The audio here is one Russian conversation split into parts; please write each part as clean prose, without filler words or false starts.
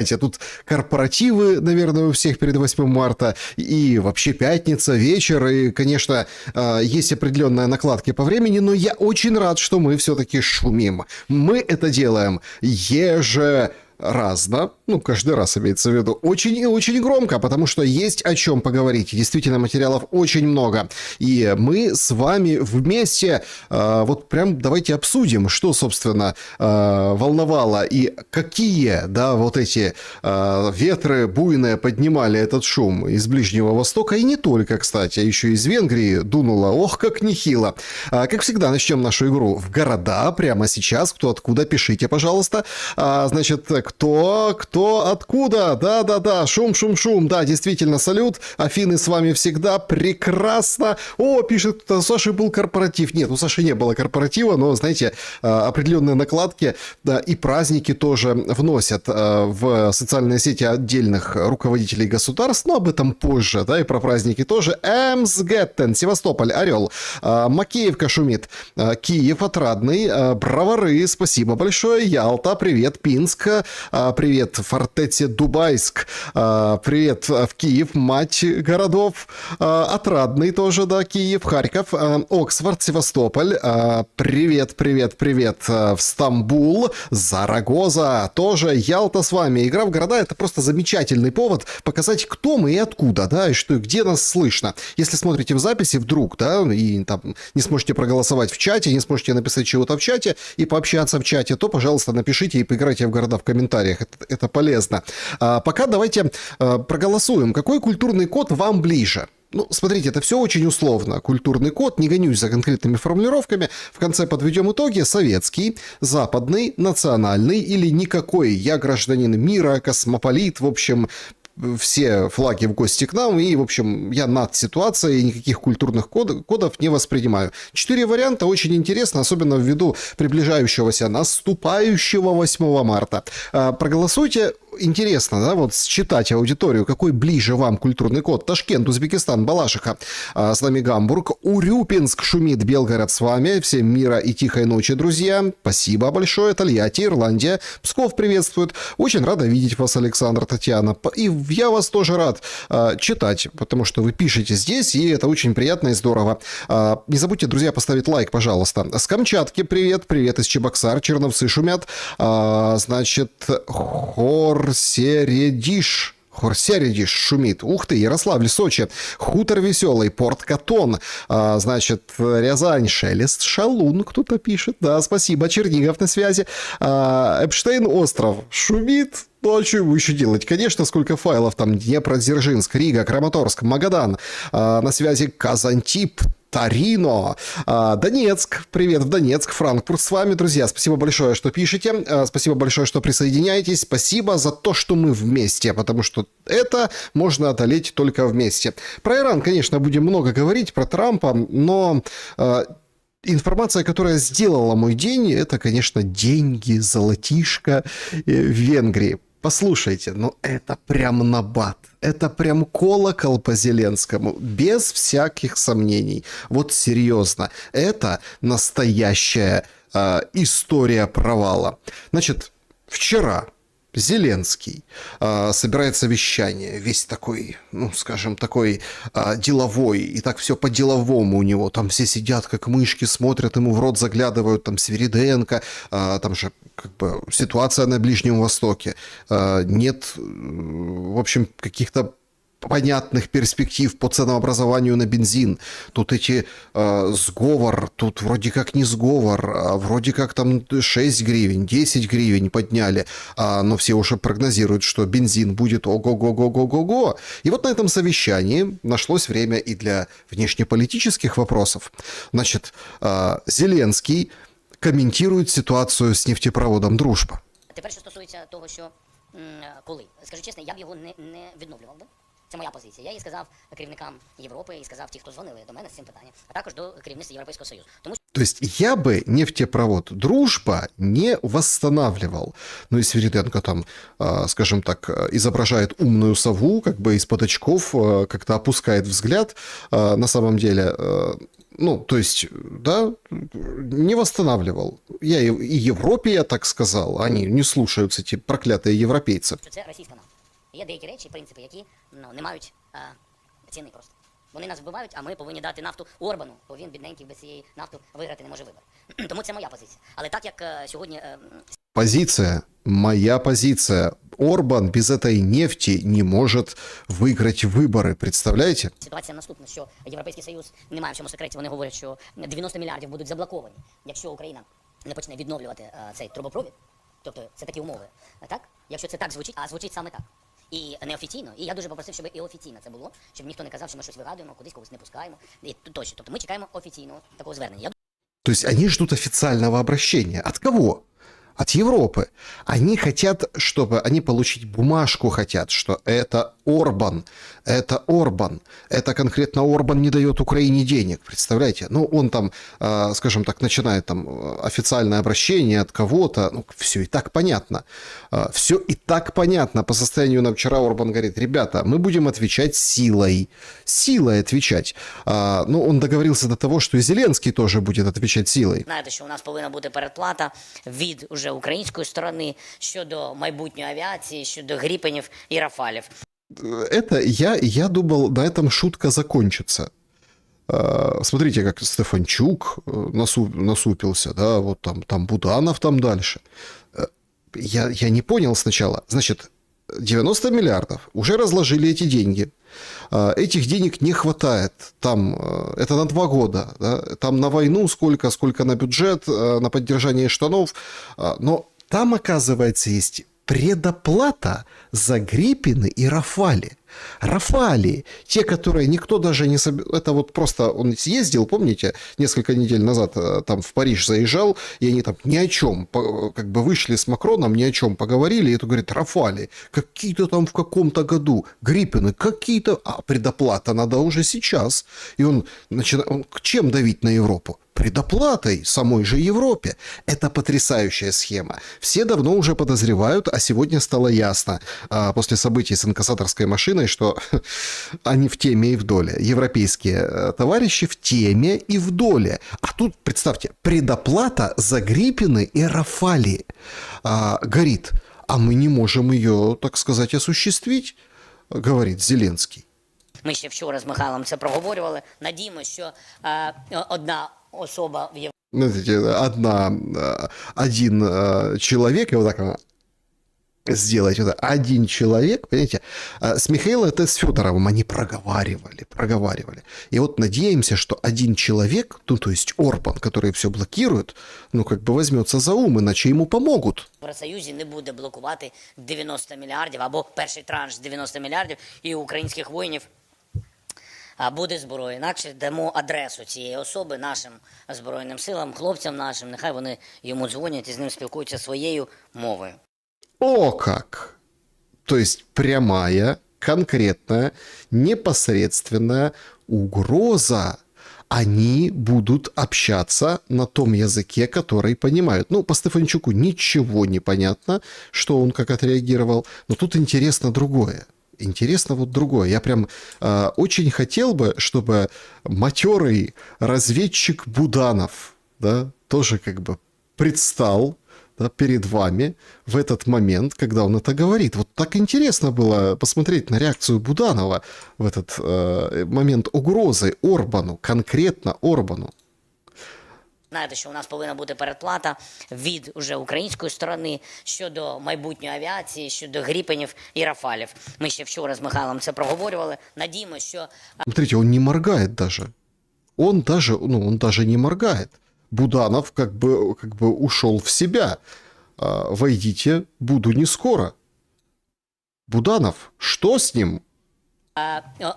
Тут корпоративы, наверное, у всех перед 8 марта, и вообще пятница, вечер, и, конечно, есть определенные накладки по времени, но я очень рад, что мы все-таки шумим. Мы это делаем ежеразно, каждый раз имеется в виду, очень и очень громко, потому что есть о чем поговорить. Действительно, материалов очень много. И мы с вами вместе вот прям давайте обсудим, что, собственно, волновало и какие, да, вот эти ветры буйные поднимали этот шум из Ближнего Востока, и не только, кстати, еще из Венгрии дунуло, ох, как нехило. Как всегда, начнем нашу игру в города прямо сейчас. Кто откуда, пишите, пожалуйста. Значит, кто откуда? Да, шум, да, действительно, салют. Афины с вами всегда, прекрасно. О, пишет, у Саши был корпоратив. Нет, у Саши не было корпоратива, но, знаете, определенные накладки и праздники тоже вносят в социальные сети отдельных руководителей государств, но об этом позже, да, и про праздники тоже. Эмсгеттен, Севастополь, Орел, Макеевка шумит, Киев, Отрадный, Бровары, спасибо большое, Ялта, привет, Пинск, привет, Фортете, Дубайск, привет в Киев, мать городов, Отрадный тоже, да, Киев, Харьков, Оксфорд, Севастополь, привет, в Стамбул, Зарагоза, тоже Ялта с вами. Игра в города — это просто замечательный повод показать, кто мы и откуда, да, и что, где нас слышно. Если смотрите в записи вдруг, да, и там не сможете проголосовать в чате, не сможете написать чего-то в чате и пообщаться в чате, то, пожалуйста, напишите и поиграйте в города в комментариях. Это полезно. Пока давайте проголосуем. Какой культурный код вам ближе? Смотрите, это все очень условно. Культурный код, не гонюсь за конкретными формулировками. В конце подведем итоги. Советский, западный, национальный или никакой. Я гражданин мира, космополит, в общем, все флаги в гости к нам, и, в общем, я над ситуацией, никаких культурных кодов не воспринимаю. 4 варианта, очень интересно, особенно ввиду приближающегося, наступающего 8 марта. Проголосуйте. Интересно, да, вот считать аудиторию, какой ближе вам культурный код. Ташкент, Узбекистан, Балашиха, с нами Гамбург, Урюпинск шумит, Белгород с вами, всем мира и тихой ночи, друзья. Спасибо большое, Тольятти, Ирландия, Псков приветствует. Очень рада видеть вас, Александр, Татьяна. И я вас тоже рад читать, потому что вы пишете здесь, и это очень приятно и здорово. Не забудьте, друзья, поставить лайк, пожалуйста. С Камчатки привет из Чебоксар, Черновцы шумят. Значит, Хорсередиш шумит. Ух ты, Ярославль, Сочи. Хутор Веселый, Порт Катон. Значит, Рязань, Шелест, Шалун, кто-то пишет. Да, спасибо. Чернигов на связи. Эпштейн остров шумит. Ну, а что ему еще делать? Конечно, сколько файлов там. Днепродзержинск, Рига, Краматорск, Магадан. На связи Казантип, Торино, Донецк, привет в Донецк, Франкфурт с вами, друзья, спасибо большое, что пишете, спасибо большое, что присоединяетесь, спасибо за то, что мы вместе, потому что это можно одолеть только вместе. Про Иран, конечно, будем много говорить, про Трампа, но информация, которая сделала мой день, это, конечно, деньги, золотишко в Венгрии. Послушайте, это прям набат. Это прям колокол по Зеленскому, без всяких сомнений. Вот серьезно, это настоящая история провала. Значит, вчера Зеленский собирает совещание, весь такой, скажем, такой деловой, и так все по-деловому у него, там все сидят как мышки, смотрят ему в рот, заглядывают, там Свириденко, там же как бы ситуация на Ближнем Востоке, нет, в общем, каких-то понятных перспектив по ценообразованию на бензин. Тут сговор, тут вроде как не сговор, а вроде как там 6 гривен, 10 гривен подняли, но все уже прогнозируют, что бензин будет ого-го-го-го-го-го. И вот на этом совещании нашлось время и для внешнеполитических вопросов. Значит, Зеленский коментує ситуацію з нефтепроводом «Дружба». Тепер, що стосується того, що коли, скажу чесно, я б його не відновлював би. Це моя позиція. Я її сказав керівникам Європи і сказав ті, хто дзвонили до мене з цим питанням, а також до керівництва Європейського Союзу. То есть я бы нефтепровод «Дружба» не восстанавливал. Ну и Свириденко там, скажем так, изображает умную сову, как бы из-под очков как-то опускает взгляд. На самом деле Ну, то есть, да, не восстанавливал. Я и Европе, я так сказал, они не слушаются, эти проклятые европейцы. Що це російська нафта. Є деякі речі, принципи, які не мають ціни просто. Вони нас вбивають, а ми повинні дати нафту Орбану, бо він, бідненький, без цієї нафти виграти не може вибори. Тому це моя позиція. Але так як сьогодні... Позиция, моя позиция. Орбан без этой нефти не может выиграть выборы, представляете? Ситуація наступна, що Європейський Союз, немає в чому секреті, вони говорять, що 90 мільярдів будуть заблоковані, якщо Україна не почне відновлювати цей трубопровід. Тобто це такі умови, так? Якщо це так звучить, а звучить саме так. І неофіційно, і я дуже попросив, щоб і офіційно це було, щоб ніхто не казав, що ми щось вигадуємо, кудись когось не пускаємо. І тощо. Тобто ми чекаємо офіційного такого звернення. То есть они ждут официального обращения. От кого? От Европы. Они хотят, чтобы они получить бумажку хотят, что это Орбан, это конкретно Орбан не дает Украине денег, представляете? Ну, он там, скажем так, начинает там официальное обращение от кого-то, ну, все и так понятно. Все и так понятно. По состоянию на вчера Орбан говорит, ребята, мы будем отвечать силой отвечать. Ну, он договорился до того, что и Зеленский тоже будет отвечать силой. Знаєте, що у нас повинна бути передплата від уже української сторони щодо майбутньої авіації, щодо Гріпенів і Рафалів. Это я думал, на этом шутка закончится. Смотрите, как Стефанчук насупился, да, вот там Буданов там дальше. Я не понял сначала. Значит, 90 миллиардов. Уже разложили эти деньги. Этих денег не хватает. Там, это на 2 года. Да? Там на войну сколько на бюджет, на поддержание штанов. Но там, оказывается, есть предоплата за Гриппины и Рафали. Рафали, те, которые никто даже не собирал, это вот просто он съездил, помните, несколько недель назад там в Париж заезжал, и они там ни о чем, как бы вышли с Макроном, ни о чем поговорили, и это говорит, Рафали, какие-то там в каком-то году, Гриппины, какие-то, а предоплата надо уже сейчас. И он начинает, чем давить на Европу? Предоплатой самой же Европе. Это потрясающая схема. Все давно уже подозревают, а сегодня стало ясно, после событий с инкассаторской машиной, что они в теме и в доле. Европейские товарищи в теме и в доле. А тут, представьте, предоплата за Гриппины и Рафали горит. А мы не можем ее, так сказать, осуществить, говорит Зеленский. Ми ще вчора з Михайлом це проговорювали. Надіємося, що одна особа в Європі. Знаете, один человек, и вот так сделать это, один человек, понимаете, с Михаилом это с Федоровым они проговаривали. И вот надеемся, что один человек, ну, то есть Орбан, который все блокирует, ну, как бы возьмется за ум, иначе ему помогут. Євросоюзі не буде блокувати 90 мільярдів або перший транш 90 мільярдів і українських воїнів буде зброя. Інакше дамо адресу цієї особи нашим Збройним силам, хлопцям нашим, нехай вони йому дзвонять і з ним спілкуються своєю мовою. О как! То есть прямая, конкретная, непосредственная угроза. Они будут общаться на том языке, который понимают. Ну, по Стефанчуку ничего не понятно, что он как отреагировал. Но тут интересно другое. Интересно вот другое. Я прям очень хотел бы, чтобы матерый разведчик Буданов, да, тоже как бы предстал, да, перед вами в этот момент, когда он это говорит. Вот так интересно было посмотреть на реакцию Буданова в этот момент угрозы Орбану, конкретно Орбану. Знаєте, що у нас повинна бути передплата від уже української сторони щодо майбутньої авіації, щодо Гріпенів і Рафалів. Ми ще вчора з Михайлом це проговорювали. Надіємося, що... Смотрите, он не моргает даже. Он даже не моргает. Буданов как бы ушел в себя. Войдите, буду не скоро. Буданов, что с ним?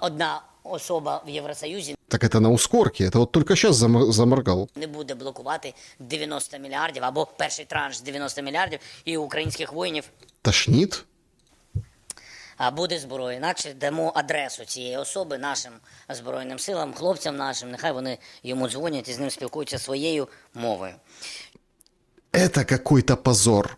Одна особа в Євросоюзі Так это на ускорке, это вот только сейчас заморгал. не буде блокувати 90 мільярдів або перший транш 90 мільярдів і українських воїнів Тошнит? буде зброя. Інакше дамо адресу цієї особи нашим Збройним силам, хлопцям нашим, нехай вони йому дзвонять і з ним спілкуються своєю мовою. Это какой-то позор.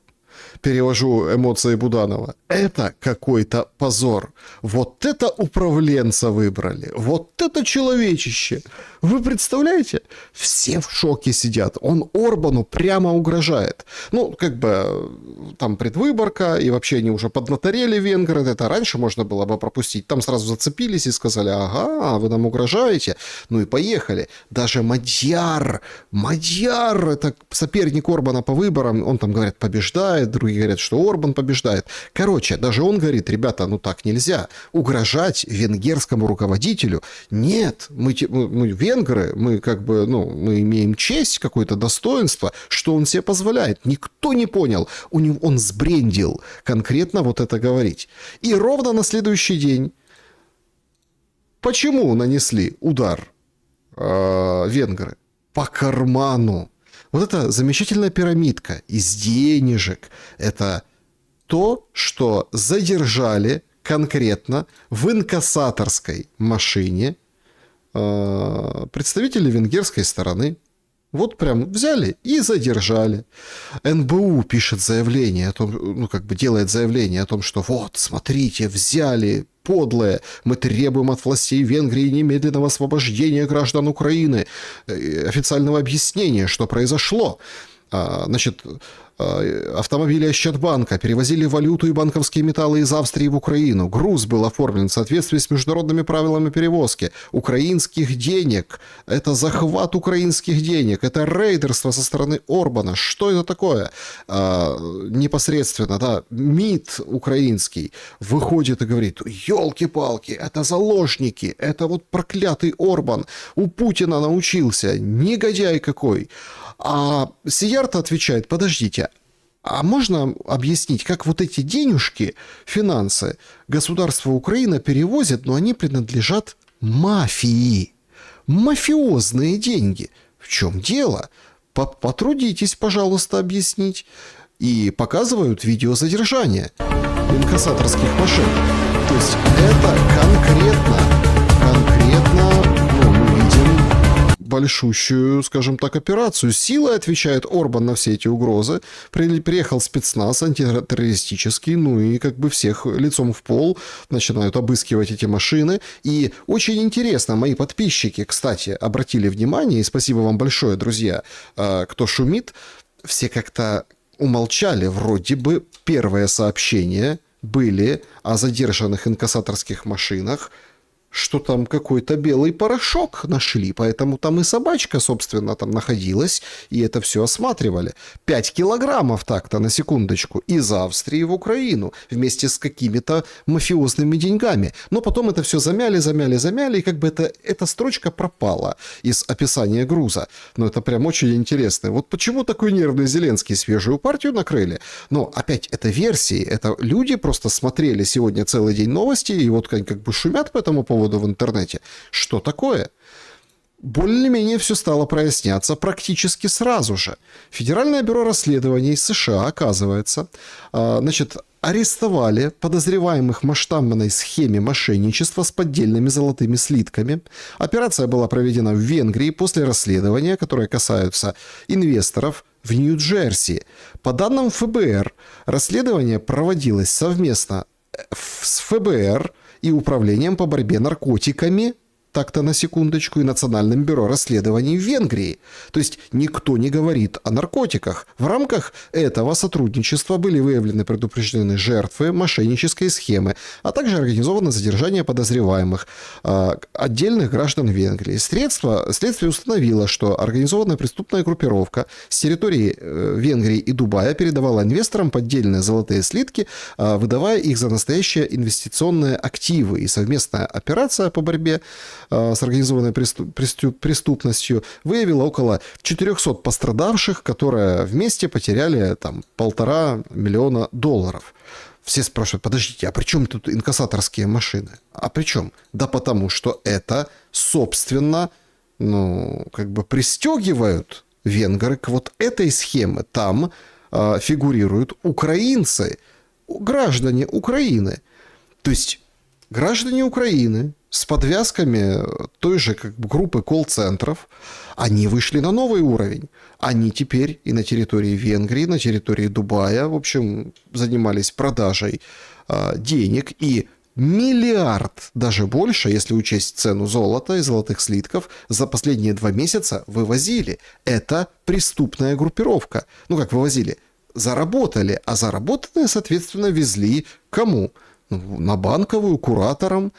перевожу эмоции Буданова. Это какой-то позор. Вот это управленца выбрали. Вот это человечище. Вы представляете? Все в шоке сидят. Он Орбану прямо угрожает. Ну, как бы там предвыборка, и вообще они уже поднаторели венгры. Это раньше можно было бы пропустить. Там сразу зацепились и сказали: ага, вы нам угрожаете. Ну и поехали. Даже Мадьяр, это соперник Орбана по выборам, он там, говорят, побеждает, другие говорят, что Орбан побеждает. Короче, даже он говорит: ребята, ну так нельзя. Угрожать венгерскому руководителю? Нет, мы венгры, мы как бы, ну, мы имеем честь, какое-то достоинство, что он себе позволяет. Никто не понял. Он сбрендил конкретно вот это говорить. И ровно на следующий день почему нанесли удар венгры? По карману. Вот эта замечательная пирамидка из денежек. Это то, что задержали конкретно в инкассаторской машине представители венгерской стороны. Вот прям взяли и задержали. НБУ пишет заявление о том, ну как бы делает заявление о том, что вот, смотрите, взяли, подлые, мы требуем от властей Венгрии немедленного освобождения граждан Украины, официального объяснения, что произошло. Значит, автомобили Ощадбанка перевозили валюту и банковские металлы из Австрии в Украину. Груз был оформлен в соответствии с международными правилами перевозки. Украинских денег. Это захват украинских денег. Это рейдерство со стороны Орбана. Что это такое? Непосредственно, да, МИД украинский выходит и говорит: елки-палки, это заложники, это вот проклятый Орбан. У Путина научился. Негодяй какой. А Сиярто отвечает: подождите, а можно объяснить, как вот эти денежки, финансы, государство Украина перевозит, но они принадлежат мафии. Мафиозные деньги. В чем дело? Потрудитесь, пожалуйста, объяснить. И показывают видео задержания инкассаторских машин. То есть это конкретно, ну, мы видим большущую, скажем так, операцию. Силой отвечает Орбан на все эти угрозы. Приехал спецназ антитеррористический, ну и как бы всех лицом в пол начинают обыскивать эти машины. И очень интересно, мои подписчики, кстати, обратили внимание, и спасибо вам большое, друзья, кто шумит, все как-то умолчали. Вроде бы первые сообщения были о задержанных инкассаторских машинах, что там какой-то белый порошок нашли, поэтому там и собачка, собственно, там находилась, и это все осматривали. 5 килограммов так-то, на секундочку, из Австрии в Украину, вместе с какими-то мафиозными деньгами. Но потом это все замяли, и как бы эта строчка пропала из описания груза. Но это прям очень интересно. Вот почему такой нервный Зеленский, свежую партию накрыли? Но опять, это версии, это люди просто смотрели сегодня целый день новости, и вот как бы шумят по этому поводу в интернете. Что такое? Более-менее все стало проясняться практически сразу же. Федеральное бюро расследований США, оказывается, значит, арестовали подозреваемых в масштабной схеме мошенничества с поддельными золотыми слитками. Операция была проведена в Венгрии после расследования, которые касаются инвесторов в Нью-Джерси. По данным ФБР, расследование проводилось совместно с ФБР и Управлением по борьбе наркотиками, так-то на секундочку, и Национальным бюро расследований в Венгрии. То есть никто не говорит о наркотиках. В рамках этого сотрудничества были выявлены, предупреждены жертвы мошеннической схемы, а также организовано задержание подозреваемых, отдельных граждан Венгрии. Следствие установило, что организованная преступная группировка с территории Венгрии и Дубая передавала инвесторам поддельные золотые слитки, выдавая их за настоящие инвестиционные активы. И совместная операция по борьбе с организованной преступностью выявила около 400 пострадавших, которые вместе потеряли там $1,5 миллиона. Все спрашивают: подождите, а при чем тут инкассаторские машины? А при чем? Да потому что это, собственно, ну, как бы пристегивают венгры к вот этой схеме. Там фигурируют украинцы, граждане Украины. То есть граждане Украины с подвязками той же как бы группы колл-центров, они вышли на новый уровень. Они теперь и на территории Венгрии, на территории Дубая, в общем, занимались продажей денег, и миллиард, даже больше, если учесть цену золота и золотых слитков, за последние 2 месяца вывозили. Это преступная группировка. Ну, как вывозили? Заработали, а заработанное, соответственно, везли кому? Ну, на Банковую, кураторам.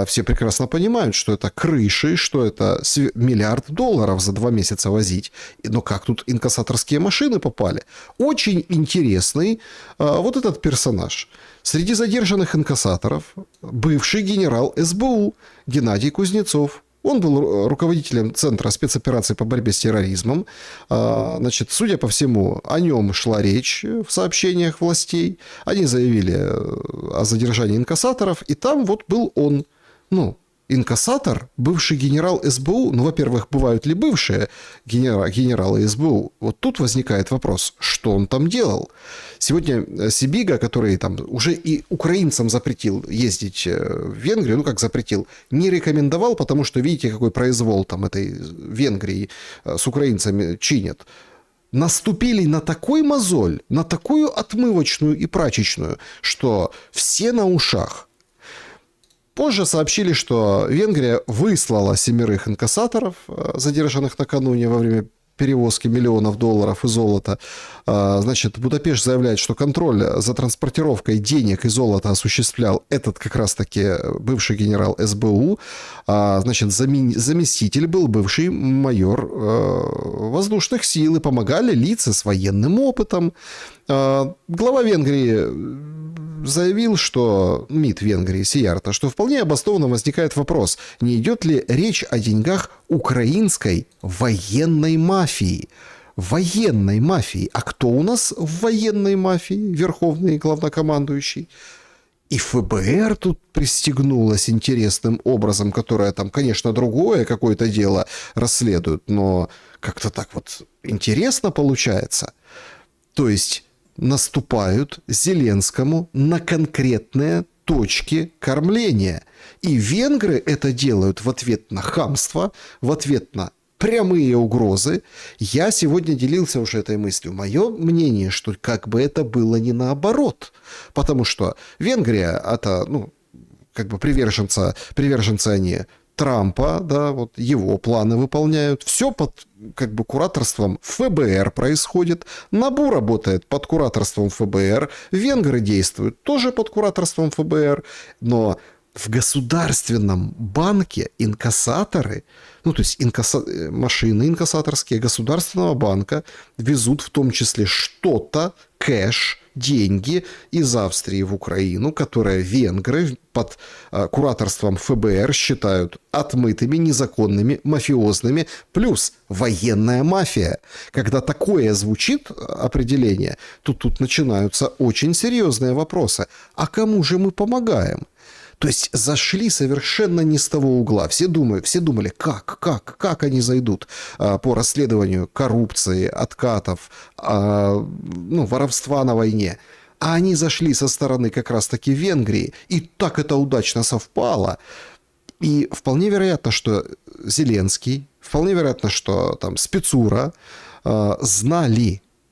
Все прекрасно понимают, что это крыши, что это миллиард долларов за 2 месяца возить. Но как тут инкассаторские машины попали? Очень интересный вот этот персонаж. Среди задержанных инкассаторов бывший генерал СБУ Геннадий Кузнецов. Он был руководителем Центра спецопераций по борьбе с терроризмом. Значит, судя по всему, о нем шла речь в сообщениях властей. Они заявили о задержании инкассаторов, и там вот был он. Ну, инкассатор, бывший генерал СБУ. Ну, во-первых, бывают ли бывшие генералы СБУ? Вот тут возникает вопрос, что он там делал? Сегодня Сибига, который там уже и украинцам запретил ездить в Венгрию, ну как запретил, не рекомендовал, потому что видите, какой произвол там этой Венгрии с украинцами чинят. Наступили на такой мозоль, на такую отмывочную и прачечную, что все на ушах. Позже сообщили, что Венгрия выслала 7 инкассаторов, задержанных накануне во время перевозки миллионов долларов и золота. Значит, Будапешт заявляет, что контроль за транспортировкой денег и золота осуществлял этот как раз-таки бывший генерал СБУ. Значит, заместитель был бывший майор воздушных сил, и помогали лица с военным опытом. Глава Венгрии заявил, что МИД Венгрии Сиярто, что вполне обоснованно возникает вопрос, не идет ли речь о деньгах украинской военной мафии. Военной мафии. А кто у нас в военной мафии? Верховный главнокомандующий. И ФБР тут пристегнулось интересным образом, которое там, конечно, другое какое-то дело расследует, но как-то так вот интересно получается. То есть наступают Зеленскому на конкретные точки кормления. И венгры это делают в ответ на хамство, в ответ на прямые угрозы. Я сегодня делился уже этой мыслью. Мое мнение, что как бы это было не наоборот. Потому что Венгрия, это, ну, как бы приверженцы они Трампа, да, вот его планы выполняют. Все под как бы кураторством ФБР происходит. НАБУ работает под кураторством ФБР. Венгры действуют тоже под кураторством ФБР. Но в государственном банке инкассаторы, ну то есть машины инкассаторские государственного банка везут в том числе что-то, кэш, деньги из Австрии в Украину, которые венгры под кураторством ФБР считают отмытыми, незаконными, мафиозными, плюс военная мафия. Когда такое звучит определение, то тут начинаются очень серьезные вопросы. А кому же мы помогаем? То есть зашли совершенно не с того угла. Все думали, как они зайдут по расследованию коррупции, откатов, воровства на войне. А они зашли со стороны как раз-таки Венгрии, и так это удачно совпало. И вполне вероятно, что Зеленский, вполне вероятно, что там спецура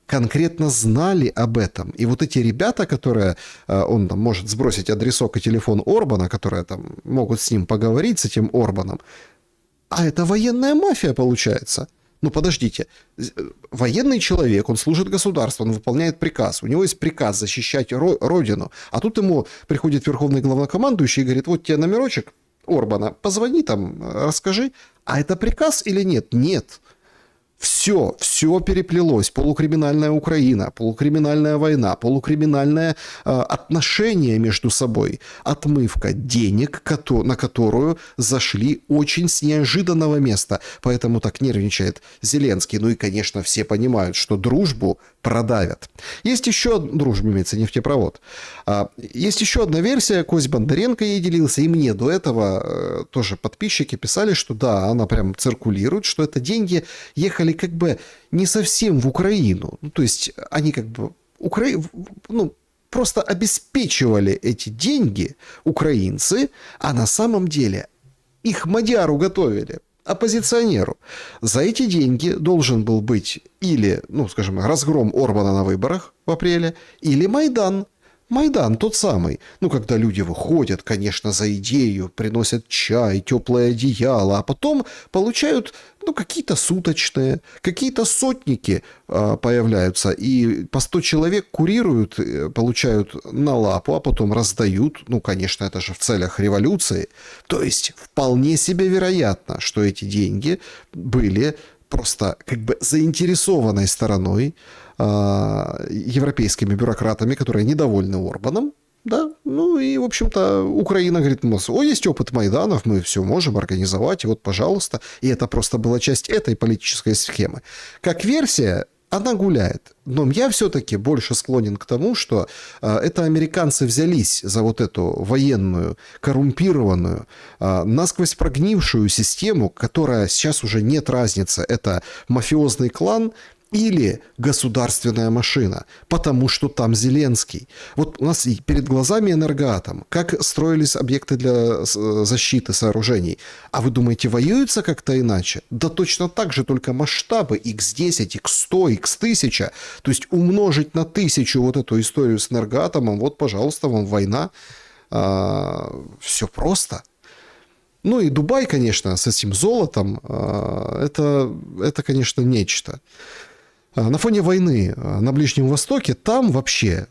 конкретно знали об этом. И вот эти ребята, которые, он там может сбросить адресок и телефон Орбана, которые там могут с ним поговорить, с этим Орбаном, а это военная мафия получается. Ну, подождите, военный человек, он служит государству, он выполняет приказ, у него есть приказ защищать родину, а тут ему приходит верховный главнокомандующий и говорит, вот тебе номерочек Орбана, позвони там, расскажи, а это приказ или нет? Нет. Все переплелось. Полукриминальная Украина, полукриминальная война, полукриминальное отношение между собой. Отмывка денег, на которую зашли очень с неожиданного места. Поэтому так нервничает Зеленский. Ну и, конечно, все понимают, что дружбу продавят. Есть еще дружба, имеется нефтепровод. Есть еще одна версия. Кость Бондаренко ей делился. И мне до этого тоже подписчики писали, что да, она прям циркулирует, что это деньги ехали как бы не совсем в Украину. Ну, то есть они как бы просто обеспечивали эти деньги украинцы, а на самом деле их мадяру готовили, оппозиционеру. За эти деньги должен был быть или, ну, скажем, разгром Орбана на выборах в апреле, или Майдан. Майдан тот самый. Ну, когда люди выходят, конечно, за идею, приносят чай, теплое одеяло, а потом получают, ну, какие-то суточные, какие-то сотники появляются, и по 100 человек курируют, получают на лапу, а потом раздают. Ну, конечно, это же в целях революции. То есть, вполне себе вероятно, что эти деньги были просто как бы заинтересованной стороной, европейскими бюрократами, которые недовольны Орбаном, да, ну и, в общем-то, Украина говорит, о, есть опыт Майданов, мы все можем организовать, и вот, пожалуйста, и это просто была часть этой политической схемы. Как версия, она гуляет, но я все-таки больше склонен к тому, что это американцы взялись за вот эту военную, коррумпированную, насквозь прогнившую систему, которая сейчас уже нет разницы, это мафиозный клан или государственная машина, потому что там Зеленский. Вот у нас перед глазами Энергоатом, как строились объекты для защиты сооружений. А вы думаете, воюются как-то иначе? Да точно так же, только масштабы x10, x100, x1000. То есть умножить на 1000 вот эту историю с Энергоатомом, вот, пожалуйста, вам война. Все просто. Ну и Дубай, конечно, с этим золотом, это, конечно, нечто. На фоне войны на Ближнем Востоке там вообще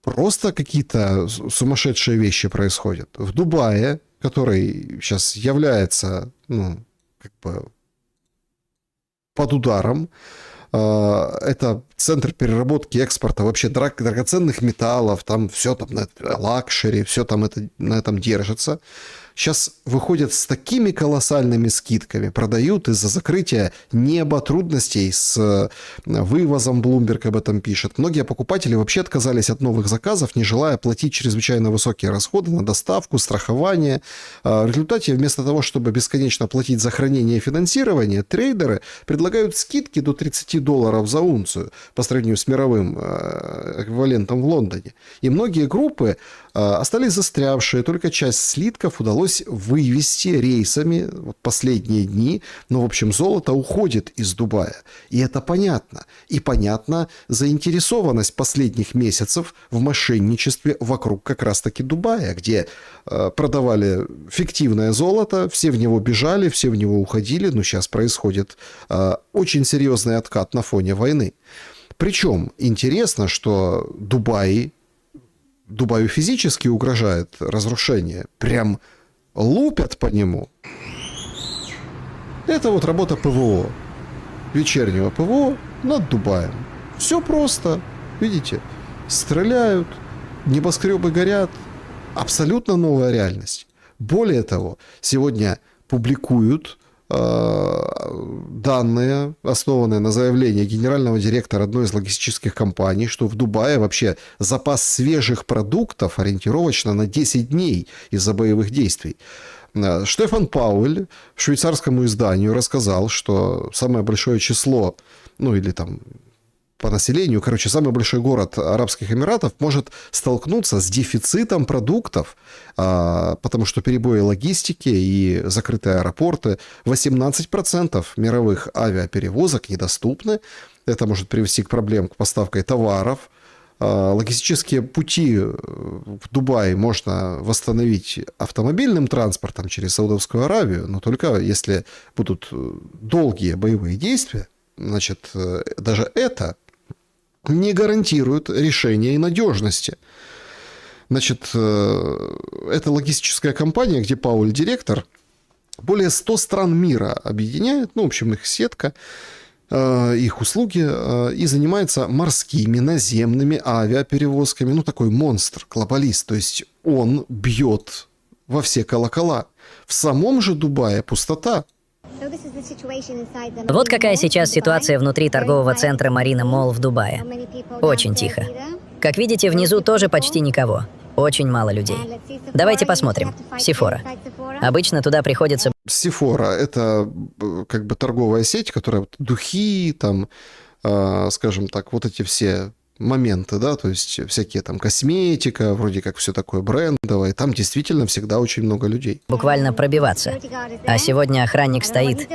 просто какие-то сумасшедшие вещи происходят. В Дубае, который сейчас является, ну, как бы под ударом, это центр переработки экспорта вообще драгоценных металлов, там все там на лакшери, все там на этом держится. Сейчас выходят с такими колоссальными скидками, продают из-за закрытия неба, трудностей с вывозом, Bloomberg об этом пишет. Многие покупатели вообще отказались от новых заказов, не желая платить чрезвычайно высокие расходы на доставку, страхование. В результате, вместо того, чтобы бесконечно платить за хранение и финансирование, трейдеры предлагают скидки до $30 за унцию по сравнению с мировым эквивалентом в Лондоне. И многие группы остались застрявшие, только часть слитков удалось вывести рейсами вот последние дни. Но, в общем, золото уходит из Дубая. И это понятно. И понятна заинтересованность последних месяцев в мошенничестве вокруг как раз-таки Дубая, где продавали фиктивное золото, все в него бежали, все в него уходили. Но сейчас происходит очень серьезный откат на фоне войны. Причем интересно, что Дубаю физически угрожает разрушение. Прям лупят по нему. Это вот работа ПВО. Вечернего ПВО над Дубаем. Все просто. Видите? Стреляют, небоскребы горят. Абсолютно новая реальность. Более того, сегодня публикуют данные, основанные на заявлении генерального директора одной из логистических компаний, что в Дубае вообще запас свежих продуктов ориентировочно на 10 дней из-за боевых действий. Штефан Пауэль в швейцарскому изданию рассказал, что самое большое число, ну или там по населению, короче, самый большой город Арабских Эмиратов может столкнуться с дефицитом продуктов, потому что перебои логистики и закрытые аэропорты, 18% мировых авиаперевозок недоступны. Это может привести к проблемам к поставке товаров. Логистические пути в Дубае можно восстановить автомобильным транспортом через Саудовскую Аравию, но только если будут долгие боевые действия. Значит, даже это не гарантирует решения и надежности. Значит, это логистическая компания, где Пауль директор, более 100 стран мира объединяет, ну, в общем, их сетка, их услуги, и занимается морскими, наземными авиаперевозками. Ну, такой монстр, глобалист. То есть он бьет во все колокола. В самом же Дубае пустота. Вот какая сейчас ситуация внутри торгового центра Marina Mall в Дубае. Очень тихо. Как видите, внизу тоже почти никого. Очень мало людей. Давайте посмотрим. Sephora. Обычно туда приходится... Sephora — это как бы торговая сеть, которая духи, там, скажем так, вот эти все моменты, да, то есть всякие там косметика, вроде как все такое брендовое, там действительно всегда очень много людей. Буквально пробиваться. А сегодня охранник стоит.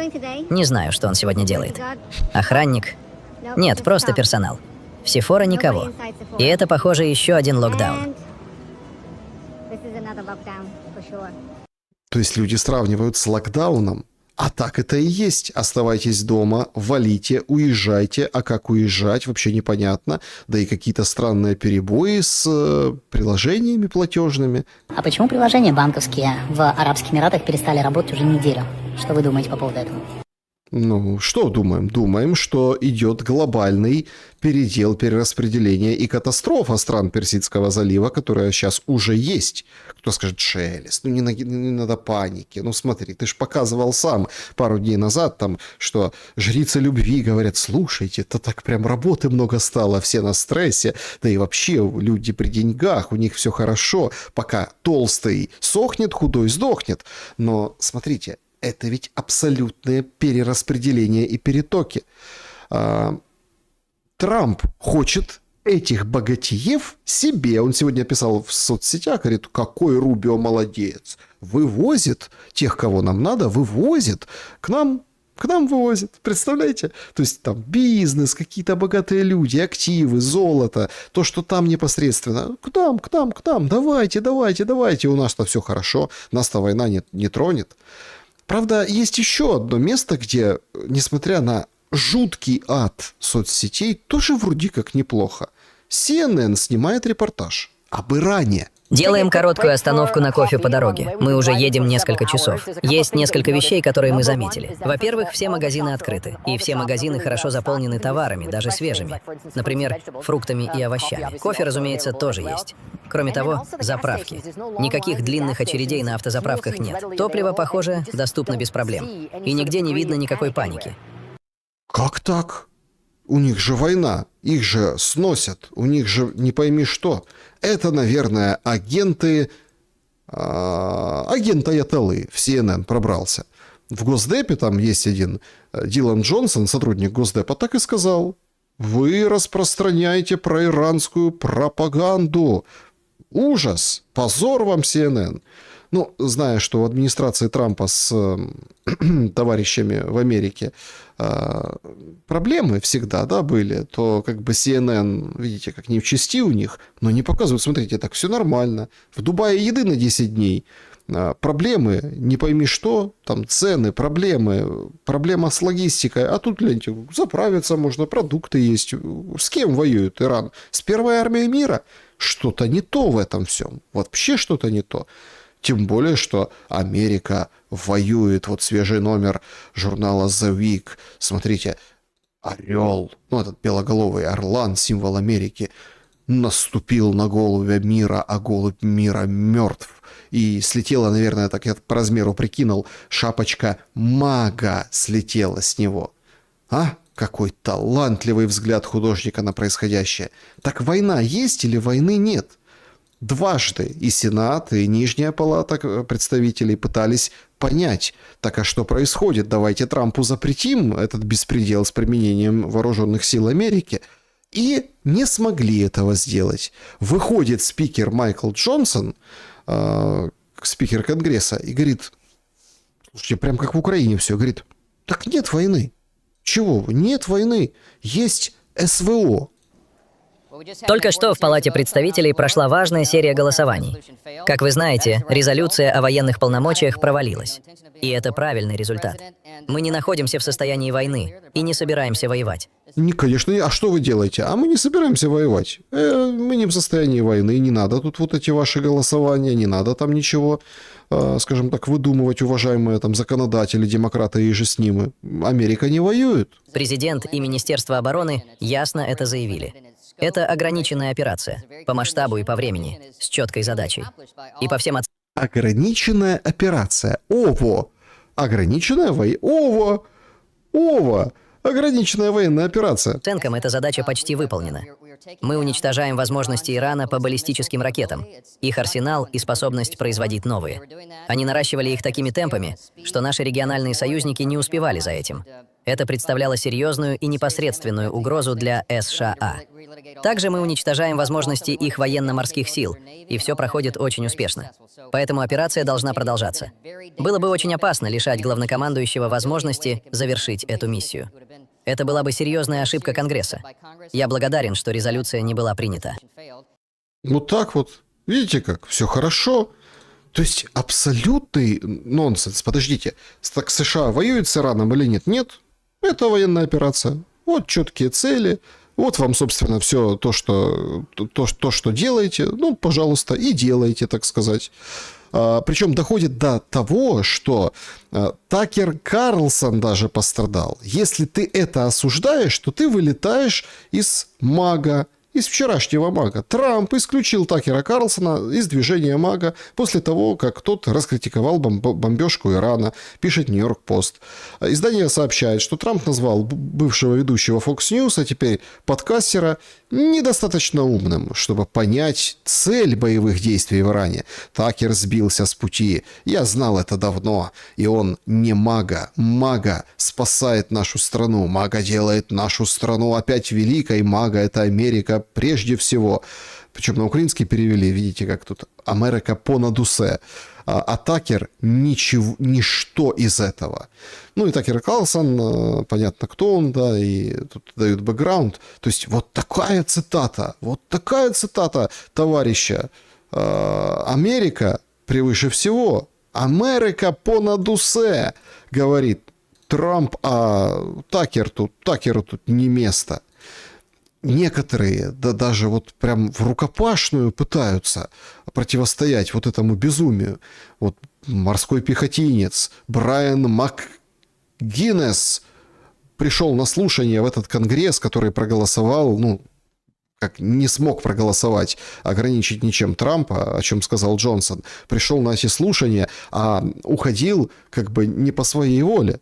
Не знаю, что он сегодня делает. Охранник? Нет, просто персонал. В Sephora никого. И это, похоже, еще один локдаун. То есть люди сравнивают с локдауном. А так это и есть. Оставайтесь дома, валите, уезжайте. А как уезжать, вообще непонятно. Да и какие-то странные перебои с приложениями платежными. А почему приложения банковские в Арабских Эмиратах перестали работать уже неделю? Что вы думаете по поводу этого? Ну, что думаем? Думаем, что идет глобальный передел, перераспределение и катастрофа стран Персидского залива, которая сейчас уже есть. Кто скажет, Шелест, ну не надо паники. Ну смотри, ты же показывал сам пару дней назад, там, что жрицы любви говорят, слушайте, это так прям работы много стало, все на стрессе, да и вообще люди при деньгах, у них все хорошо, пока толстый сохнет, худой сдохнет. Но смотрите, это ведь абсолютное перераспределение и перетоки. Трамп хочет этих богатеев себе. Он сегодня писал в соцсетях, говорит, какой Рубио молодец. Вывозит тех, кого нам надо, вывозит к нам вывозит. Представляете? То есть там бизнес, какие-то богатые люди, активы, золото, то, что там непосредственно. К нам, давайте, у нас-то все хорошо, нас-то война не тронет. Правда, есть еще одно место, где, несмотря на жуткий ад соцсетей, тоже вроде как неплохо. CNN снимает репортаж об Иране. Делаем короткую остановку на кофе по дороге. Мы уже едем несколько часов. Есть несколько вещей, которые мы заметили. Во-первых, все магазины открыты. И все магазины хорошо заполнены товарами, даже свежими. Например, фруктами и овощами. Кофе, разумеется, тоже есть. Кроме того, заправки. Никаких длинных очередей на автозаправках нет. Топливо, похоже, доступно без проблем. И нигде не видно никакой паники. Как так? У них же война, их же сносят, у них же не пойми что. Это, наверное, агент Аятоллы в CNN пробрался. В Госдепе там есть один Дилан Джонсон, сотрудник Госдепа, так и сказал. Вы распространяете проиранскую пропаганду. Ужас, позор вам, CNN. Ну, зная, что в администрации Трампа с товарищами в Америке проблемы всегда, да, были, то как бы CNN, видите, как не в чести у них, но не показывают, смотрите, так все нормально. В Дубае еды на 10 дней. Проблемы, не пойми что, там цены, проблема с логистикой. А тут, гляньте, заправиться можно, продукты есть. С кем воюет Иран? С первой армией мира? Что-то не то в этом всем. Вообще что-то не то. Тем более, что Америка воюет. Вот свежий номер журнала The Week. Смотрите, орел, ну этот белоголовый орлан, символ Америки, наступил на голубя мира, а голубь мира мертв. И слетела, наверное, так я по размеру прикинул, шапочка мага слетела с него. А? Какой талантливый взгляд художника на происходящее. Так война есть или войны нет? Дважды и Сенат, и Нижняя палата представителей пытались понять, так а что происходит? Давайте Трампу запретим этот беспредел с применением вооруженных сил Америки. И не смогли этого сделать. Выходит спикер Майкл Джонсон, спикер Конгресса, и говорит, слушайте, прям как в Украине все, говорит, так нет войны. Чего вы? Нет войны. Есть СВО. Только что в Палате представителей прошла важная серия голосований. Как вы знаете, резолюция о военных полномочиях провалилась. И это правильный результат. Мы не находимся в состоянии войны и не собираемся воевать. Конечно, а что вы делаете? А мы не собираемся воевать. Мы не в состоянии войны, не надо тут вот эти ваши голосования, не надо там ничего, скажем так, выдумывать, уважаемые там законодатели, демократы и же с ними. Америка не воюет. Президент и Министерство обороны ясно это заявили. Это ограниченная операция, по масштабу и по времени, с четкой задачей. И по всем Ограниченная операция. Ово! Ограниченная война. Ово! Ограниченная военная операция. оценкам эта задача почти выполнена. Мы уничтожаем возможности Ирана по баллистическим ракетам, их арсенал и способность производить новые. Они наращивали их такими темпами, что наши региональные союзники не успевали за этим. Это представляло серьезную и непосредственную угрозу для США. Также мы уничтожаем возможности их военно-морских сил, и все проходит очень успешно. Поэтому операция должна продолжаться. Было бы очень опасно лишать главнокомандующего возможности завершить эту миссию. Это была бы серьезная ошибка Конгресса. Я благодарен, что резолюция не была принята. Ну так вот, видите как, все хорошо. То есть абсолютный нонсенс. Подождите, так США воюет с Ираном или нет? Нет. Это военная операция. Вот четкие цели. Вот вам, собственно, все то, что делаете. Ну, пожалуйста, и делайте, так сказать. Причем доходит до того, что Такер Карлсон даже пострадал. Если ты это осуждаешь, то ты вылетаешь из МАГА. Из вчерашнего МАГА. Трамп исключил Такера Карлсона из движения МАГА после того, как тот раскритиковал бомбежку Ирана, пишет Нью-Йорк Пост. Издание сообщает, что Трамп назвал бывшего ведущего Fox News, а теперь подкастера, недостаточно умным, чтобы понять цель боевых действий в Иране. Такер сбился с пути. Я знал это давно. И он не МАГА. МАГА спасает нашу страну. МАГА делает нашу страну опять великой. МАГА — это Америка прежде всего. Причем на украинский перевели, видите, как тут «Америка понад усе». А Такер ничто из этого. Ну и Такер Карлсон, понятно, кто он, да, и тут дают бэкграунд. То есть вот такая цитата, товарища. Америка превыше всего. Америка понад усе, говорит Трамп, а Такеру тут не место. Некоторые, да даже вот прям в рукопашную пытаются противостоять вот этому безумию. Вот морской пехотинец Брайан МакГиннес пришел на слушание в этот конгресс, который проголосовал, как не смог проголосовать, ограничить ничем Трампа, о чем сказал Джонсон. Пришел на эти слушания, а уходил как бы не по своей воле.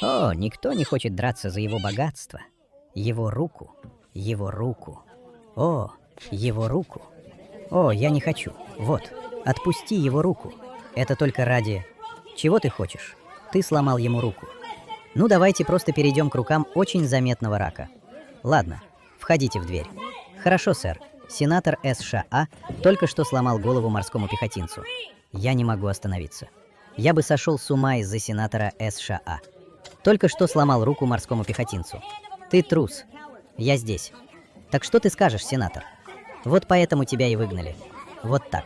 О, никто не хочет драться за его богатство. Его руку. О, его руку. О, я не хочу. Вот, отпусти его руку. Это только ради... Чего ты хочешь? Ты сломал ему руку. Ну, давайте просто перейдем к рукам очень заметного рака. Ладно, входите в дверь. Хорошо, сэр. Сенатор США только что сломал голову морскому пехотинцу. Я не могу остановиться. Я бы сошел с ума из-за сенатора США. Только что сломал руку морскому пехотинцу. Ты трус. Я здесь. Так что ты скажешь, сенатор? Вот поэтому тебя и выгнали. Вот так.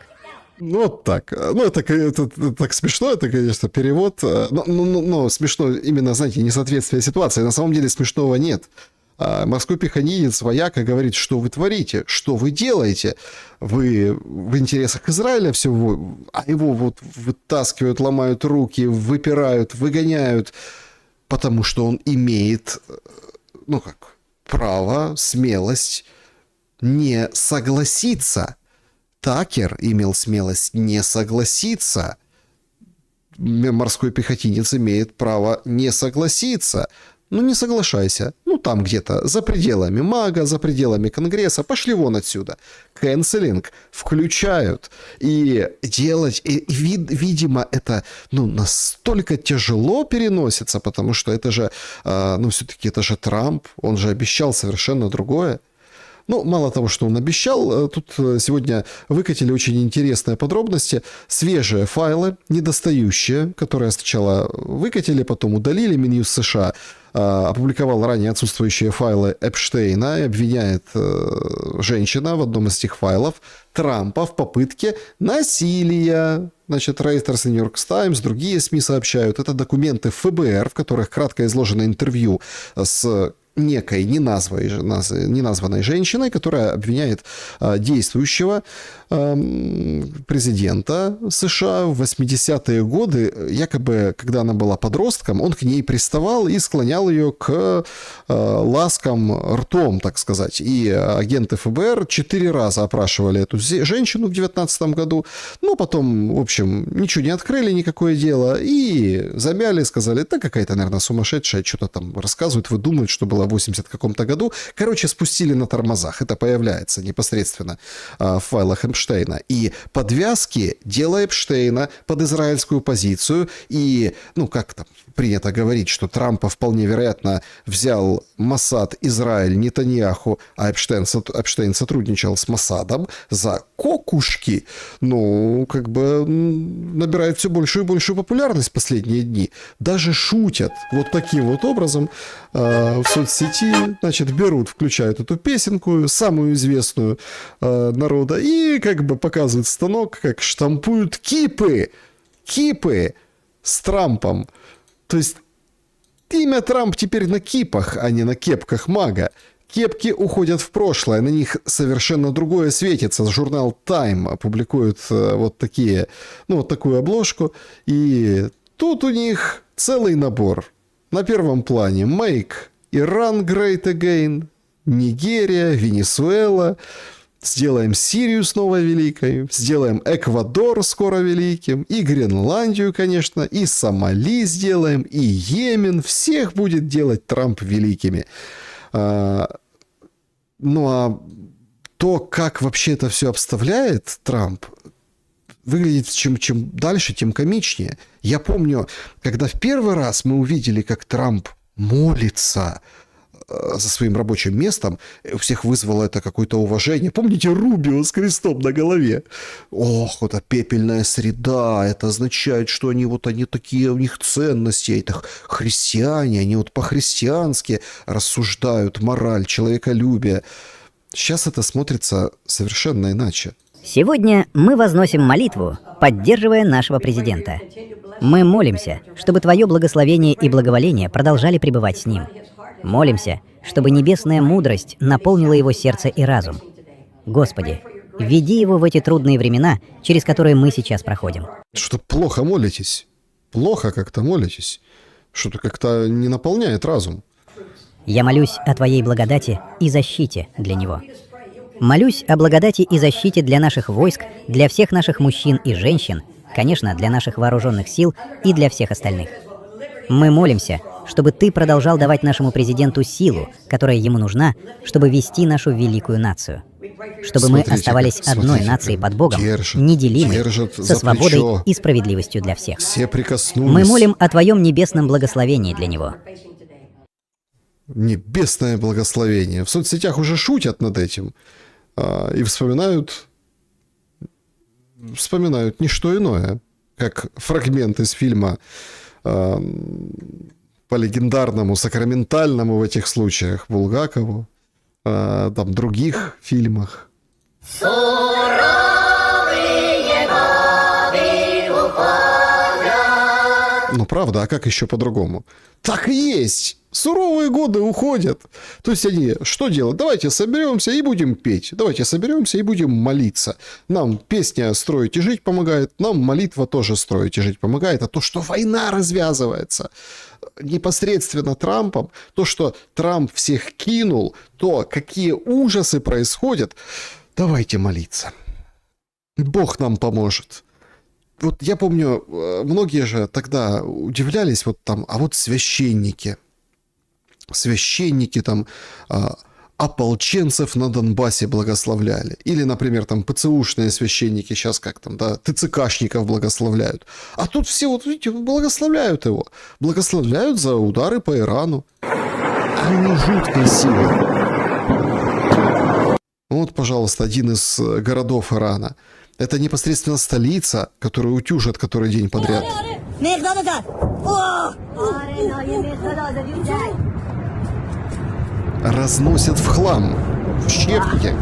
Вот так. Это так смешно, это, конечно, перевод. Но смешно именно, знаете, несоответствие ситуации. На самом деле смешного нет. Морской пехотинец вояка говорит, что вы творите, что вы делаете. Вы в интересах Израиля всего, а его вот вытаскивают, ломают руки, выпирают, выгоняют, потому что он имеет, право, смелость не согласиться. Такер имел смелость не согласиться. Морской пехотинец имеет право не согласиться. Не соглашайся. Там где-то за пределами МАГА, за пределами Конгресса. Пошли вон отсюда. Канцелинг включают. И делать... видимо, это настолько тяжело переносится, потому что это же... все-таки это же Трамп. Он же обещал совершенно другое. Мало того, что он обещал, тут сегодня выкатили очень интересные подробности. Свежие файлы, недостающие, которые сначала выкатили, потом удалили. Минюст США опубликовал ранее отсутствующие файлы Эпштейна и обвиняет женщина в одном из этих файлов Трампа в попытке насилия. Reuters и New York Times, другие СМИ сообщают. Это документы ФБР, в которых кратко изложено интервью с некой неназванной женщиной, которая обвиняет действующего президента США в 80-е годы. Якобы, когда она была подростком, он к ней приставал и склонял ее к ласкам ртом, так сказать. И агенты ФБР 4 раза опрашивали эту женщину в 19 году. Потом, в общем, ничего не открыли, никакое дело. И замяли, сказали, да какая-то, наверное, сумасшедшая, что-то там рассказывает, выдумывает, что было было в 80 каком-то году. Короче, спустили на тормозах. Это появляется непосредственно в файлах Эпштейна. И подвязки дело Эпштейна под израильскую позицию. И, ну, как там принято говорить, что Трампа вполне вероятно взял Моссад, Израиль, Нетаньяху, а Эпштейн сотрудничал с Моссадом за кокушки. Ну, как бы набирает все большую и большую популярность в последние дни. Даже шутят вот таким вот образом в соцсети, значит, берут, включают эту песенку, самую известную народа, и как бы показывают станок, как штампуют кипы с Трампом. То есть имя Трамп теперь на кипах, а не на кепках мага. Кепки уходят в прошлое, на них совершенно другое светится. Журнал Time опубликует вот такие, ну, вот такую обложку, и тут у них целый набор. На первом плане Make Iran Great Again, Нигерия, Венесуэла, сделаем Сирию снова великой, сделаем Эквадор скоро великим, и Гренландию, конечно, и Сомали сделаем, и Йемен. Всех будет делать Трамп великими. Ну а то, как вообще это все обставляет Трамп, выглядит чем дальше, тем комичнее. Я помню, когда в первый раз мы увидели, как Трамп молится за своим рабочим местом, у всех вызвало это какое-то уважение. Помните Рубио с крестом на голове? Ох, это пепельная среда, это означает, что они такие, у них ценности, это христиане, они вот по-христиански рассуждают, мораль, человеколюбие. Сейчас это смотрится совершенно иначе. Сегодня мы возносим молитву, поддерживая нашего президента. Мы молимся, чтобы Твое благословение и благоволение продолжали пребывать с ним. Молимся, чтобы небесная мудрость наполнила его сердце и разум. Господи, веди его в эти трудные времена, через которые мы сейчас проходим. Что-то плохо молитесь. Плохо как-то молитесь. Что-то как-то не наполняет разум. Я молюсь о Твоей благодати и защите для него. Молюсь о благодати и защите для наших войск, для всех наших мужчин и женщин, конечно, для наших вооруженных сил и для всех остальных. Мы молимся, чтобы Ты продолжал давать нашему президенту силу, которая ему нужна, чтобы вести нашу великую нацию. Чтобы мы оставались одной нацией под Богом, неделимой, со свободой и справедливостью для всех. Все прикоснулись. Мы молим о Твоем небесном благословении для него. Небесное благословение. В соцсетях уже шутят над этим. И вспоминают не что иное, как фрагмент из фильма по легендарному, сакраментальному в этих случаях Булгакову, там других фильмах. Ну, правда, а как еще по-другому? Так и есть! Суровые годы уходят. То есть они что делают? Давайте соберемся и будем петь. Давайте соберемся и будем молиться. Нам песня «Строить и жить» помогает, нам молитва тоже «Строить и жить» помогает. А то, что война развязывается непосредственно Трампом, то, что Трамп всех кинул, то, какие ужасы происходят, давайте молиться. Бог нам поможет. Вот я помню, многие же тогда удивлялись, вот там, а вот священники там ополченцев на Донбассе благословляли. Или, например, там ПЦУшные священники сейчас как там, да, ТЦКшников благословляют. А тут все, вот видите, благословляют его. Благословляют за удары по Ирану. Они жуткой силы. Вот, пожалуйста, один из городов Ирана. Это непосредственно столица, которую утюжат который день подряд. Разносят в хлам, в щепки.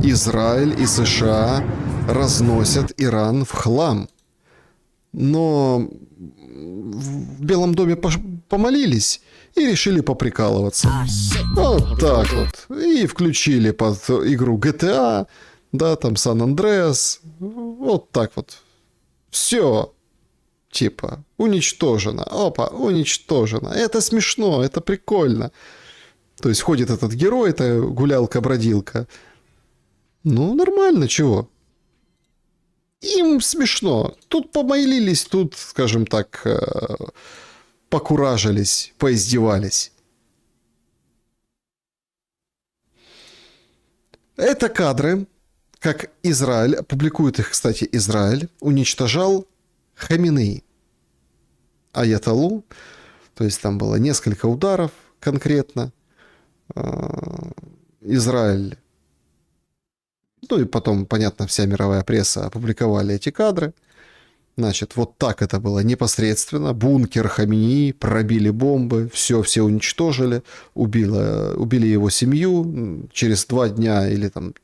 Израиль и США разносят Иран в хлам. Но в Белом доме помолились и решили поприкалываться. Вот так вот. И включили под игру GTA, да, там Сан-Андреас. Вот так вот. Все. Типа, уничтожено. Опа, уничтожено. Это смешно, это прикольно. То есть ходит этот герой, это гулялка-бродилка. Ну, нормально, чего? им смешно. Тут помолились, тут, скажем так, покуражились, поиздевались. Это кадры, как Израиль, публикует их, кстати, Израиль, уничтожал Хаминеи, аятоллу. То есть там было несколько ударов конкретно. Израиль, ну и потом, понятно, вся мировая пресса опубликовали эти кадры. Значит, вот так это было непосредственно. Бункер Хаминеи, пробили бомбы, все уничтожили, убили его семью. Через 2 дня или там,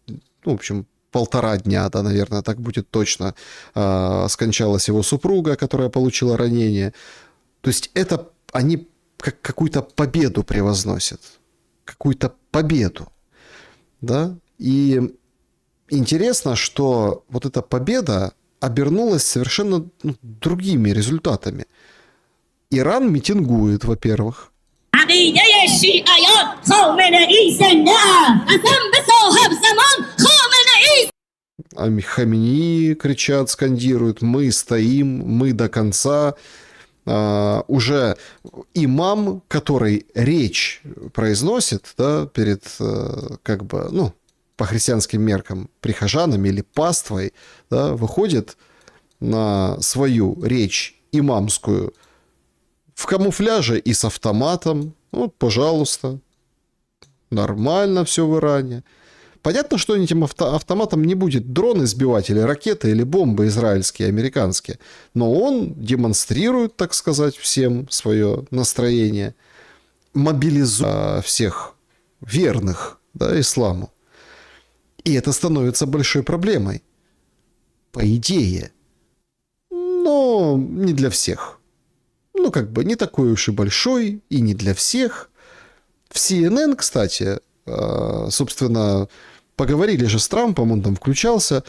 ну, в общем, 1,5 дня, да, наверное, так будет точно, скончалась его супруга, которая получила ранение. То есть это они как какую-то победу превозносят. Какую-то победу. Да? И интересно, что вот эта победа обернулась совершенно другими результатами. Иран митингует, во-первых. Хаминеи кричат, скандируют: мы стоим, мы до конца. Уже имам, который речь произносит, да, перед, как бы, ну, по христианским меркам, прихожанами или паствой, да, выходит на свою речь имамскую в камуфляже и с автоматом. Вот, пожалуйста, нормально все в Иране. Понятно, что этим автоматом не будет дроны сбивать, или ракеты, или бомбы израильские, американские. Но он демонстрирует, так сказать, всем свое настроение, мобилизуя всех верных, да, исламу. И это становится большой проблемой. По идее. Но не для всех. Ну, как бы не такой уж и большой, и не для всех. В CNN, кстати, собственно, поговорили же с Трампом, он там включался.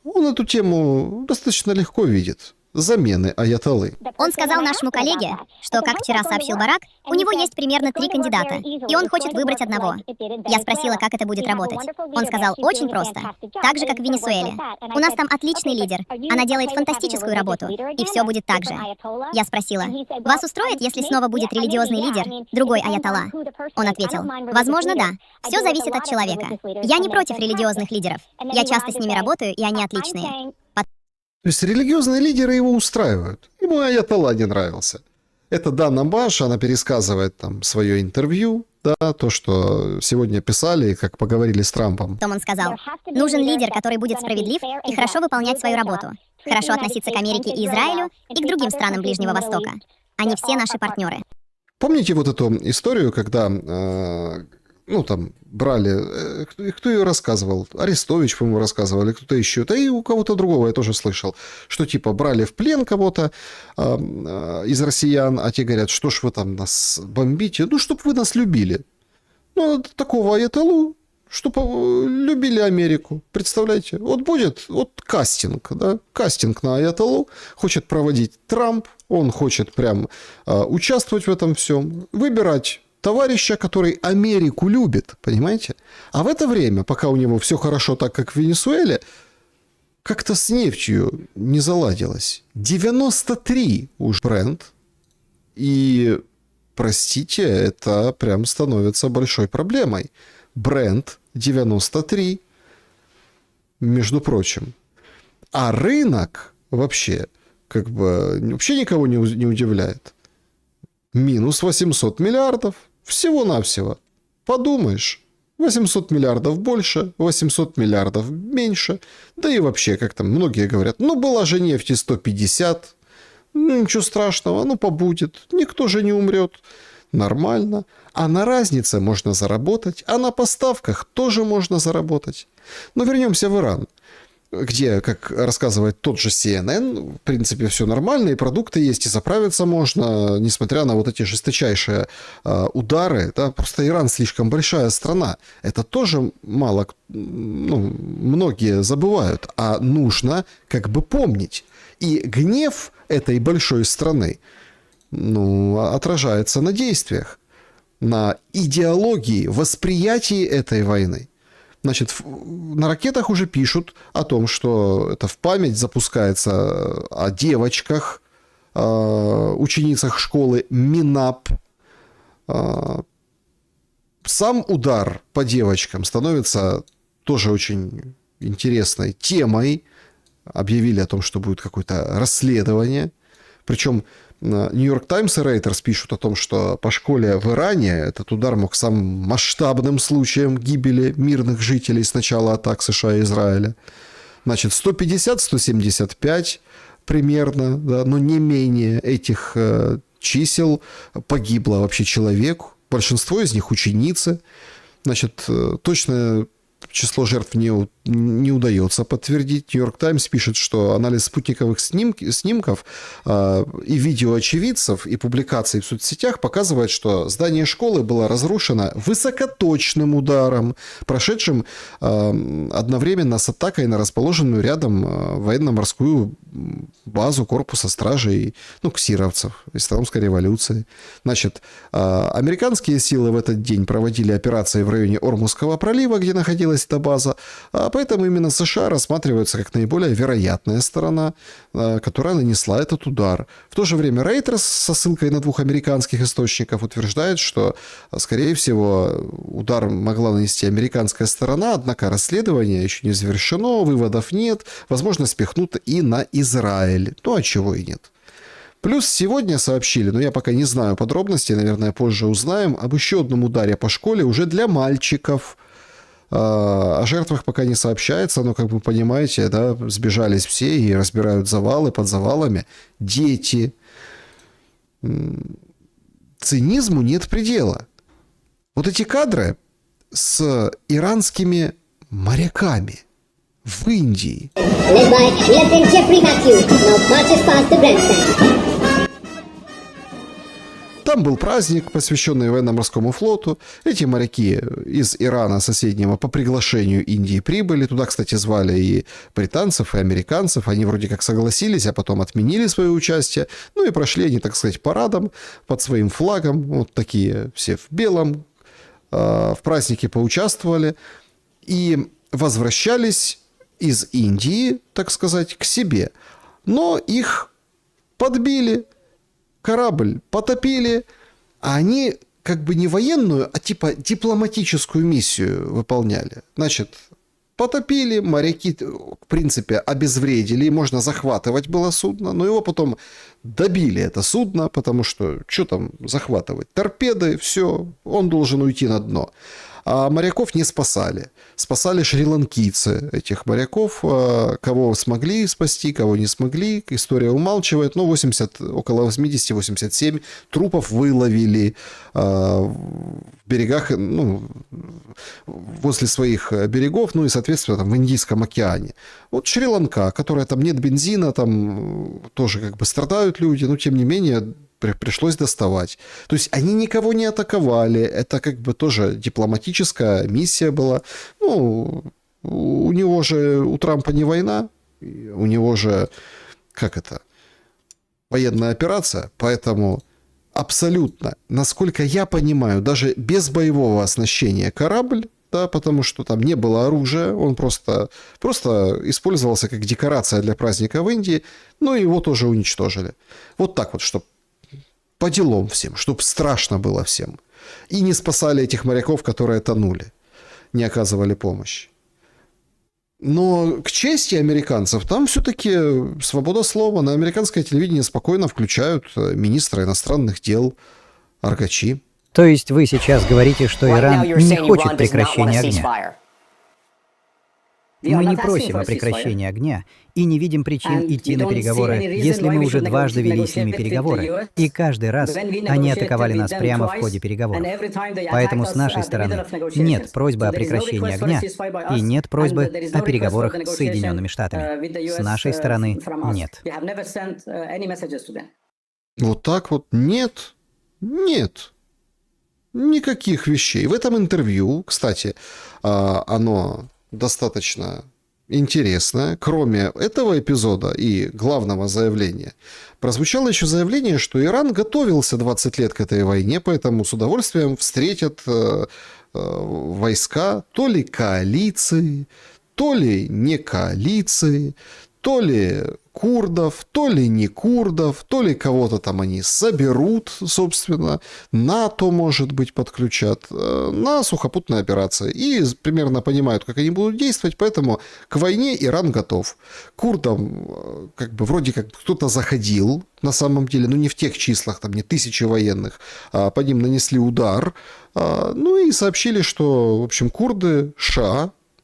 Он эту тему достаточно легко видит. Замены аятоллы. Он сказал нашему коллеге, что, как вчера сообщил Барак, у него есть примерно 3 кандидата, и он хочет выбрать одного. Я спросила, как это будет работать. Он сказал: очень просто. Так же, как в Венесуэле. У нас там отличный лидер. Она делает фантастическую работу, и все будет так же. Я спросила: вас устроит, если снова будет религиозный лидер, другой аятолла? Он ответил: возможно, да. Все зависит от человека. Я не против религиозных лидеров. Я часто с ними работаю, и они отличные. То есть религиозные лидеры его устраивают. Ему аятолла не нравился. Это Дана Баш, она пересказывает там свое интервью, да, то, что сегодня писали, как поговорили с Трампом. Потом он сказал: нужен лидер, который будет справедлив и хорошо выполнять свою работу, хорошо относиться к Америке и Израилю и к другим странам Ближнего Востока. Они все наши партнеры. Помните вот эту историю, когда, ну, там, брали... Кто ее рассказывал? Арестович, по-моему, рассказывал, или кто-то еще. Да и у кого-то другого я тоже слышал. Что, типа, брали в плен кого-то из россиян, а те говорят: что ж вы там нас бомбите? Ну, чтоб вы нас любили. Ну, такого аятоллу, чтоб любили Америку. Представляете? Вот будет вот кастинг, да? Кастинг на аятоллу хочет проводить Трамп. Он хочет прям участвовать в этом всем. Выбирать товарища, который Америку любит, понимаете? А в это время, пока у него все хорошо, так как в Венесуэле, как-то с нефтью не заладилось. 93 уж бренд. И, простите, это прям становится большой проблемой. Бренд 93, между прочим. А рынок вообще, как бы, вообще никого не удивляет. Минус 800 миллиардов. Всего-навсего. Подумаешь, 800 миллиардов больше, 800 миллиардов меньше. Да и вообще, как там многие говорят: ну, была же нефти 150, ну, ничего страшного, ну, побудет, никто же не умрет. Нормально. А на разнице можно заработать, а на поставках тоже можно заработать. Но вернемся в Иран, где, как рассказывает тот же CNN, в принципе, все нормально, и продукты есть, и заправиться можно, несмотря на вот эти жесточайшие удары. Да? Просто Иран слишком большая страна. Это тоже мало, ну, многие забывают, а нужно как бы помнить. И гнев этой большой страны, ну, отражается на действиях, на идеологии, восприятии этой войны. Значит, на ракетах уже пишут о том, что это в память запускается о девочках, ученицах школы Минап. Сам удар по девочкам становится тоже очень интересной темой. Объявили о том, что будет какое-то расследование. Причем Нью-Йорк Таймс и Рейтерс пишут о том, что по школе в Иране этот удар мог самым масштабным случаем гибели мирных жителей с начала атак США и Израиля. Значит, 150-175 примерно, да, но не менее этих чисел погибло вообще человек. Большинство из них ученицы. Значит, точно число жертв не удается подтвердить. Нью-Йорк Таймс пишет, что анализ спутниковых снимков и видео очевидцев, и публикаций в соцсетях показывает, что здание школы было разрушено высокоточным ударом, прошедшим одновременно с атакой на расположенную рядом военно-морскую базу корпуса стражей, ксировцев, Исламской революции. Значит, американские силы в этот день проводили операции в районе Ормузского пролива, где находилась эта база, поэтому именно США рассматриваются как наиболее вероятная сторона, которая нанесла этот удар. В то же время Рейтерс со ссылкой на 2 американских источников утверждает, что, скорее всего, удар могла нанести американская сторона, однако расследование еще не завершено, выводов нет, возможно, спихнут и на Израиль. А чего и нет. Плюс сегодня сообщили, но я пока не знаю подробностей, наверное, позже узнаем, об еще одном ударе по школе уже для мальчиков. О жертвах пока не сообщается, но, как вы понимаете, да, сбежались все и разбирают завалы, под завалами дети. Цинизму нет предела. Вот эти кадры с иранскими моряками в Индии. Там был праздник, посвященный военно-морскому флоту. Эти моряки из Ирана соседнего по приглашению Индии прибыли. Туда, кстати, звали и британцев, и американцев. Они вроде как согласились, а потом отменили свое участие. И прошли они, так сказать, парадом под своим флагом. Вот такие все в белом. В празднике поучаствовали. И возвращались из Индии, так сказать, к себе. Но их подбили. Корабль потопили, а они как бы не военную, а типа дипломатическую миссию выполняли. Значит, потопили, моряки, в принципе, обезвредили, и можно захватывать было судно, но его потом добили, это судно, потому что там захватывать? Торпеды, все, он должен уйти на дно. А моряков не спасали. Спасали шри-ланкийцы этих моряков. Кого смогли спасти, кого не смогли. История умалчивает. Но около 80-87 трупов выловили в берегах, возле своих берегов, и, соответственно, там, в Индийском океане. Вот Шри-Ланка, которая там нет бензина, там тоже как бы страдают люди, но тем не менее пришлось доставать. То есть они никого не атаковали. Это как бы тоже дипломатическая миссия была. У него же, у Трампа не война. У него же, военная операция. Поэтому абсолютно, насколько я понимаю, даже без боевого оснащения корабль, да, потому что там не было оружия, он просто использовался как декорация для праздника в Индии, его тоже уничтожили. Вот так вот, чтобы по делам всем, чтобы страшно было всем. И не спасали этих моряков, которые тонули, не оказывали помощь. Но к чести американцев, там все-таки свобода слова. На американское телевидение спокойно включают министра иностранных дел Аргачи. То есть вы сейчас говорите, что Иран не хочет прекращения огня? Мы не просим о прекращении огня и не видим причин идти на переговоры, если мы уже дважды вели с ними переговоры, и каждый раз они атаковали нас прямо в ходе переговоров. Поэтому с нашей стороны нет просьбы о прекращении огня и нет просьбы о переговорах с Соединенными Штатами. С нашей стороны нет. Вот так вот нет. Никаких вещей. В этом интервью, кстати, оно достаточно интересное, кроме этого эпизода и главного заявления, прозвучало еще заявление, что Иран готовился 20 лет к этой войне, поэтому с удовольствием встретят войска то ли коалиции, то ли не коалиции, то ли курдов, то ли не курдов, то ли кого-то там они соберут, собственно, НАТО, может быть, подключат на сухопутные операции. И примерно понимают, как они будут действовать, поэтому к войне Иран готов. Курдам как бы вроде как кто-то заходил, на самом деле, ну не в тех числах, там не тысячи военных, а по ним нанесли удар, ну и сообщили, что, в общем, курды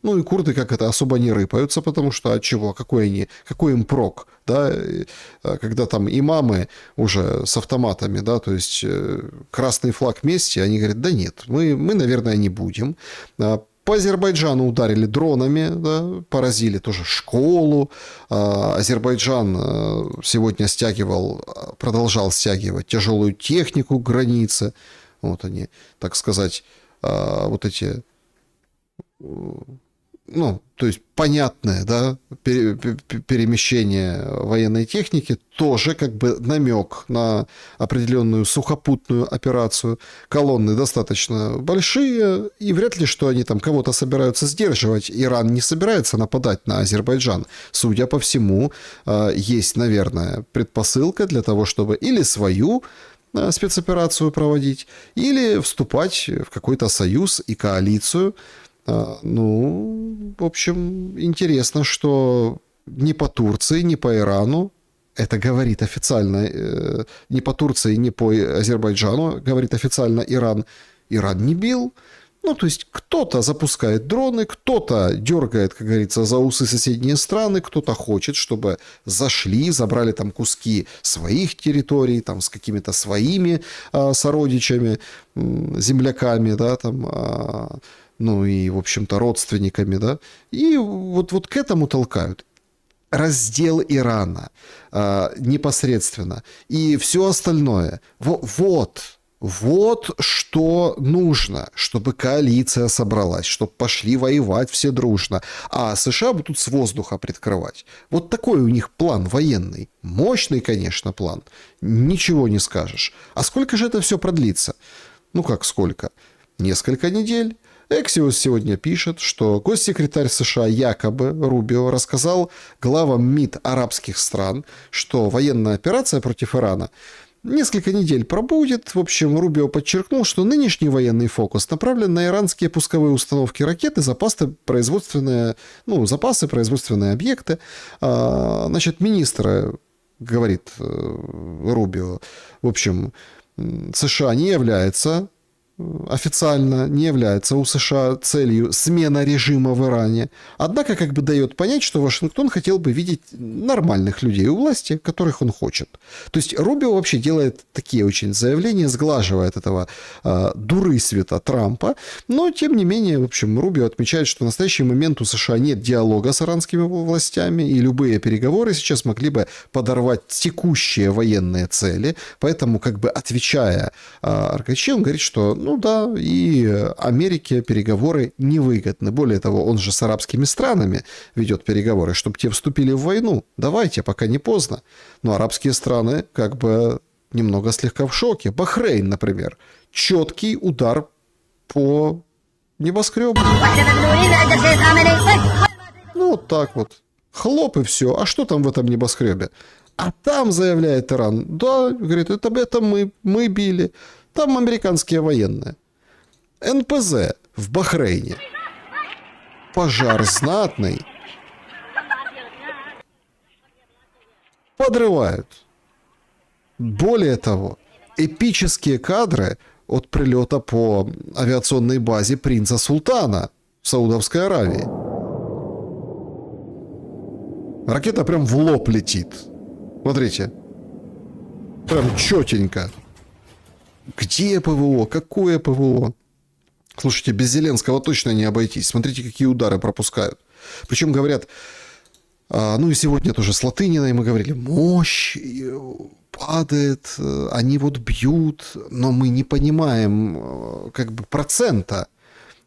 ну и курды как это особо не рыпаются, потому что от чего, какой им прок, да, когда там имамы уже с автоматами, да, то есть красный флаг вместе, они говорят, да нет, мы наверное, не будем. По Азербайджану ударили дронами, да, поразили тоже школу. Азербайджан сегодня продолжал стягивать тяжелую технику к границе. Вот они, так сказать, вот эти... Ну, то есть понятное, да, перемещение военной техники, тоже как бы намек на определенную сухопутную операцию. Колонны достаточно большие, и вряд ли, что они там кого-то собираются сдерживать. Иран не собирается нападать на Азербайджан. Судя по всему, есть, наверное, предпосылка для того, чтобы или свою спецоперацию проводить, или вступать в какой-то союз и коалицию. Ну, в общем, интересно, что ни по Турции, ни по Ирану, это говорит официально, ни по Турции, ни по Азербайджану, говорит официально Иран не бил. Ну, то есть кто-то запускает дроны, кто-то дергает, как говорится, за усы соседние страны, кто-то хочет, чтобы зашли, забрали там куски своих территорий, там с какими-то своими сородичами, земляками, да, там... ну и, в общем-то, родственниками, да, и вот к этому толкают. Раздел Ирана непосредственно и все остальное. Вот что нужно, чтобы коалиция собралась, чтобы пошли воевать все дружно, а США будут с воздуха прикрывать. Вот такой у них план военный. Мощный, конечно, план. Ничего не скажешь. А сколько же это все продлится? Ну как сколько? Несколько недель. Axios сегодня пишет, что госсекретарь США якобы Рубио рассказал главам МИД арабских стран, что военная операция против Ирана несколько недель пробудет. В общем, Рубио подчеркнул, что нынешний военный фокус направлен на иранские пусковые установки ракет и запасы, производственные объекты. Значит, министр, говорит Рубио, в общем, США не является официально не является у США целью смена режима в Иране. Однако как бы дает понять, что Вашингтон хотел бы видеть нормальных людей у власти, которых он хочет. То есть Рубио вообще делает такие очень заявления, сглаживает этого дурысвета Трампа, но тем не менее, в общем, Рубио отмечает, что в настоящий момент у США нет диалога с иранскими властями, и любые переговоры сейчас могли бы подорвать текущие военные цели, поэтому как бы отвечая Аркачи, он говорит, что ну да, и Америке переговоры невыгодны. Более того, он же с арабскими странами ведет переговоры, чтобы те вступили в войну. Давайте, пока не поздно. Но арабские страны как бы немного слегка в шоке. Бахрейн, например. Четкий удар по небоскребу. Ну, вот так вот. Хлоп и все. А что там в этом небоскребе? А там, заявляет Иран, да, говорит, это мы били. Там американские военные. НПЗ в Бахрейне. Пожар знатный. Подрывают. Более того, эпические кадры от прилета по авиационной базе принца Султана в Саудовской Аравии. Ракета прям в лоб летит. Смотрите. Прям четенько. Где ПВО? Какое ПВО? Слушайте, без Зеленского точно не обойтись. Смотрите, какие удары пропускают. Причем говорят, ну и сегодня тоже с Латыниной мы говорили, мощь падает, они вот бьют, но мы не понимаем как бы процента.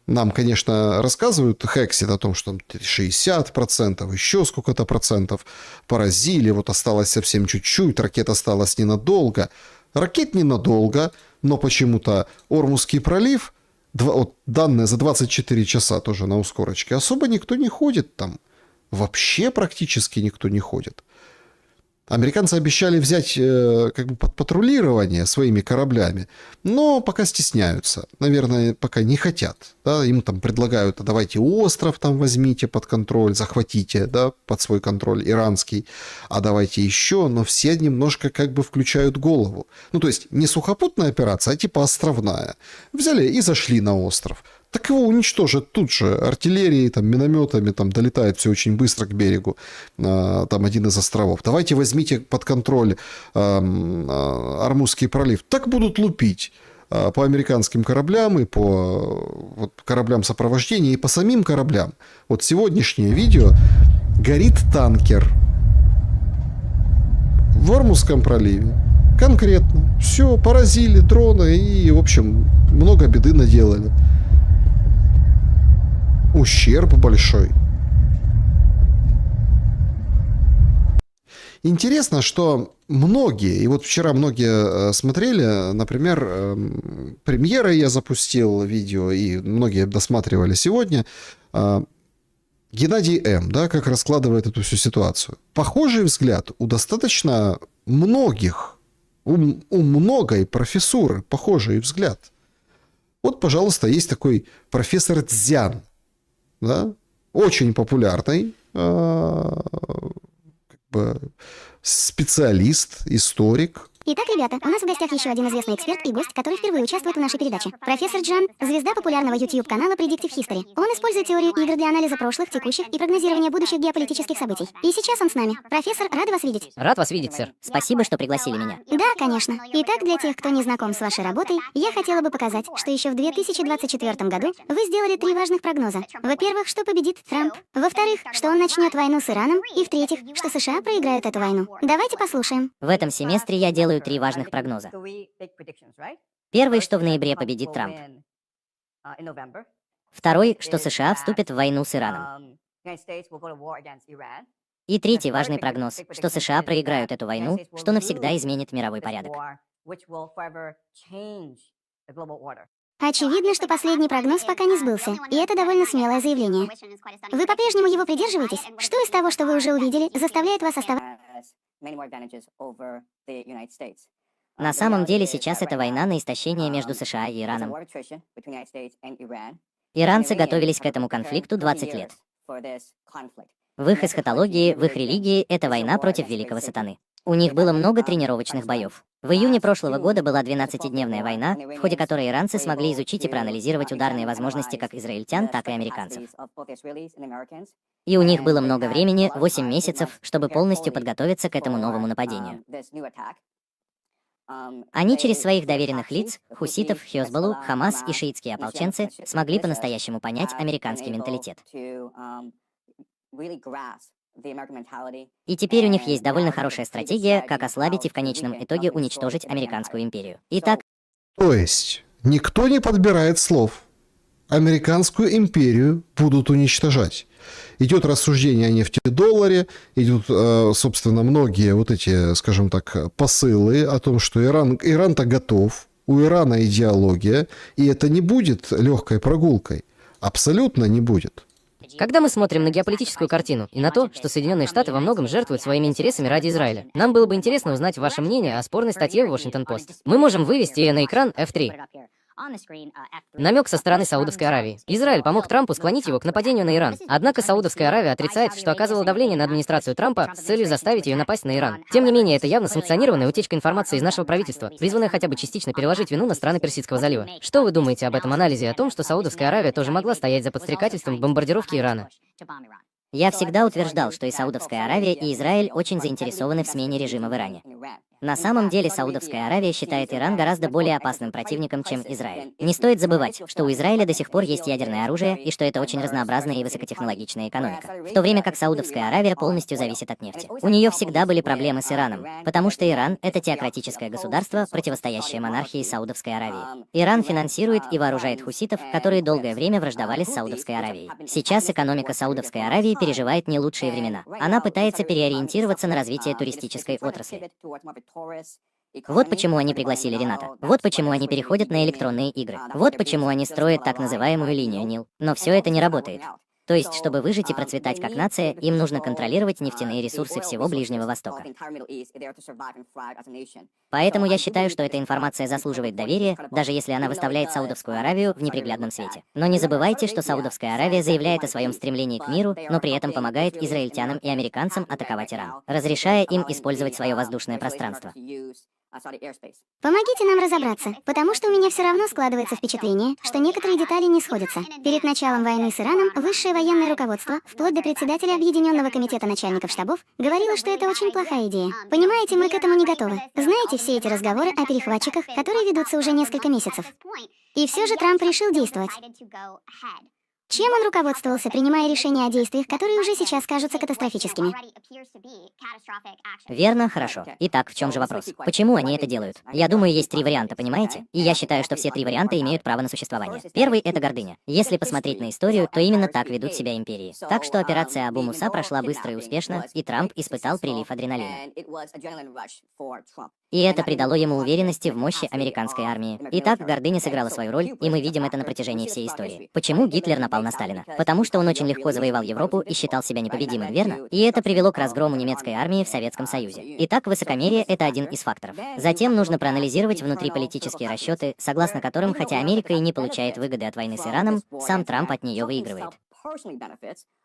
Нам, конечно, рассказывают, Хексит, о том, что там 60%, еще сколько-то процентов поразили, вот осталось совсем чуть-чуть, ракет осталось ненадолго. Ракет ненадолго, но почему-то Ормузский пролив, вот данные за 24 часа тоже на ускорочке, особо никто не ходит там. Вообще практически никто не ходит. Американцы обещали взять как бы под патрулирование своими кораблями, но пока стесняются. Наверное, пока не хотят. Да? Им там предлагают, давайте остров там возьмите под контроль, захватите, да, под свой контроль иранский, а давайте еще, но все немножко как бы включают голову. Ну, то есть не сухопутная операция, а типа островная. Взяли и зашли на остров. Так его уничтожат тут же артиллерией, там, минометами, там долетает все очень быстро к берегу, там один из островов. Давайте возьмите под контроль Ормузский пролив. Так будут лупить по американским кораблям и по вот, кораблям сопровождения и по самим кораблям. Вот сегодняшнее видео: горит танкер в Ормузском проливе. Конкретно. Все, поразили дроны и, в общем, много беды наделали. Ущерб большой. Интересно, что многие, и вот вчера многие смотрели, например, премьеры я запустил видео, и многие досматривали сегодня, Геннадий М., да, как раскладывает эту всю ситуацию. Похожий взгляд у достаточно многих, у многой профессуры похожий взгляд. Вот, пожалуйста, есть такой профессор Цзян, да, очень популярный как бы специалист, историк. Итак, ребята, у нас в гостях еще один известный эксперт и гость, который впервые участвует в нашей передаче. Профессор Джан, звезда популярного YouTube-канала Predictive History. Он использует теорию игр для анализа прошлых, текущих и прогнозирования будущих геополитических событий. И сейчас он с нами. Профессор, рада вас видеть. Рад вас видеть, сэр. Спасибо, что пригласили меня. Да, конечно. Итак, для тех, кто не знаком с вашей работой, я хотела бы показать, что еще в 2024 году вы сделали 3 важных прогноза. Во-первых, что победит Трамп. Во-вторых, что он начнет войну с Ираном. И в-третьих, что США проиграют эту войну. Давайте послушаем. В этом семестре я делаю 3 важных прогноза. Первый, что в ноябре победит Трамп. Второй, что США вступят в войну с Ираном. И третий важный прогноз, что США проиграют эту войну, что навсегда изменит мировой порядок. Очевидно, что последний прогноз пока не сбылся, и это довольно смелое заявление. Вы по-прежнему его придерживаетесь? Что из того, что вы уже увидели, заставляет вас оставаться? На самом деле сейчас это война на истощение между США и Ираном. Иранцы готовились к этому конфликту 20 лет. В их эсхатологии, в их религии это война против великого сатаны. У них было много тренировочных боев. В июне прошлого года была 12-дневная война, в ходе которой иранцы смогли изучить и проанализировать ударные возможности как израильтян, так и американцев. И у них было много времени, 8 месяцев, чтобы полностью подготовиться к этому новому нападению. Они через своих доверенных лиц, хуситов, Хезболлу, Хамас и шиитские ополченцы, смогли по-настоящему понять американский менталитет. И теперь у них есть довольно хорошая стратегия, как ослабить и в конечном итоге уничтожить американскую империю. Итак, То есть никто не подбирает слов. Американскую империю будут уничтожать. Идет рассуждение о нефтедолларе, идут, собственно, многие вот эти, скажем так, посылы о том, что Иран-то готов, у Ирана идеология, и это не будет легкой прогулкой. Абсолютно не будет. Когда мы смотрим на геополитическую картину и на то, что Соединенные Штаты во многом жертвуют своими интересами ради Израиля, нам было бы интересно узнать ваше мнение о спорной статье в Washington Post. Мы можем вывести ее на экран F3. Намек со стороны Саудовской Аравии. Израиль помог Трампу склонить его к нападению на Иран. Однако Саудовская Аравия отрицает, что оказывала давление на администрацию Трампа с целью заставить ее напасть на Иран. Тем не менее, это явно санкционированная утечка информации из нашего правительства, призванная хотя бы частично переложить вину на страны Персидского залива. Что вы думаете об этом анализе о том, что Саудовская Аравия тоже могла стоять за подстрекательством в бомбардировке Ирана? Я всегда утверждал, что и Саудовская Аравия, и Израиль очень заинтересованы в смене режима в Иране. На самом деле Саудовская Аравия считает Иран гораздо более опасным противником, чем Израиль. Не стоит забывать, что у Израиля до сих пор есть ядерное оружие и что это очень разнообразная и высокотехнологичная экономика. В то время как Саудовская Аравия полностью зависит от нефти. У нее всегда были проблемы с Ираном, потому что Иран — это теократическое государство, противостоящее монархии Саудовской Аравии. Иран финансирует и вооружает хуситов, которые долгое время враждовали с Саудовской Аравией. Сейчас экономика Саудовской Аравии переживает не лучшие времена. Она пытается переориентироваться на развитие туристической отрасли. Вот почему они пригласили Рената. Вот почему они переходят на электронные игры. Вот почему они строят так называемую линию Нил. Но все это не работает. То есть, чтобы выжить и процветать как нация, им нужно контролировать нефтяные ресурсы всего Ближнего Востока. Поэтому я считаю, что эта информация заслуживает доверия, даже если она выставляет Саудовскую Аравию в неприглядном свете. Но не забывайте, что Саудовская Аравия заявляет о своем стремлении к миру, но при этом помогает израильтянам и американцам атаковать Иран, разрешая им использовать свое воздушное пространство. Помогите нам разобраться, потому что у меня все равно складывается впечатление, что некоторые детали не сходятся. Перед началом войны с Ираном высшее военное руководство, вплоть до председателя Объединенного комитета начальников штабов, говорило, что это очень плохая идея. Понимаете, мы к этому не готовы. Знаете, все эти разговоры о перехватчиках, которые ведутся уже несколько месяцев. И все же Трамп решил действовать. Чем он руководствовался, принимая решения о действиях, которые уже сейчас кажутся катастрофическими? Верно, хорошо. Итак, в чем же вопрос? Почему они это делают? Я думаю, есть три варианта, понимаете? И я считаю, что все три варианта имеют право на существование. Первый — это гордыня. Если посмотреть на историю, то именно так ведут себя империи. Так что операция Абу Муса прошла быстро и успешно, и Трамп испытал прилив адреналина. И это придало ему уверенности в мощи американской армии. Итак, гордыня сыграла свою роль, и мы видим это на протяжении всей истории. Почему Гитлер напал на Сталина? Потому что он очень легко завоевал Европу и считал себя непобедимым, верно? И это привело к разгрому немецкой армии в Советском Союзе. Итак, высокомерие — это один из факторов. Затем нужно проанализировать внутриполитические расчеты, согласно которым, хотя Америка и не получает выгоды от войны с Ираном, сам Трамп от нее выигрывает.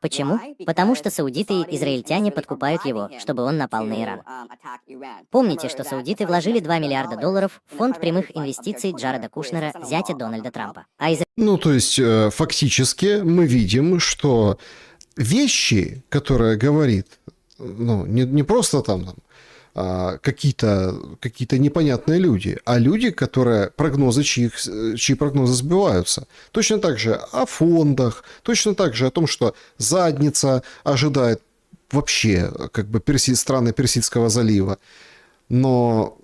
Почему? Потому что саудиты и израильтяне подкупают его, чтобы он напал на Иран. Помните, что саудиты вложили $2 миллиарда в фонд прямых инвестиций Джареда Кушнера, зятя Дональда Трампа. Ну, то есть, фактически мы видим, что вещи, которые говорит, ну, не просто там какие-то непонятные люди, а люди, которые чьи прогнозы сбиваются. Точно так же о фондах, точно так же о том, что задница ожидает вообще как бы страны Персидского залива. Но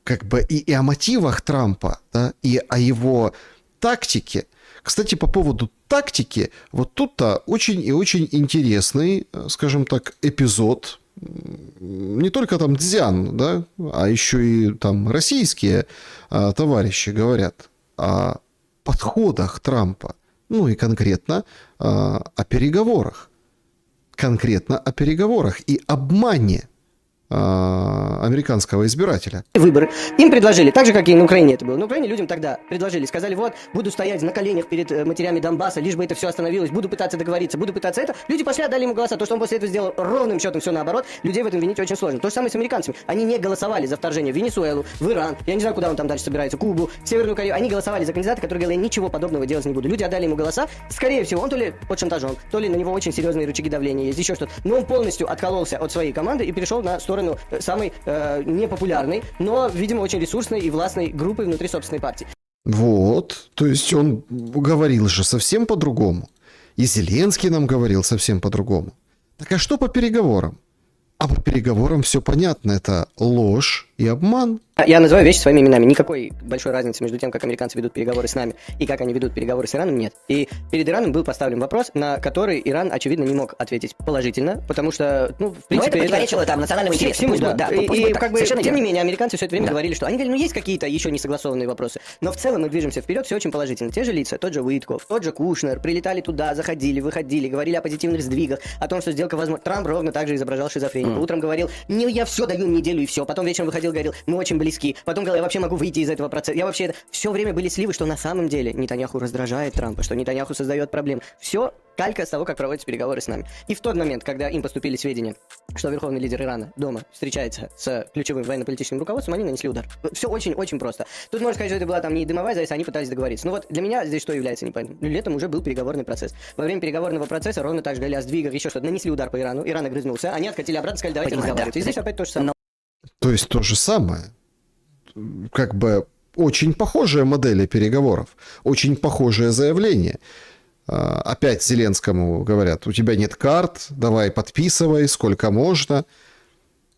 как бы и о мотивах Трампа, да, и о его тактике. Кстати, по поводу тактики, вот тут-то очень и очень интересный, скажем так, эпизод. Не только там Дзян, да, а еще и там российские товарищи говорят о подходах Трампа, ну и конкретно о переговорах. Конкретно о переговорах и обмане американского избирателя. Выборы. Им предложили, так же, как и на Украине это было. На Украине людям тогда предложили, сказали, вот, буду стоять на коленях перед матерями Донбасса, лишь бы это все остановилось, буду пытаться договориться, буду пытаться это. Люди пошли, отдали ему голоса. То, что он после этого сделал ровным счетом все наоборот, людей в этом винить очень сложно. То же самое с американцами. Они не голосовали за вторжение в Венесуэлу, в Иран, я не знаю, куда он там дальше собирается, Кубу, Северную Корею. Они голосовали за кандидата, который говорил, я ничего подобного делать не буду. Люди отдали ему голоса. Скорее всего, он то ли под шантажом, то ли на него очень серьезные рычаги давления есть, еще что-то. Но он полностью откололся от своей команды и перешел на сторону самой непопулярной, но, видимо, очень ресурсной и властной группы внутри собственной партии. Вот, то есть он говорил же совсем по-другому. И Зеленский нам говорил совсем по-другому. Так а что по переговорам? А по переговорам все понятно, это ложь и обман. Я называю вещи своими именами. Никакой большой разницы между тем, как американцы ведут переговоры с нами и как они ведут переговоры с Ираном, нет. И перед Ираном был поставлен вопрос, на который Иран, очевидно, не мог ответить положительно, потому что, ну, в принципе... Но это противоречило там национальному интересу. Всему, да. И как бы, тем не менее, американцы все это время говорили, что... Они говорили, ну, есть какие-то еще не согласованные вопросы. Но в целом мы движемся вперед, все очень положительно. Те же лица, тот же Уиткоф, тот же Кушнер, прилетали туда, заходили, выходили, говорили о позитивных сдвигах, о том, что сделка возможна. Трамп ровно так же изображал шизофрению. Утром говорил, я все даю неделю и все. Потом вечером выходил ходил, говорил, мы очень близки. Потом говорил, я вообще могу выйти из этого процесса. Я вообще... Все время были сливы, что на самом деле Нетаньяху раздражает Трампа, что Нетаньяху создает проблем. Все калька с того, как проводятся переговоры с нами. И в тот момент, когда им поступили сведения, что верховный лидер Ирана дома встречается с ключевым военно-политическим руководством, они нанесли удар. Все очень-очень просто. Тут можно сказать, что это была там не дымовая завеса, они пытались договориться. Но вот для меня здесь что является непонятным? Летом уже был переговорный процесс. Во время переговорного процесса ровно так же Галя Сдвигов, еще что-то, нанесли удар по Ирану, Иран огрызнулся, они откатили обратно, сказали, давайте разговаривать. И здесь опять то же самое. То есть то же самое. Как бы очень похожая модель переговоров, очень похожее заявление. Опять Зеленскому говорят, у тебя нет карт, давай подписывай, сколько можно.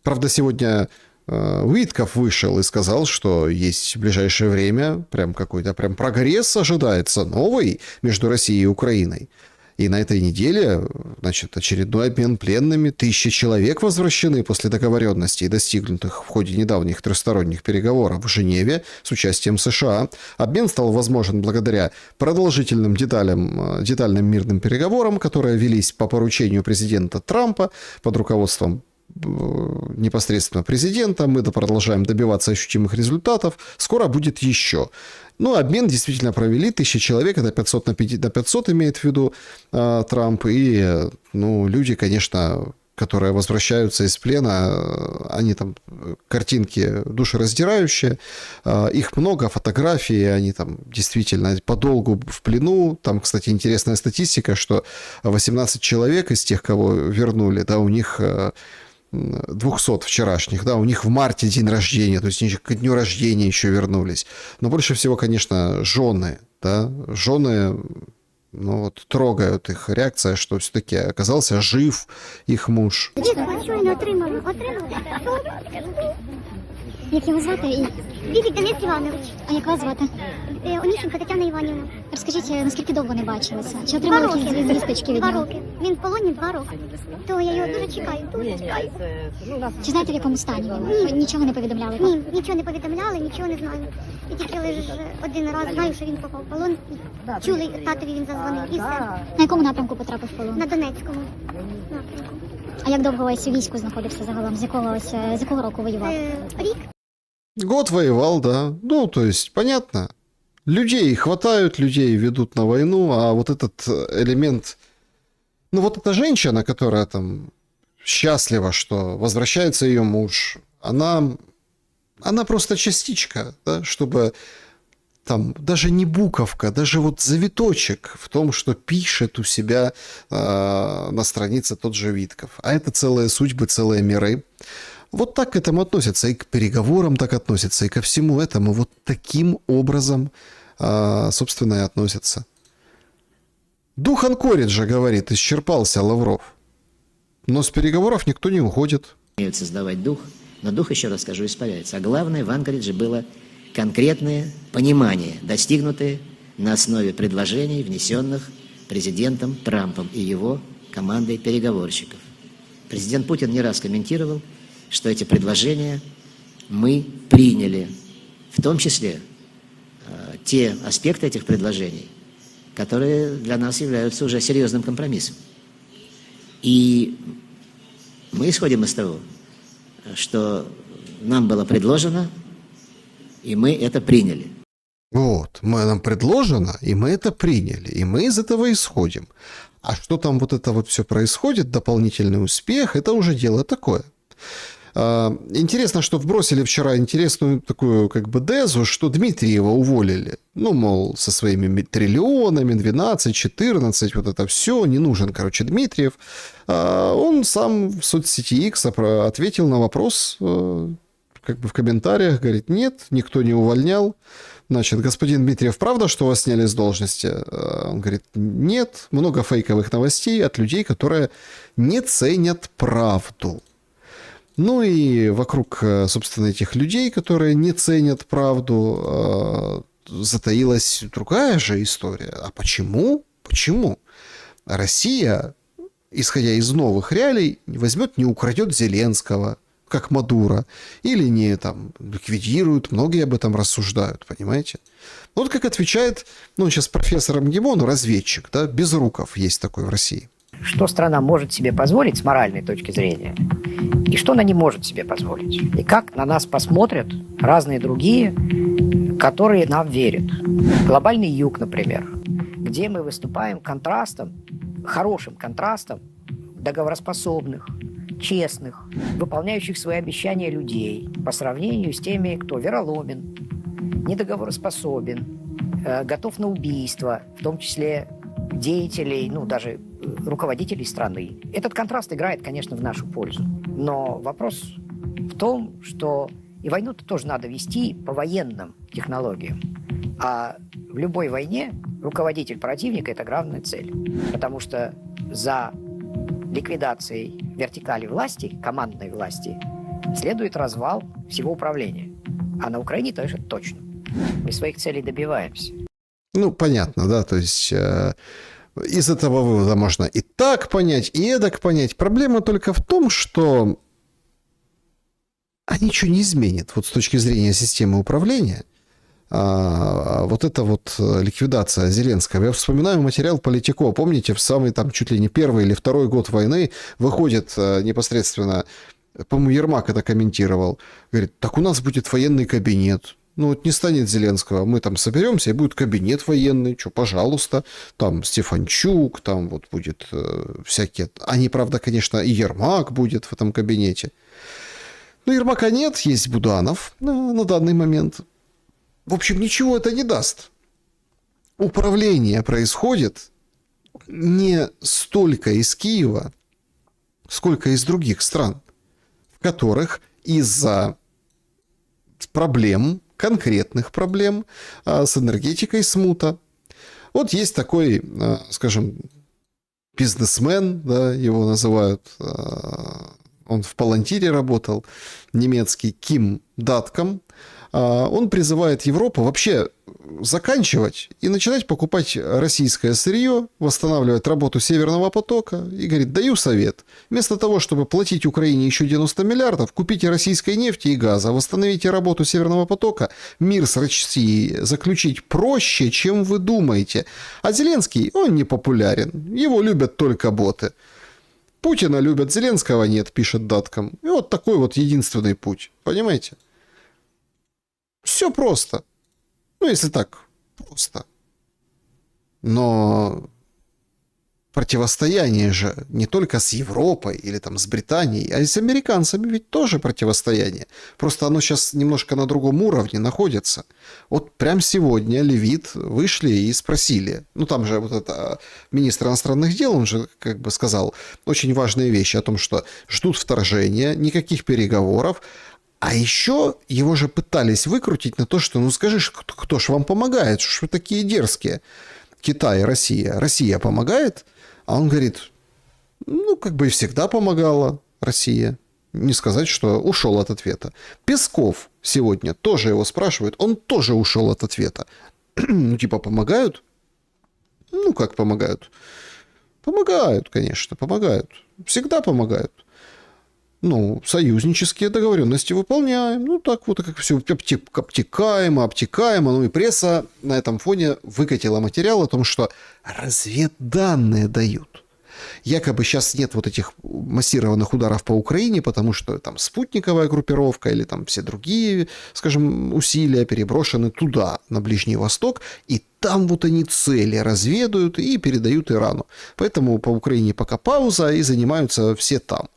Правда, сегодня Уитков вышел и сказал, что есть в ближайшее время прям какой-то прям прогресс ожидается новый между Россией и Украиной. И на этой неделе, значит, очередной обмен пленными. 1000 человек возвращены после договоренностей, достигнутых в ходе недавних трехсторонних переговоров в Женеве с участием США. Обмен стал возможен благодаря продолжительным детальным мирным переговорам, которые велись по поручению президента Трампа под руководством непосредственно президента. Мы продолжаем добиваться ощутимых результатов. Скоро будет еще. Ну, обмен действительно провели. 1000 человек, это 500 на 500 имеет в виду Трамп. И, ну, люди, конечно, которые возвращаются из плена, они там, картинки душераздирающие, их много, фотографий, они там действительно подолгу в плену. Там, кстати, интересная статистика, что 18 человек из тех, кого вернули, да, у них 200 вчерашних, да, у них в марте день рождения, то есть они к дню рождения еще вернулись. Но больше всего, конечно, жены, да, жены, ну вот, трогают их реакция, что все-таки оказался жив их муж. Як його звати? Вітик Денис Іванович. А як вас звати? Онищенко Тетяна Іванівна. Розкажіть, наскільки довго не бачилися? Чи отримали якісь звісточки від нього? 2 роки. Він в полоні 2 роки. То я його дуже чекаю, дуже чекаю. Чи знаєте, в якому стані він? Ні. Нічого не повідомляли? Ні, нічого не повідомляли, нічого не знаю. І тільки лише один раз знаю, що він попав в полон. Чули, татові він зазвонив і все. На якому напрямку потрапив в полон? На Донецькому напрямку. А як довго ось у війську знаходився загалом? З якого року воював? Рік. Год воевал, да. Ну, то есть, понятно. Людей хватают, людей ведут на войну, а вот этот элемент... Ну, вот эта женщина, которая там счастлива, что возвращается ее муж, она просто частичка, да, чтобы там даже не буковка, даже вот завиточек в том, что пишет у себя на странице тот же Витков. А это целые судьбы, целые миры. Вот так к этому относятся, и к переговорам так относятся, и ко всему этому вот таким образом, собственно, и относятся. Дух Анкориджа, говорит, исчерпался Лавров. Но с переговоров никто не уходит. Умеют создавать дух, но дух, еще раз скажу, испаряется. А главное в Анкоридже было конкретное понимание, достигнутое на основе предложений, внесенных президентом Трампом и его командой переговорщиков. Президент Путин не раз комментировал, что эти предложения мы приняли, в том числе те аспекты этих предложений, которые для нас являются уже серьезным компромиссом. И мы исходим из того, что нам было предложено, и мы это приняли. Вот, нам предложено, и мы это приняли, и мы из этого исходим. А что там вот это вот все происходит, дополнительный успех, это уже дело такое. Интересно, что вбросили вчера интересную такую как бы дезу, что Дмитриева уволили. Ну, мол, со своими триллионами, 12, 14, вот это все, не нужен, короче, Дмитриев. Он сам в соцсети X ответил на вопрос, как бы в комментариях, говорит, нет, никто не увольнял. Значит, господин Дмитриев, правда, что вас сняли с должности? Он говорит, нет, много фейковых новостей от людей, которые не ценят правду. Ну и вокруг, собственно, этих людей, которые не ценят правду, затаилась другая же история. А почему? Почему? Россия, исходя из новых реалий, возьмет, не украдет Зеленского, как Мадуро, или не там ликвидируют, многие об этом рассуждают, понимаете? Вот как отвечает, ну, сейчас профессор МГИМО, ну, разведчик, да, Безруков есть такой в России. что страна может себе позволить с моральной точки зрения, и что она не может себе позволить. И как на нас посмотрят разные другие, которые нам верят. Глобальный юг, например, где мы выступаем контрастом, хорошим контрастом договороспособных, честных, выполняющих свои обещания людей по сравнению с теми, кто вероломен, недоговороспособен, готов на убийство, в том числе деятелей, даже руководителей страны. Этот контраст играет, конечно, в нашу пользу. Но вопрос в том, что и войну-то тоже надо вести по военным технологиям. А в любой войне руководитель противника – это главная цель. Потому что за ликвидацией вертикали власти, командной власти, следует развал всего управления. А на Украине тоже точно. Мы своих целей добиваемся. Ну, понятно, да, то есть из этого вывода можно и так понять, и эдак понять. Проблема только в том, что ничего не изменит. Вот с точки зрения системы управления, вот эта вот ликвидация Зеленского. Я вспоминаю материал Политико. Помните, в самый там чуть ли не первый или второй год войны выходит непосредственно, по-моему, Ермак это комментировал. Говорит, так у нас будет военный кабинет. Ну, вот не станет Зеленского, мы там соберемся, и будет кабинет военный, что, пожалуйста, там Стефанчук, там вот будет всякие... правда, конечно, и Ермак будет в этом кабинете. Но Ермака нет, есть Буданов на данный момент. В общем, ничего это не даст. Управление происходит не столько из Киева, сколько из других стран, в которых из-за проблем, конкретных проблем с энергетикой смута. Вот есть такой, скажем, бизнесмен, да, его называют, он в Палантире работал, немецкий, Ким Даткам. Он призывает Европу вообще заканчивать и начинать покупать российское сырье, восстанавливать работу Северного потока. И говорит, даю совет. Вместо того, чтобы платить Украине еще 90 миллиардов, купите российской нефти и газа, восстановите работу Северного потока. Мир с Россией заключить проще, чем вы думаете. А Зеленский, он не популярен. Его любят только боты. Путина любят, Зеленского нет, пишет Даткам. И вот такой вот единственный путь. Понимаете? Все просто. Ну, если так, просто. Но противостояние же не только с Европой или там с Британией, а и с американцами ведь тоже противостояние. Просто оно сейчас немножко на другом уровне находится. Вот прям сегодня Левит вышли и спросили. Ну, там же вот это министр иностранных дел, он же как бы сказал очень важные вещи о том, что ждут вторжения, никаких переговоров. А еще его же пытались выкрутить на то, что, ну скажи, кто ж вам помогает, что ж вы такие дерзкие? Китай, Россия. Россия помогает? А он говорит, ну как бы и всегда помогала Россия. Не сказать, что ушел от ответа. Песков сегодня тоже его спрашивают, он тоже ушел от ответа. Ну типа помогают? Ну как помогают? Помогают, конечно, помогают. Всегда помогают. Ну, союзнические договоренности выполняем. Ну, так вот, как все обтекаемо. Ну, и пресса на этом фоне выкатила материал о том, что разведданные дают. Якобы сейчас нет вот этих массированных ударов по Украине, потому что там спутниковая группировка или там все другие, скажем, усилия переброшены туда, на Ближний Восток, и там вот они цели разведают и передают Ирану. Поэтому по Украине пока пауза, и занимаются все там.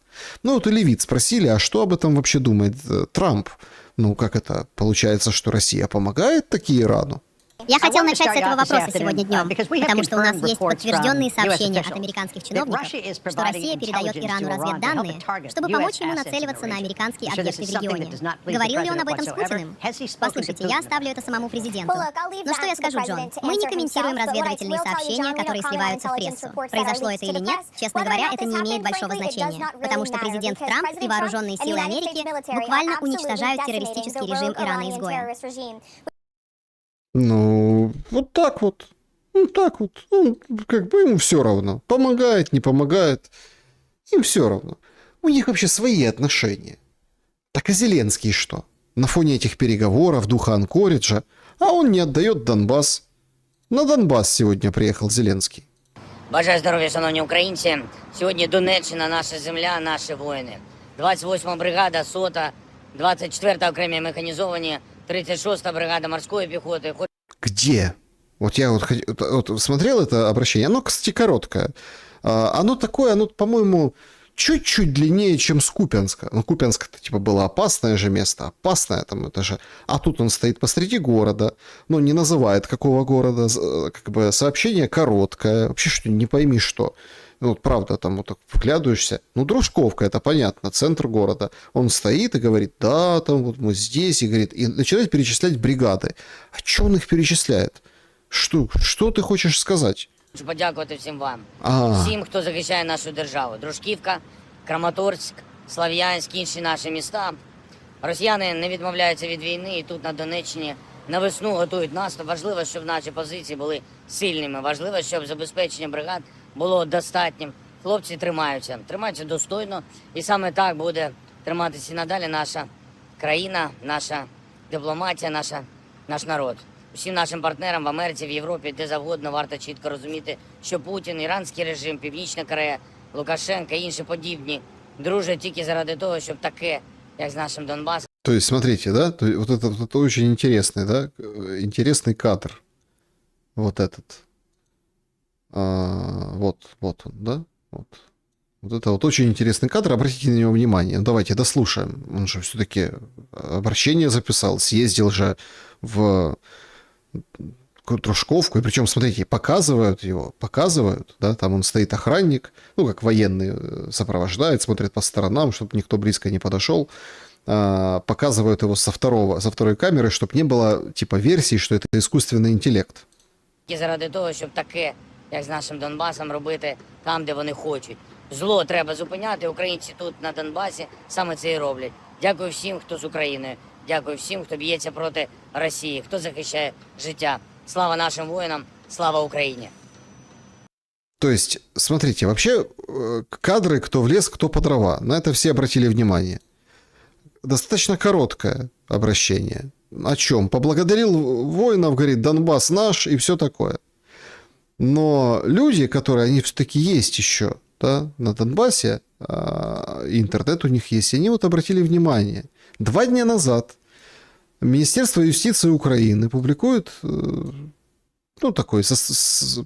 Ну, вот и Левит спросили, а что об этом вообще думает Трамп? Ну, как это? Получается, что Россия помогает таки Ирану? Я хотел начать с этого вопроса сегодня днем, потому что у нас есть подтвержденные сообщения от американских чиновников, что Россия передает Ирану разведданные, чтобы помочь ему нацеливаться на американские объекты в регионе. Говорил ли он об этом с Путиным? Послушайте, я оставлю это самому президенту. Но что я скажу, Джон? Мы не комментируем разведывательные сообщения, которые сливаются в прессу. Произошло это или нет, честно говоря, это не имеет большого значения, потому что президент Трамп и вооруженные силы Америки буквально уничтожают террористический режим Ирана-изгоя. Ну, вот так вот. Ну, так вот. Ну, как бы ему все равно. Помогает, не помогает. Им все равно. У них вообще свои отношения. Так и Зеленский что? На фоне этих переговоров, духа Анкориджа, а он не отдает Донбасс. На Донбасс сегодня приехал Зеленский. Бажаю здоров'я, шановні українці. Сьогодні Донеччина, наша земля, наші воїни. 28-ма бригада, 100-та, 24-та окремі механізовані, 36-та бригада морської піхоти. Где? Вот я вот смотрел это обращение, оно, кстати, короткое. Оно такое, оно, по-моему, чуть-чуть длиннее, чем с Купянска. Ну, Купянск, это типа было опасное же место, опасное там это же. А тут он стоит посреди города, ну, не называет какого города, как бы сообщение короткое, вообще что не пойми что. Ну, вот правда, там вот так вглядываешься. Ну, Дружковка, это понятно, центр города. Он стоит и говорит, да, там вот мы здесь, и говорит, и начинает перечислять бригады. А что он их перечисляет? Что ты хочешь сказать? Хочу подякувати всім вам, А. всім, хто захищає нашу державу. Дружківка, Краматорськ, Слов'янськ, інші наші міста. Росіяни не відмовляються від війни, і тут на Донеччині на весну готують наступ. Важливо, щоб наші позиції були сильними. Важливо, щоб забезпечення бригад було достатнім. Хлопці тримаються достойно. І саме так буде триматися і надалі наша країна, наша дипломатія, наш народ. Усім нашим партнерам в Америці, в Європі, де завгодно варто чітко розуміти, що Путін, іранський режим, Північна Корея, Лукашенко і інші подібні дружать тільки заради того, щоб таке, як з нашим Донбасом. То есть, смотрите, да, вот это очень интересный, да, интересный кадр. Вот этот. Вот он, да? Вот это вот очень интересный кадр, обратите на него внимание. Ну, давайте дослушаем. Он же все-таки обращение записал, съездил же в Дружковку, и причем, смотрите, показывают, да, там он стоит охранник, ну, как военный, сопровождает, смотрит по сторонам, чтобы никто близко не подошел, показывают его со второй камеры, чтобы не было, типа, версии, что это искусственный интеллект. І заради того, щоб таке, як з нашим Донбасом, робити там, де вони хочуть. Зло треба зупиняти, українці тут, на Донбасі, саме це і роблять. Дякую всім, хто з Україною. Дякую всім, хто б'ється проти Росії, хто захищає життя. Слава нашим воїнам, слава Україні! То есть, смотрите, вообще кадры кто в лес, кто по дрова. На это все обратили внимание. Достаточно короткое обращение. О чем? Поблагодарил воинов, говорит, Донбасс наш и все такое. Но люди, которые, они все-таки есть еще, да, на Донбассе, интернет у них есть, и они вот обратили внимание. 2 дня назад Министерство юстиции Украины публикует, ну, такой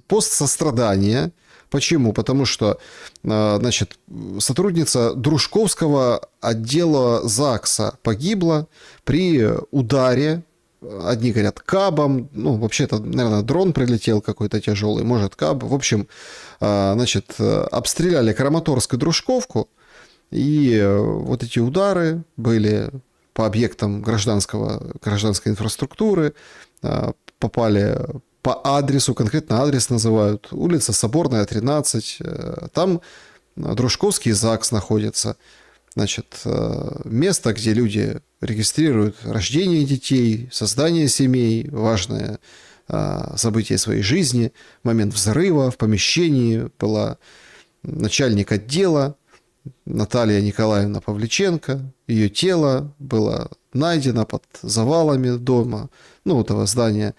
пост сострадания. Почему? Потому что, значит, сотрудница Дружковского отдела ЗАГСа погибла при ударе, одни говорят кабом, ну, вообще это, наверное, дрон прилетел какой-то тяжелый, может, каб. В общем, значит, обстреляли Краматорск и Дружковку, и вот эти удары были по объектам гражданской инфраструктуры, попали по адресу, конкретно адрес называют, улица Соборная, 13, там Дружковский ЗАГС находится, значит, место, где люди регистрируют рождение детей, создание семей, важное событие своей жизни, момент взрыва в помещении была начальник отдела Наталья Николаевна Павличенко, ее тело было найдено под завалами дома, ну, этого здания.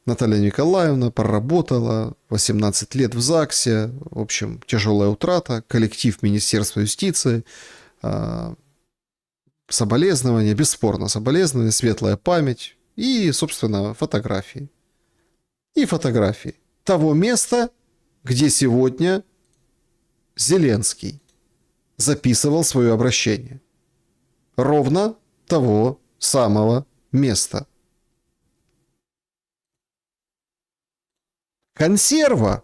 Наталья Николаевна проработала 18 лет в ЗАГСе, в общем, тяжелая утрата, коллектив Министерства юстиции, соболезнования, бесспорно соболезнования, светлая память и, собственно, фотографии. И фотографии того места, где сегодня Зеленский записывал свое обращение. Ровно того самого места. Консерва.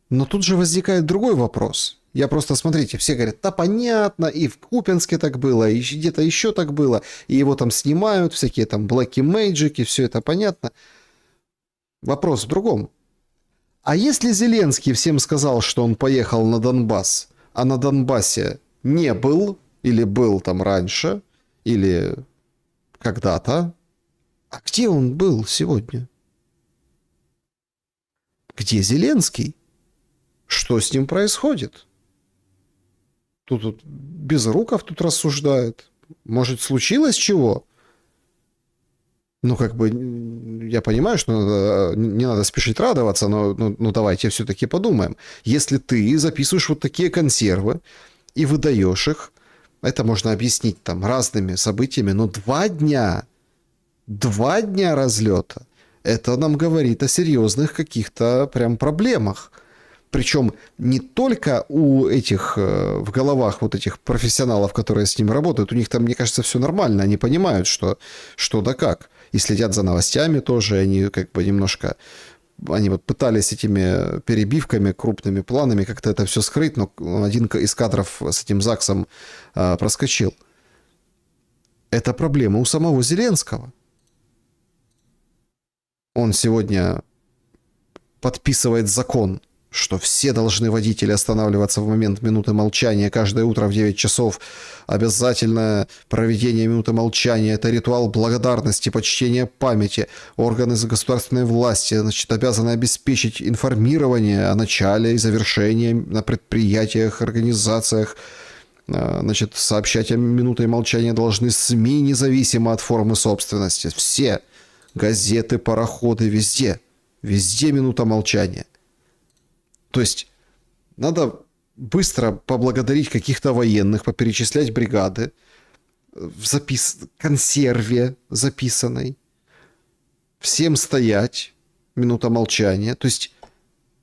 Но тут же возникает другой вопрос. Я просто, смотрите, все говорят, да понятно, и в Купянске так было, и где-то еще так было, и его там снимают, всякие там блэки мэйджики, все это понятно. Вопрос в другом. А если Зеленский всем сказал, что он поехал на Донбасс, а на Донбассе не был, или был там раньше, или когда-то, а где он был сегодня? Где Зеленский? Что с ним происходит? Тут Безруков тут рассуждает. Может, случилось чего? Ну, как бы, я понимаю, что не надо спешить радоваться, но ну, давайте все-таки подумаем. Если ты записываешь вот такие консервы и выдаешь их, это можно объяснить там разными событиями, но 2 дня разлета, это нам говорит о серьезных каких-то прям проблемах. Причем не только у этих в головах вот этих профессионалов, которые с ним работают, у них там, мне кажется, все нормально, они понимают, что да как, и следят за новостями тоже, они как бы немножко, они вот пытались этими перебивками, крупными планами как-то это все скрыть, но один из кадров с этим ЗАГСом проскочил. Это проблема у самого Зеленского. Он сегодня подписывает закон, что все должны водители останавливаться в момент минуты молчания. Каждое утро в 9 часов обязательное проведение минуты молчания. Это ритуал благодарности, почтения памяти. Органы государственной власти, значит, обязаны обеспечить информирование о начале и завершении на предприятиях, организациях. Значит, сообщать о минуте молчания должны СМИ, независимо от формы собственности. Все. Газеты, пароходы, везде. Везде минута молчания. То есть надо быстро поблагодарить каких-то военных, поперечислять бригады в консерве записанной. Всем стоять. Минута молчания. То есть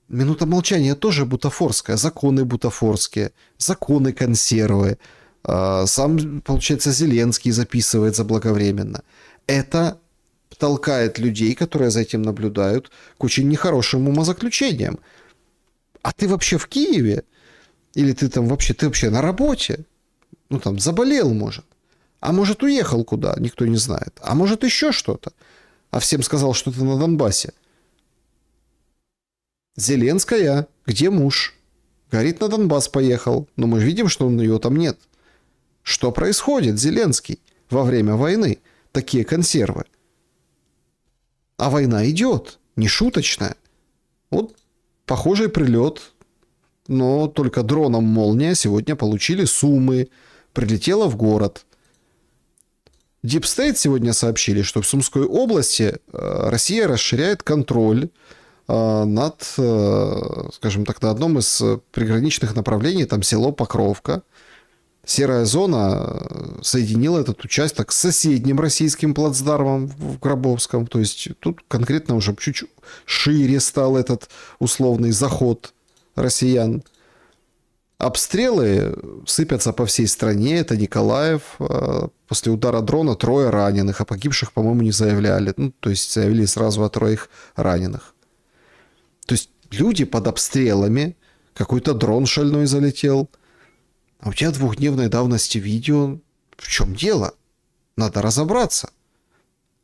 минута молчания тоже бутафорская. Законы бутафорские. Законы консервы. Сам, получается, Зеленский записывает заблаговременно. Это толкает людей, которые за этим наблюдают, к очень нехорошим умозаключениям. А ты вообще в Киеве? Или ты вообще на работе? Ну, там, заболел, может. А может, уехал куда, никто не знает. А может, еще что-то. А всем сказал, что ты на Донбассе. Зеленская, где муж? Говорит, на Донбасс поехал. Но мы видим, что его там нет. Что происходит, Зеленский, во время войны? Такие консервы. А война идет, не шуточная. Вот похожий прилет, но только дроном «Молния» сегодня получили Сумы, прилетела в город. Deep State сегодня сообщили, что в Сумской области Россия расширяет контроль над, скажем так, на одном из приграничных направлений, там село Покровка. Серая зона соединила этот участок с соседним российским плацдармом в Гробовском. То есть тут конкретно уже чуть шире стал этот условный заход россиян. Обстрелы сыпятся по всей стране. Это Николаев. После удара дрона 3 раненых, а погибших, по-моему, не заявляли. Ну, то есть заявили сразу о 3 раненых. То есть люди под обстрелами. Какой-то дрон шальной залетел. А у тебя 2-дневной давности видео. В чем дело? Надо разобраться.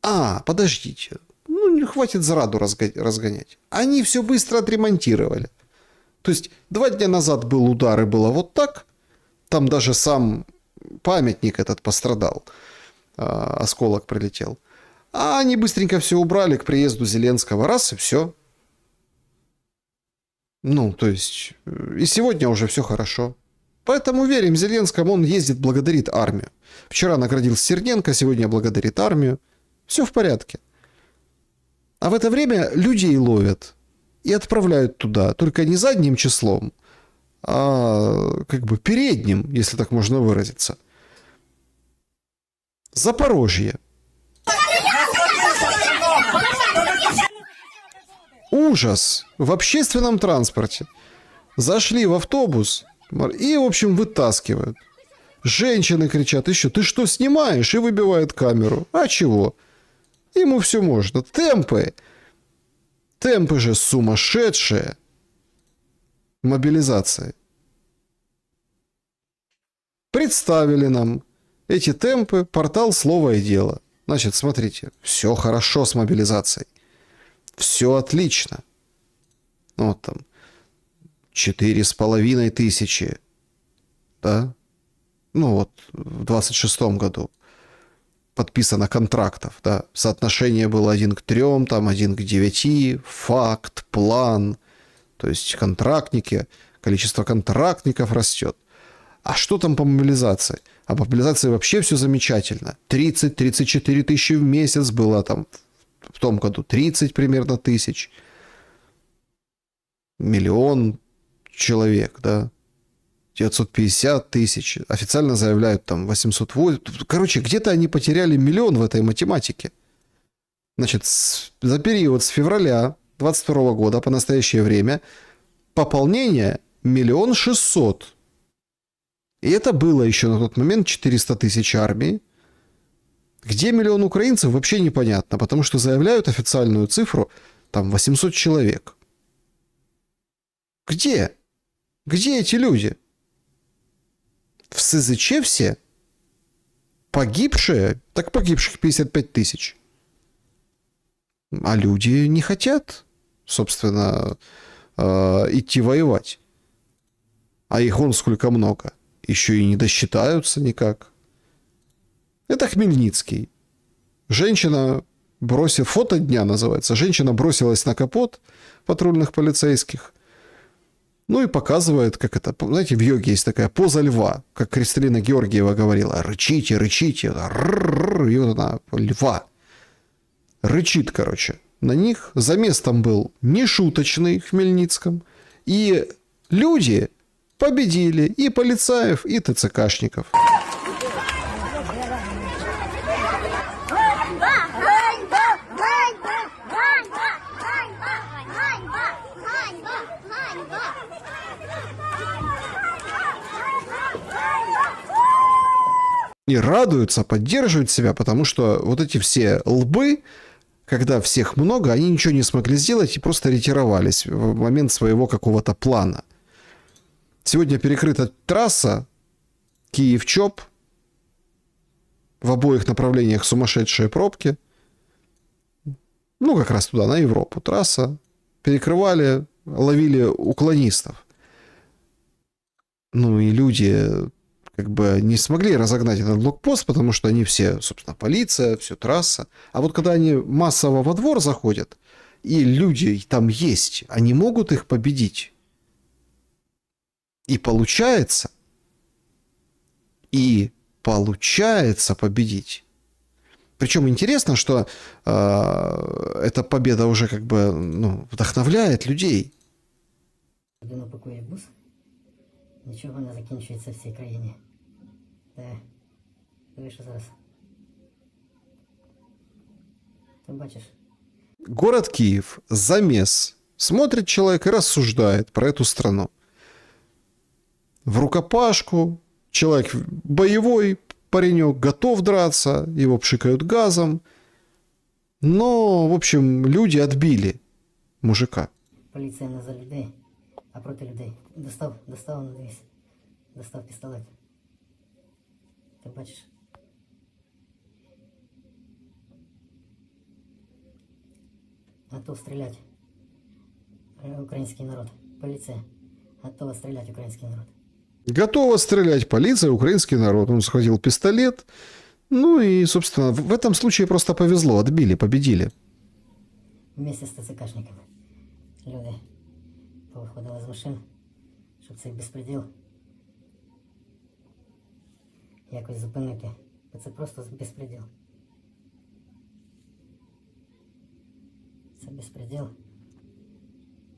Подождите. Ну, не хватит зраду разгонять. Они все быстро отремонтировали. То есть 2 дня назад был удар, и было вот так. Там даже сам памятник этот пострадал. Осколок прилетел. А они быстренько все убрали к приезду Зеленского. Раз, и все. Ну, то есть... И сегодня уже все хорошо. Поэтому верим Зеленскому, он ездит, благодарит армию. Вчера наградил Стерненко, сегодня благодарит армию. Все в порядке. А в это время людей ловят и отправляют туда. Только не задним числом, а как бы передним, если так можно выразиться. Запорожье. Ужас. В общественном транспорте. Зашли в автобус и, в общем, вытаскивают. Женщины кричат еще: ты что снимаешь? И выбивают камеру. А чего? Ему все можно. Темпы же сумасшедшие. Мобилизации. Представили нам эти темпы портал «Слово и дело». Значит, смотрите, все хорошо с мобилизацией. Все отлично. Вот там 4500, да? Ну вот в 26-м году подписано контрактов, да? Соотношение было 1 к 3, там 1 к 9, факт, план. То есть контрактники, количество контрактников растет. А что там по мобилизации? А по мобилизации вообще все замечательно. 30-34 тысячи в месяц было там в том году. 30 примерно тысяч. Миллион человек, да. 950 тысяч. Официально заявляют там 808. Короче, где-то они потеряли миллион в этой математике. Значит, за период с февраля 22 года по настоящее время пополнение 1 600 000. И это было еще на тот момент 400 тысяч армии. Где миллион украинцев, вообще непонятно, потому что заявляют официальную цифру, там 800 человек. Где? Где эти люди? В СЗЧ все? Погибшие? Так погибших 55 тысяч. А люди не хотят, собственно, идти воевать. А их вон сколько много. Еще и не досчитаются никак. Это Хмельницкий. Женщина бросив... Фото дня называется. Женщина бросилась на капот патрульных полицейских. Ну и показывает, как это... Знаете, в йоге есть такая поза льва. Как Кристалина Георгиева говорила. Рычите, рычите. И вот она, льва. Рычит, короче, на них. Замес там был нешуточный в Хмельницком. И люди победили и полицаев, и ТЦКшников. И радуются, поддерживают себя, потому что вот эти все лбы, когда всех много, они ничего не смогли сделать и просто ретировались в момент своего какого-то плана. Сегодня перекрыта трасса Киев-Чоп. В обоих направлениях сумасшедшие пробки. Ну, как раз туда, на Европу. Трасса. Перекрывали, ловили уклонистов. Ну, и люди как бы не смогли разогнать этот блокпост, потому что они все, собственно, полиция, все трасса. А вот когда они массово во двор заходят, и люди там есть, они могут их победить. И получается победить. Причем интересно, что эта победа уже как бы вдохновляет людей. Людина пакує бус, нічого не закінчується в цій країні. Диви, що зараз. Ти бачиш? Город Киев, замес. Смотрит человек и рассуждает про эту страну. В рукопашку. Человек боевой паренек, готов драться. Его пшикают газом. Но, в общем, люди отбили мужика. Поліція не за людей, а проти людей. Достав, дивись. Достав пістолет. Ти бачиш? Готов стрілять. Український народ. Поліція. Готова стрелять украинский народ. Готова стрелять полиция, украинский народ. Он схватил пистолет. Ну и, собственно, в этом случае просто повезло. Отбили, победили. Вместе з ТЦКшниками. Люди повиходили з машин, щоб цей безпреділ якось зупинити. Бо це просто безпреділ. Це безпреділ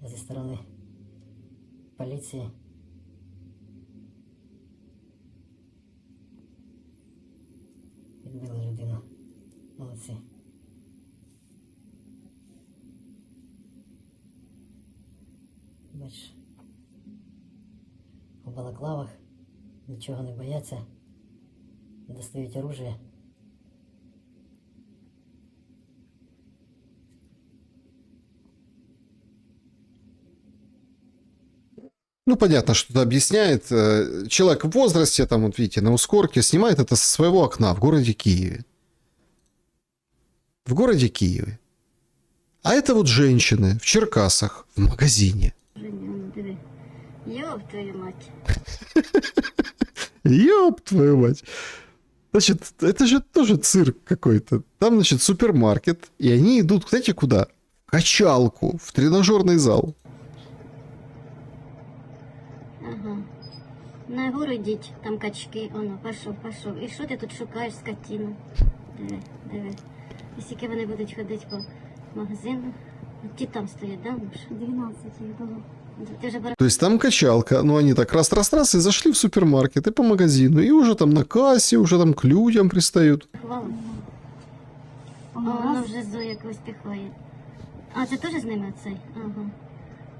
зі сторони поліції. Відбили людину. Молодці. Бачиш, у балаклавах нічого не бояться, достають оружие. Ну, понятно, что это объясняет. Человек в возрасте, там, вот видите, на ускорке, снимает это со своего окна в городе Киеве. В городе Киеве. А это вот женщины в Черкасах, в магазине. Ёб твою мать. Ёб твою мать. Значит, это же тоже цирк какой-то. Там, значит, супермаркет, и они идут, знаете, куда? В качалку, в тренажерный зал. Ага. На гору йдіть, там качки, оно, пішов. І що ти тут шукаєш, скотину? Диви. І скільки вони будуть ходити по магазину? Ті там стоять, да, Муш? 12 їх було. Ти вже То есть там качалка, ну они так раз-раз-раз и зашли в супермаркет и по магазину, и уже там на кассе, уже там к людям пристают. порахувала. О, воно вже Зоя якось піхає. А, це теж з ними оцей? Ага.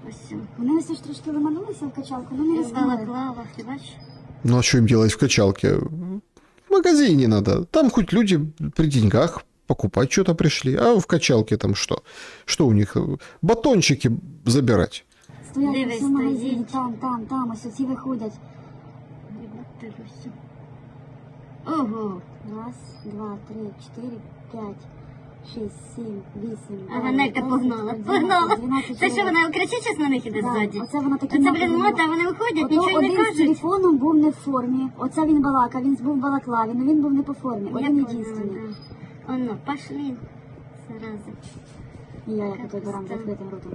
Ось. Вони ось ж трошки ломанулися в качалку, ну не В балаклавах, ти бачиш? Ну а что им делать в качалке? В магазине надо. Там хоть люди при деньгах покупать что-то пришли, а в качалке там что? Что у них? Батончики забирать. Стоять Дивись, ось в магазині, стоїть. там, ось оці виходять. Дивися. Ого. Раз, два, три, чотири, п'ять, 6, 7, 8, А Ванелька погнала. Погнала. Це що, вона кричить зараз на них іде ззаді? Оце вона такі Оце, блін, мота, вони виходять, нічого не один з кажуть. телефоном був не в формі. Оце він балакав, він був в балаклаві, але він був не по формі. Один єдинственний. Оно, пошли. Зараза. І я як отой баран з відкритим ротом.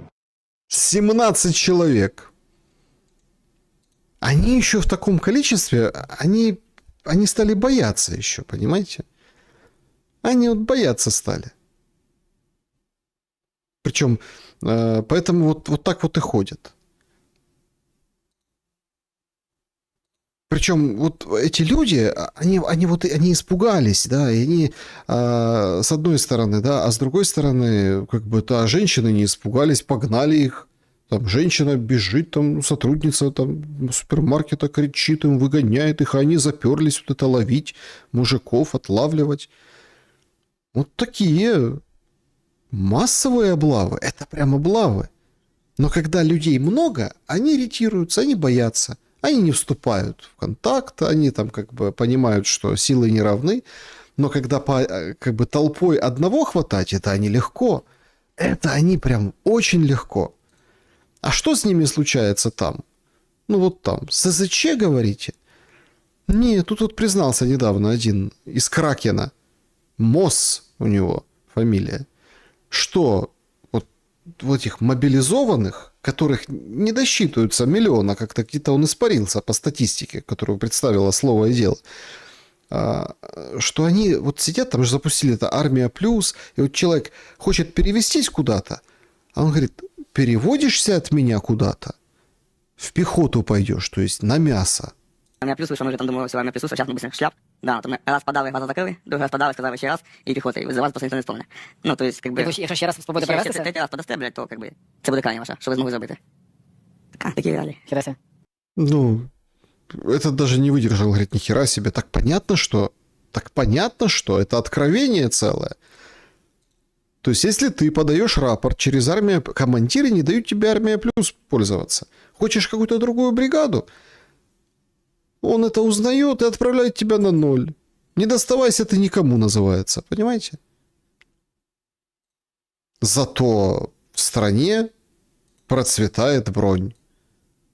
17 человек. Они еще в таком количестве, они стали бояться еще, понимаете? Они вот бояться стали. Причем, поэтому вот так вот и ходят. Причем вот эти люди, они испугались, да, и они с одной стороны, да, а с другой стороны, как бы, да, женщины не испугались, погнали их. Там женщина бежит, там сотрудница там супермаркета кричит им, выгоняет их, а они заперлись вот это ловить мужиков, отлавливать. Вот такие массовые облавы. Это прям облавы. Но когда людей много, они иритируются, они боятся. Они не вступают в контакт, они там как бы понимают, что силы не равны. Но когда как бы толпой одного хватать, это они легко. Это они прям очень легко. А что с ними случается там? Ну вот там. СЗЧ, говорите? Нет, тут вот признался недавно один из Кракена. Мосс у него фамилия. Что вот в этих мобилизованных, которых не досчитываются миллиона, как-то где-то он испарился по статистике, которую представило слово и дело, что они вот сидят, там же запустили это «Армия плюс», и вот человек хочет перевестись куда-то, а он говорит: переводишься от меня куда-то, в пехоту пойдешь, то есть на мясо. Армія плюс, вийшов, ми вже там думали, що армія плюс, зараз ми быстро шляп. Да, то ми раз подали, глаза закрили, другий раз подали, сказали ще раз, і піхота, і за вас просто ніхто не спомне. Ну, то есть, как бы... Якщо ще раз спробуєте перевестися? Третій раз подасте, блядь, то, как бы, це буде крайня ваша, що ви змогли зробити. Такі реалії. Херася. Ну, этот даже не выдержал, говорит: нихера себе, так понятно, что это откровение целое. То есть, если ты подаешь рапорт через армию, командиры не дают тебе армия плюс пользоваться. Хочешь какую-то другую бригаду? Он это узнает и отправляет тебя на 0. Не доставайся ты никому, называется. Понимаете? Зато в стране процветает бронь.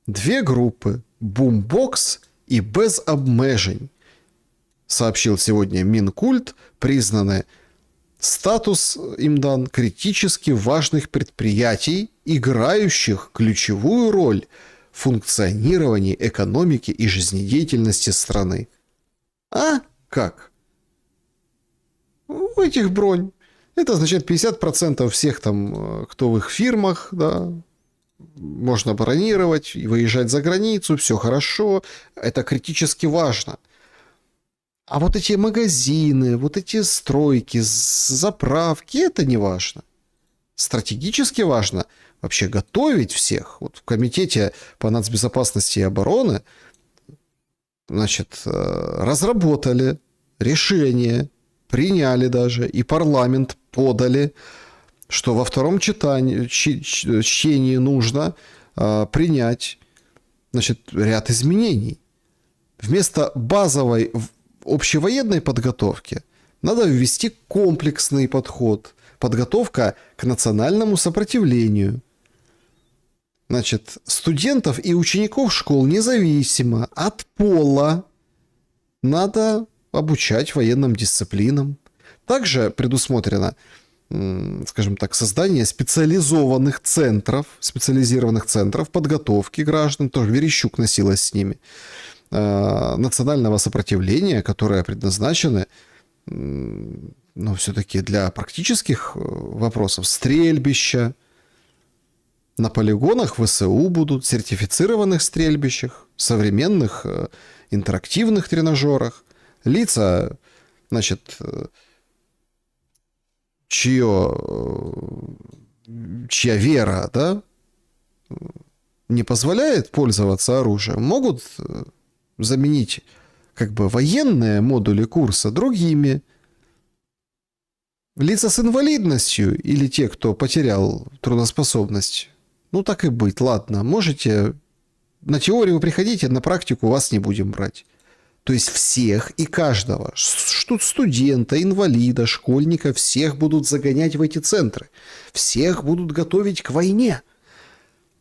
2 группы: бумбокс и без обмежень. Сообщил сегодня Минкульт, признаны статус им дан критически важных предприятий, играющих ключевую роль в функционировании экономики и жизнедеятельности страны. А как? У этих бронь. Это означает 50% всех там, кто в их фирмах, да, можно бронировать и выезжать за границу, все хорошо, это критически важно. А вот эти магазины, вот эти стройки, заправки, это не важно. Стратегически важно вообще готовить всех. Вот в Комитете по нацбезопасности и обороны, значит, разработали решение, приняли даже, и парламент подали, что во втором чтении нужно принять, значит, ряд изменений. Вместо базовой общевоенной подготовки надо ввести комплексный подход, подготовка к национальному сопротивлению. Значит, студентов и учеников школ независимо от пола надо обучать военным дисциплинам. Также предусмотрено, скажем так, создание специализированных центров подготовки граждан, тоже Верещук носилась с ними. национального сопротивления, которые предназначены, ну, все-таки для практических вопросов. Стрельбища. На полигонах ВСУ будут, сертифицированных стрельбищах, современных интерактивных тренажерах. Лица, значит, чья вера, да, не позволяет пользоваться оружием, могут заменить как бы военные модули курса другими. Лица с инвалидностью или те, кто потерял трудоспособность, ну так и быть, ладно, можете, на теорию приходите, на практику вас не будем брать. То есть всех и каждого, студента, инвалида, школьника, всех будут загонять в эти центры. Всех будут готовить к войне.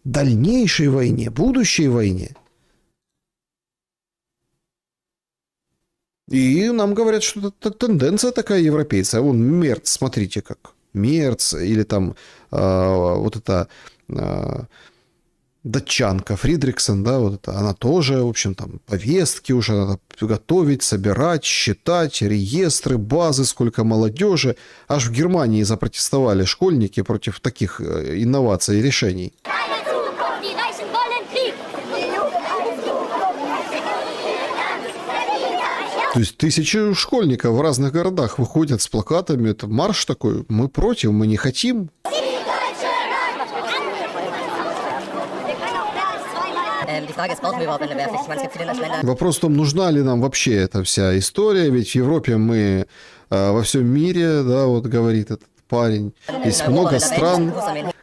Дальнейшей войне, будущей войне. И нам говорят, что это тенденция такая европейская. Вон Мерц, смотрите как. Мерц или там вот эта датчанка Фридриксон, да, вот это, она тоже, в общем, там повестки уже надо готовить, собирать, считать, реестры, базы, сколько молодежи. Аж в Германии запротестовали школьники против таких инноваций и решений. То есть тысячи школьников в разных городах выходят с плакатами, это марш такой, мы против, мы не хотим. Вопрос в том, нужна ли нам вообще эта вся история, ведь в Европе мы во всем мире, да, вот говорит этот парень, есть много стран,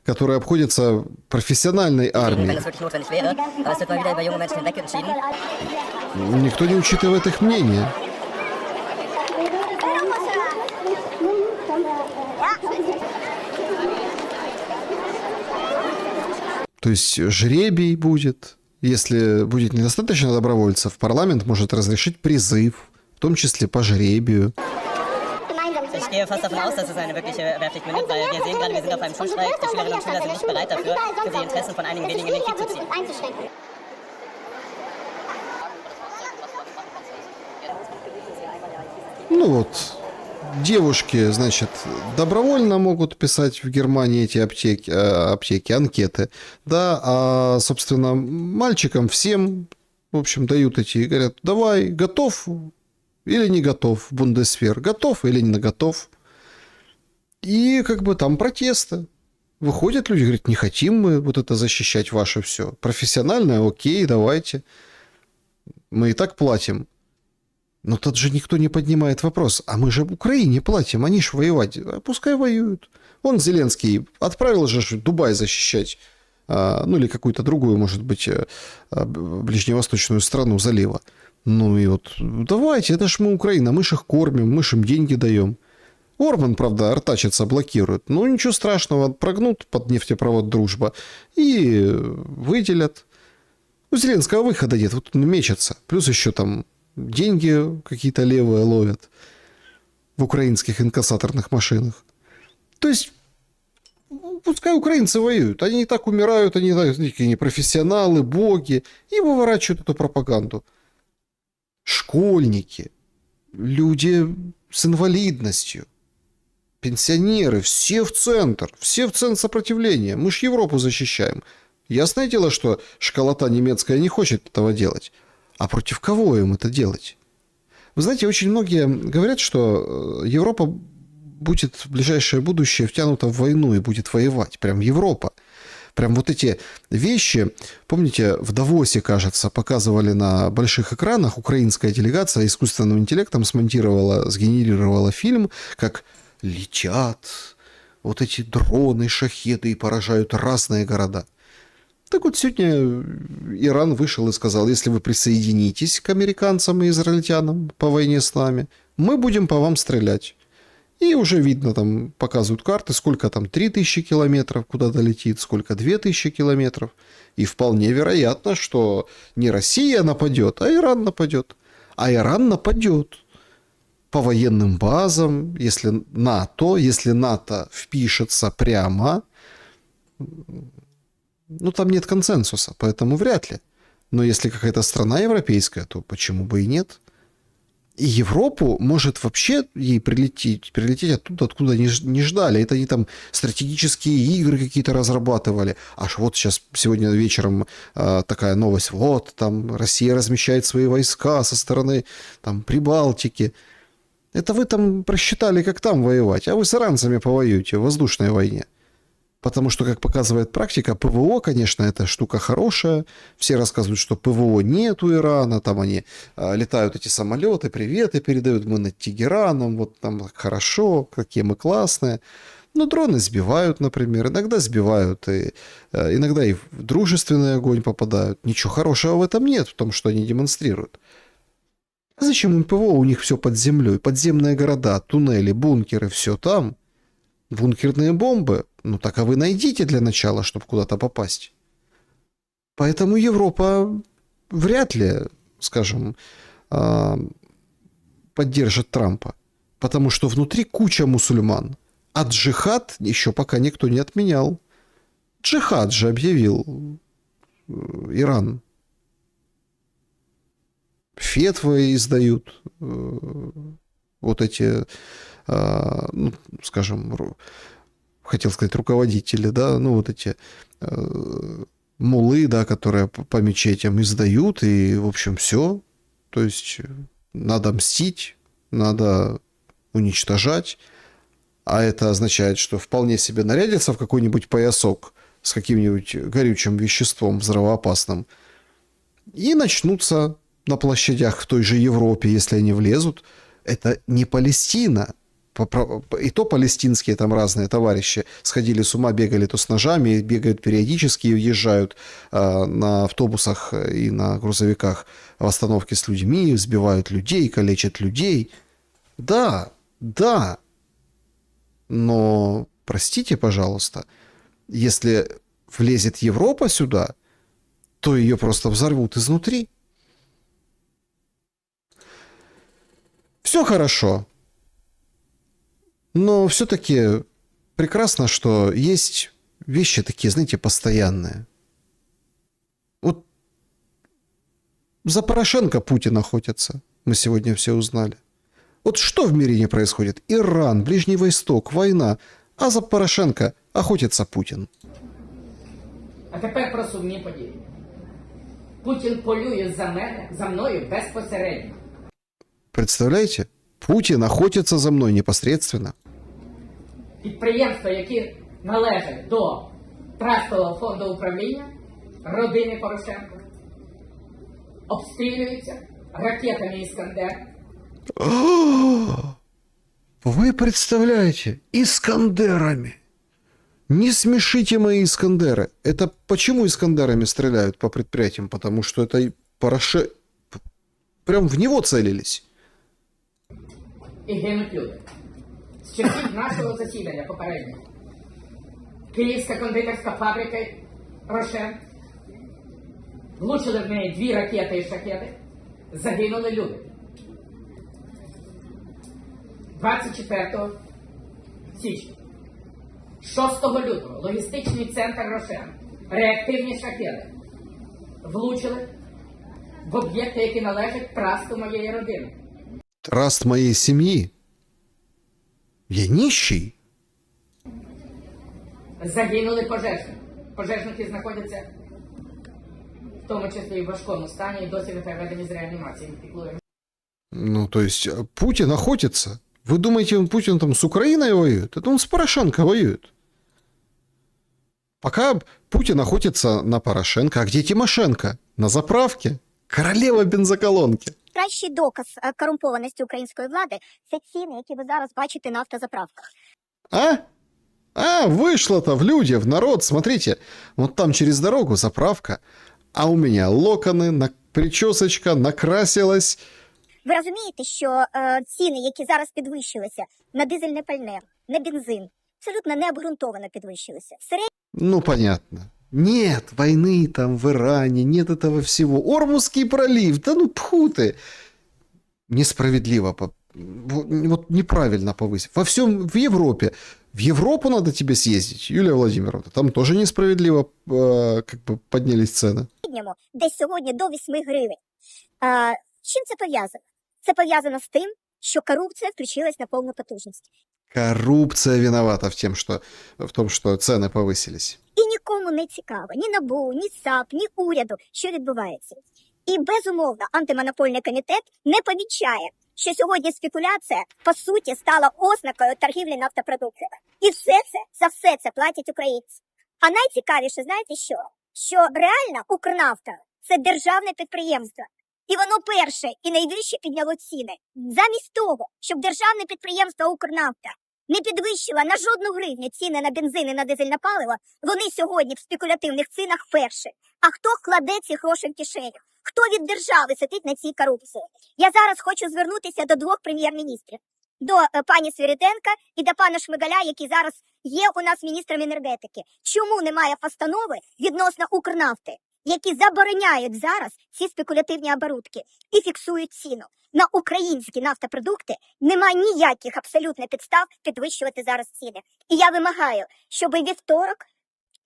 которые обходятся профессиональной армией. Никто не учитывает их мнение. То есть жребий будет. Если будет недостаточно добровольцев, парламент может разрешить призыв, в том числе по жребию. Ich gehe fast davon aus, dass es eine wirkliche Wehrpflicht mündet, weil wir sehen gerade, wir sind auf einem Schulstreik. Die Schülerinnen und Schüler sind nicht bereit dafür, für die Interessen von einigen wenigen in den Krieg zu ziehen. Ну вот, девушки, значит, добровольно могут писать в Германии эти аптеки, анкеты, да, а, собственно, мальчикам всем, в общем, дают эти, говорят, давай, готов или не готов, Бундесвер, готов или не готов. И как бы там протесты. Выходят люди, говорят, не хотим мы вот это защищать ваше все. Профессиональное, окей, давайте. Мы и так платим. Но тут же никто не поднимает вопрос. А мы же в Украине платим, они ж воевать. А пускай воюют. Он Зеленский отправил же Дубай защищать. Ну или какую-то другую, может быть, ближневосточную страну залива. Ну и вот давайте, это ж мы Украина, мы ж их кормим, мы ж им деньги даем. Орбан, правда, артачится, блокирует. Но ничего страшного, прогнут под нефтепровод «Дружба» и выделят. У Зеленского выхода нет, вот он мечется. Плюс еще там деньги какие-то левые ловят в украинских инкассаторных машинах. То есть, пускай украинцы воюют. Они и так умирают, они такие профессионалы, боги. И выворачивают эту пропаганду. Школьники, люди с инвалидностью, пенсионеры, все в центр сопротивления. Мы ж Европу защищаем. Ясное дело, что школота немецкая не хочет этого делать. А против кого им это делать? Вы знаете, очень многие говорят, что Европа будет в ближайшее будущее втянута в войну и будет воевать. Прям Европа. Прям вот эти вещи, помните, в Давосе, кажется, показывали на больших экранах, украинская делегация искусственным интеллектом смонтировала, сгенерировала фильм, как летят вот эти дроны, шахеды и поражают разные города. Так вот сегодня Иран вышел и сказал, если вы присоединитесь к американцам и израильтянам по войне с нами, мы будем по вам стрелять. И уже видно, там показывают карты, сколько там 3000 километров куда-то летит, сколько 2000 километров. И вполне вероятно, что не Россия нападет, а Иран нападет. А Иран нападет по военным базам, если НАТО впишется прямо, ну там нет консенсуса, поэтому вряд ли. Но если какая-то страна европейская, то почему бы и нет? И Европу может вообще ей прилететь оттуда, откуда не ждали. Это они там стратегические игры какие-то разрабатывали. Аж вот сейчас, сегодня вечером такая новость. Вот, там Россия размещает свои войска со стороны там Прибалтики. Это вы там просчитали, как там воевать. А вы с иранцами повоюете в воздушной войне. Потому что, как показывает практика, ПВО, конечно, это штука хорошая. Все рассказывают, что ПВО нет у Ирана. Там они летают, эти самолеты, приветы передают. Мы над Тегераном, вот там хорошо, какие мы классные. Но дроны сбивают, например. Иногда сбивают, и иногда и в дружественный огонь попадают. Ничего хорошего в этом нет, в том, что они демонстрируют. А зачем им ПВО? У них все под землей. Подземные города, туннели, бункеры, все там. Бункерные бомбы, ну так а вы найдите для начала, чтобы куда-то попасть. Поэтому Европа вряд ли, скажем, поддержит Трампа. Потому что внутри куча мусульман. А джихад еще пока никто не отменял. Джихад же объявил Иран. Фетвы издают вот эти... ну, скажем, хотел сказать руководители, да, ну, вот эти муллы, да, которые по мечетям издают, и, в общем, все. То есть надо мстить, надо уничтожать, а это означает, что вполне себе нарядятся в какой-нибудь поясок с каким-нибудь горючим веществом взрывоопасным и начнутся на площадях в той же Европе, если они влезут. Это не Палестина. И то палестинские там разные товарищи сходили с ума, бегали то с ножами, бегают периодически и въезжают на автобусах и на грузовиках в остановке с людьми, сбивают людей, калечат людей. Да, да. Но, простите, пожалуйста, если влезет Европа сюда, то ее просто взорвут изнутри. Все хорошо. Но все-таки прекрасно, что есть вещи такие, знаете, постоянные. Вот за Порошенко Путин охотится. Мы сегодня все узнали. Вот что в мире не происходит? Иран, Ближний Восток, война. А за Порошенко охотится Путин. А тепер про сумні події. Путін полює за мною безпосередньо. Представляете? Путин охотится за мной непосредственно. Підприємства, які належать до Трастового фонду управління родини Порошенка, обстрілюються ракетами «Іскандер». Вы представляете? Искандерами. Не смешите мои Искандеры. Это почему Искандерами стреляют по предприятиям? Потому что это Порошенко... Прям в него целились. І гинуть люди. З часів нашого засідання попереднього. Київська кондитерська фабрика «Рошен». Влучили в неї 2 ракети і шахеди. Загинули люди. 24 січня. 6 лютого логістичний центр «Рошен». Реактивні шахеди. Влучили в об'єкти, які належать трасту моєї родини. Траст моей семьи? Я нищий? Загинули пожежники. Пожежники знаходяться в тому числі і в важкому стані, і досі не переведені з реанімації. Ну, то есть Путин охотится? Вы думаете, Путин там с Украиной воюет? Это он с Порошенко воюет. Пока Путин охотится на Порошенко, а где Тимошенко? На заправке? Королева бензоколонки. Кращий доказ корумпованості української влади – це ціни, які ви зараз бачите на автозаправках. Вышло-то в люди, в народ. Смотрите, вот там через дорогу заправка, а у меня локоны, причесочка, накрасилась. Ви розумієте, що ціни, які зараз підвищилися на дизельне пальне, на бензин, абсолютно необґрунтовано підвищилися. Ну, понятно. Нет войны там в Иране, нет этого всего. Ормузский пролив, да ну пху ты. Несправедливо, вот неправильно повысить. Во всем, в Европе. В Европу надо тебе съездить, Юлия Владимировна. Там тоже несправедливо как бы поднялись цены. середньому десь сьогодні до 8 гривень. З чим це пов'язано? Це пов'язано з тим, що корупція включилась на повну потужність. Коррупция виновата в том, что цены повысились. І нікому не цікаво, ні НАБУ, ні САП, ні уряду, що відбувається. І, безумовно, антимонопольний комітет не помічає, що сьогодні спекуляція, по суті, стала ознакою торгівлі нафтопродуктами. І за все це платять українці. А найцікавіше, знаєте що? Що реально Укрнафта – це державне підприємство. І воно перше і найвище підняло ціни. Замість того, щоб державне підприємство Укрнафта не підвищило на жодну гривню ціни на бензин і на дизельне паливо, вони сьогодні в спекулятивних цінах перші. А хто кладе ці гроші в кишеню? Хто від держави сидить на цій корупції? Я зараз хочу звернутися до двох прем'єр-міністрів. До пані Свириденка і до пана Шмигаля, який зараз є у нас міністром енергетики. Чому немає постанови відносно Укрнафти, які забороняють зараз ці спекулятивні оборудки і фіксують ціну? На українські нафтопродукти немає ніяких абсолютно підстав підвищувати зараз ціни. І я вимагаю, щоб вівторок,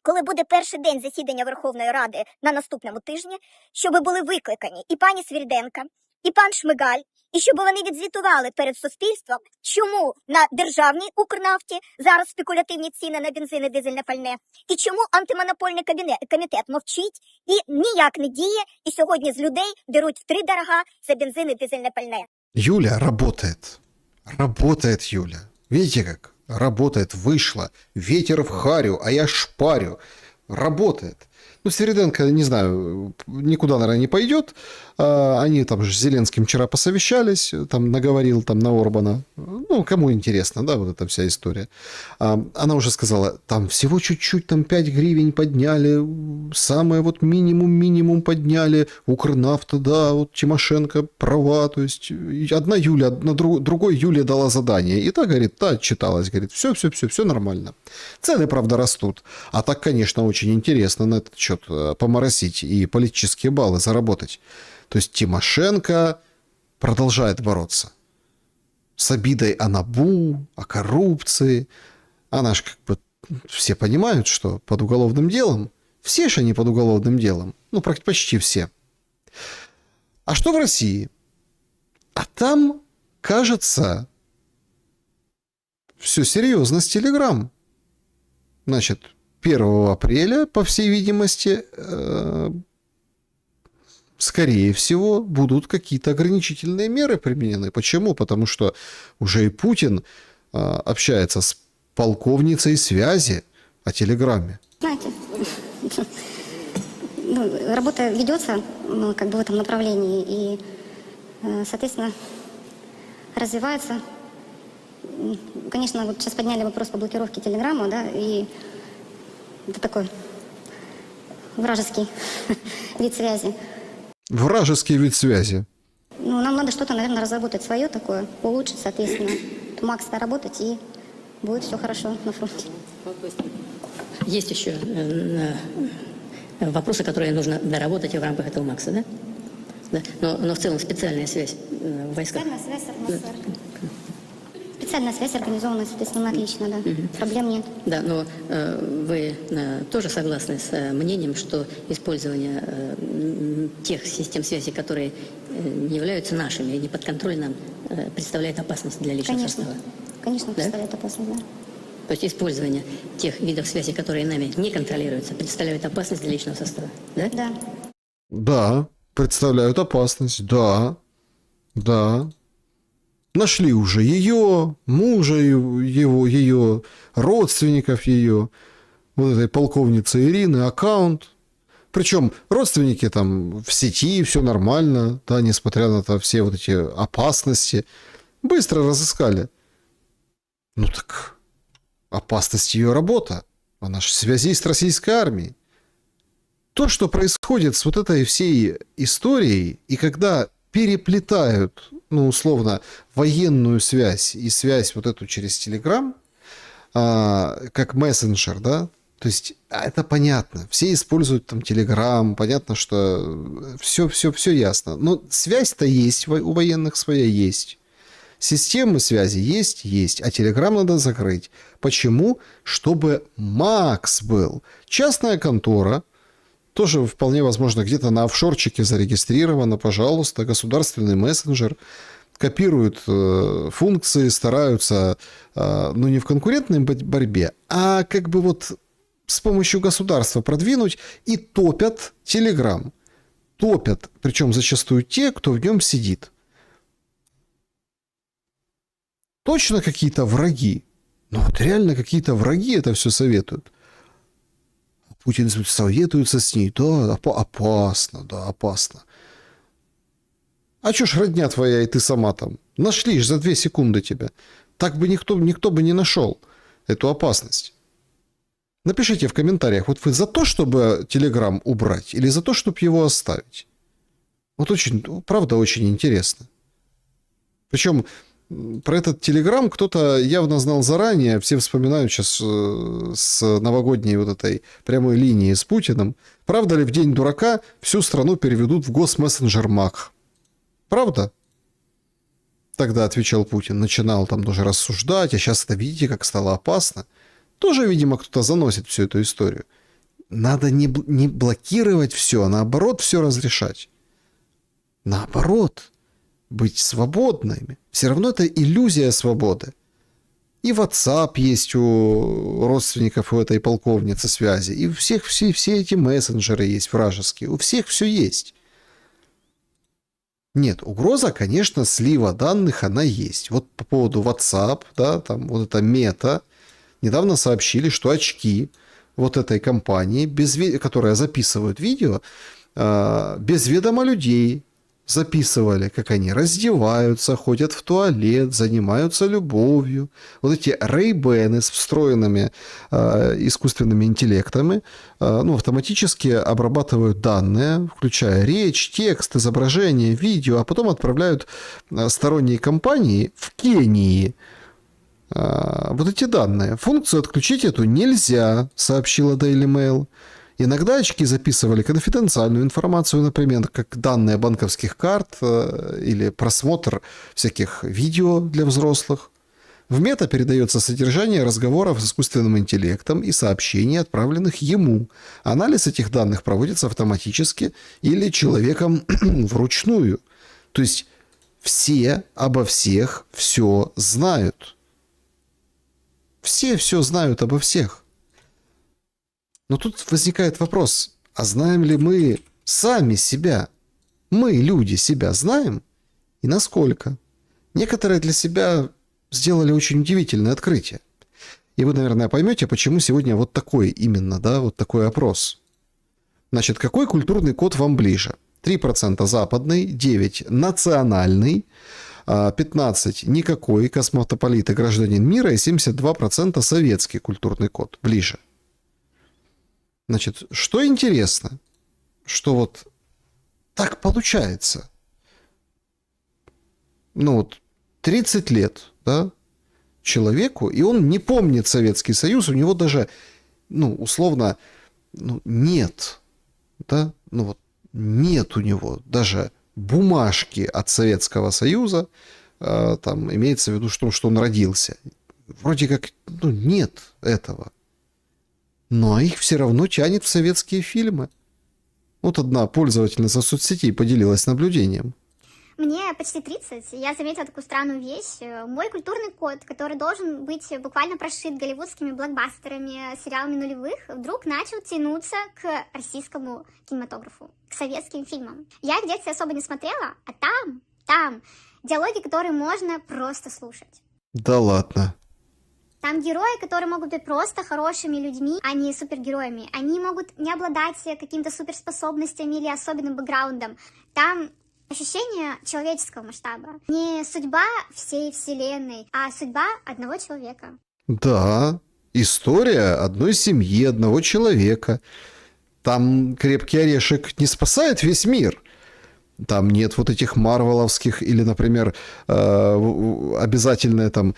коли буде перший день засідання Верховної Ради на наступному тижні, щоб були викликані і пані Свириденка, і пан Шмигаль, і щоб вони відзвітували перед суспільством, чому на державній Укрнафті зараз спекулятивні ціни на бензин і дизельне пальне, і чому антимонопольний комітет мовчить і ніяк не діє, і сьогодні з людей деруть втридорога за бензин і дизельне пальне. Юля работает. Работает Юля. Видите как? Работает, вышла. Ветер в харю, а я шпарю. Работает. Ну, Свириденко, не знаю, никуда, наверное, не пойдет. Они там же с Зеленским вчера посовещались, там наговорил там на Орбана. Ну, кому интересно, да, вот эта вся история. Она уже сказала, там всего чуть-чуть, там 5 гривен подняли, самое вот минимум подняли. Укрнафта, да, вот Тимошенко права, то есть одна Юля, другой Юле дала задание. И та, говорит, та отчиталась, говорит, все нормально. Цены, правда, растут. А так, конечно, очень интересно на этот счет поморосить и политические баллы заработать. То есть Тимошенко продолжает бороться с обидой о НАБУ, о коррупции. Она же как бы все понимают, что под уголовным делом. Все же они под уголовным делом. Ну, почти все. А что в России? А там, кажется, все серьезно с Телеграм. Значит, 1 апреля, по всей видимости, скорее всего, будут какие-то ограничительные меры применены. Почему? Потому что уже и Путин общается с полковницей связи о Телеграме. Знаете, работа ведется как бы в этом направлении и, соответственно, развивается. Конечно, вот сейчас подняли вопрос по блокировке Телеграма, да, и это такой вражеский вид связи. Вражеский вид связи. Ну, нам надо что-то, наверное, разработать свое такое, улучшить, соответственно. Макс работать, и будет все хорошо на фронте. Есть еще вопросы, которые нужно доработать в рамках этого Макса, да? Да. Но в целом специальная связь в войсках. Специальная связь с РМСР. Специальная связь организована, соответственно, отлично, да. Проблем нет. Да, но вы тоже согласны с мнением, что использование тех систем связи, которые не являются нашими и не подконтрольны нам, представляет опасность для личного состава? Конечно, представляет опасность, да. То есть использование тех видов связи, которые нами не контролируются, представляет опасность для личного состава, да? Да. Да, представляют опасность, да. Нашли уже ее, мужа ее, родственников ее, вот этой полковницы Ирины, аккаунт. Причем родственники там в сети, все нормально, да, несмотря на все вот эти опасности. Быстро разыскали. Ну так, опасность ее работа. Она же связист российской армии. То, что происходит с вот этой всей историей, и когда переплетают, ну, условно, военную связь и связь вот эту через Телеграм, как мессенджер, да, то есть это понятно. Все используют там Телеграм, понятно, что все ясно. Но связь-то есть, у военных своя есть. Системы связи есть, а Телеграм надо закрыть. Почему? Чтобы Макс был. Частная контора, тоже вполне возможно где-то на офшорчике зарегистрировано, пожалуйста, государственный мессенджер, копируют функции, стараются, ну, не в конкурентной борьбе, а как бы вот с помощью государства продвинуть и топят Telegram. Топят, причем зачастую те, кто в нем сидит. Точно какие-то враги. Ну вот реально какие-то враги это все советуют. Путин советуется с ней. Да, опасно, да, опасно. А чё ж родня твоя и ты сама там? Нашли ж за 2 секунды тебя. Так бы никто бы не нашел эту опасность. Напишите в комментариях, вот вы за то, чтобы Telegram убрать, или за то, чтобы его оставить? Вот очень, правда, очень интересно. Причем про этот Telegram кто-то явно знал заранее. Все вспоминают сейчас с новогодней вот этой прямой линии с Путиным. Правда ли в день дурака всю страну переведут в госмессенджер МАК? Правда? Тогда отвечал Путин. Начинал там тоже рассуждать, а сейчас это видите, как стало опасно. Тоже, видимо, кто-то заносит всю эту историю. Надо не блокировать все, а наоборот все разрешать. Наоборот, быть свободными. Все равно это иллюзия свободы. И WhatsApp есть у родственников у этой полковницы связи. И у всех все эти мессенджеры есть вражеские. У всех все есть. Нет, угроза, конечно, слива данных, она есть. Вот по поводу WhatsApp, да, там вот это мета. Недавно сообщили, что очки вот этой компании, которая записывает видео, без ведома людей записывали, как они раздеваются, ходят в туалет, занимаются любовью. Вот эти Ray-Ban с встроенными искусственными интеллектами автоматически обрабатывают данные, включая речь, текст, изображение, видео, а потом отправляют сторонние компании в Кении. Вот эти данные. Функцию отключить эту нельзя, сообщила Daily Mail. Иногда очки записывали конфиденциальную информацию, например, как данные банковских карт или просмотр всяких видео для взрослых. В мета передается содержание разговоров с искусственным интеллектом и сообщений, отправленных ему. Анализ этих данных проводится автоматически или человеком вручную. То есть все обо всех все знают. Все знают обо всех. Но тут возникает вопрос, а знаем ли мы сами себя? Мы, люди, себя знаем? И насколько? Некоторые для себя сделали очень удивительное открытие. И вы, наверное, поймете, почему сегодня вот такой именно, да, вот такой опрос. Значит, какой культурный код вам ближе? 3% западный, 9% национальный, 15% никакой, космополиты, гражданин мира, и 72% советский культурный код. Ближе. Значит, что интересно, что вот так получается. Ну вот 30 лет, да, человеку, и он не помнит Советский Союз, у него даже, условно, нет, да, вот нет у него даже бумажки от Советского Союза, там имеется в виду, что он родился. Вроде как, нет этого. Но их все равно тянет в советские фильмы. Вот одна пользовательница соцсетей поделилась наблюдением. Мне почти 30, я заметила такую странную вещь. Мой культурный код, который должен быть буквально прошит голливудскими блокбастерами, сериалами нулевых, вдруг начал тянуться к российскому кинематографу, к советским фильмам. Я их в детстве особо не смотрела, а там диалоги, которые можно просто слушать. Да ладно. Там герои, которые могут быть просто хорошими людьми, а не супергероями. Они могут не обладать какими-то суперспособностями или особенным бэкграундом. Там ощущение человеческого масштаба. Не судьба всей вселенной, а судьба одного человека. Да, история одной семьи, одного человека. Там крепкий орешек не спасает весь мир. Там нет вот этих марвеловских или, например, обязательно там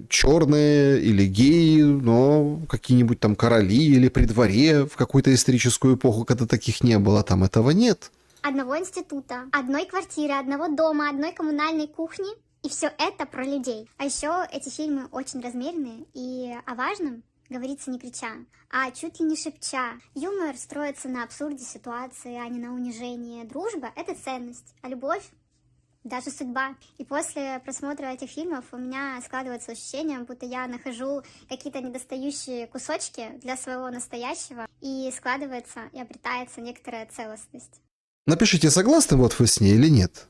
черные или геи, но какие-нибудь там короли или при дворе в какую-то историческую эпоху, когда таких не было, там этого нет. Одного института, одной квартиры, одного дома, одной коммунальной кухни. И все это про людей. А еще эти фильмы очень размеренные и о важном говорится не крича, а чуть ли не шепча. Юмор строится на абсурде ситуации, а не на унижении. Дружба — это ценность, а любовь — даже судьба. И после просмотра этих фильмов у меня складывается ощущение, будто я нахожу какие-то недостающие кусочки для своего настоящего, и складывается и обретается некоторая целостность. Напишите, согласны вот вы с ней или нет.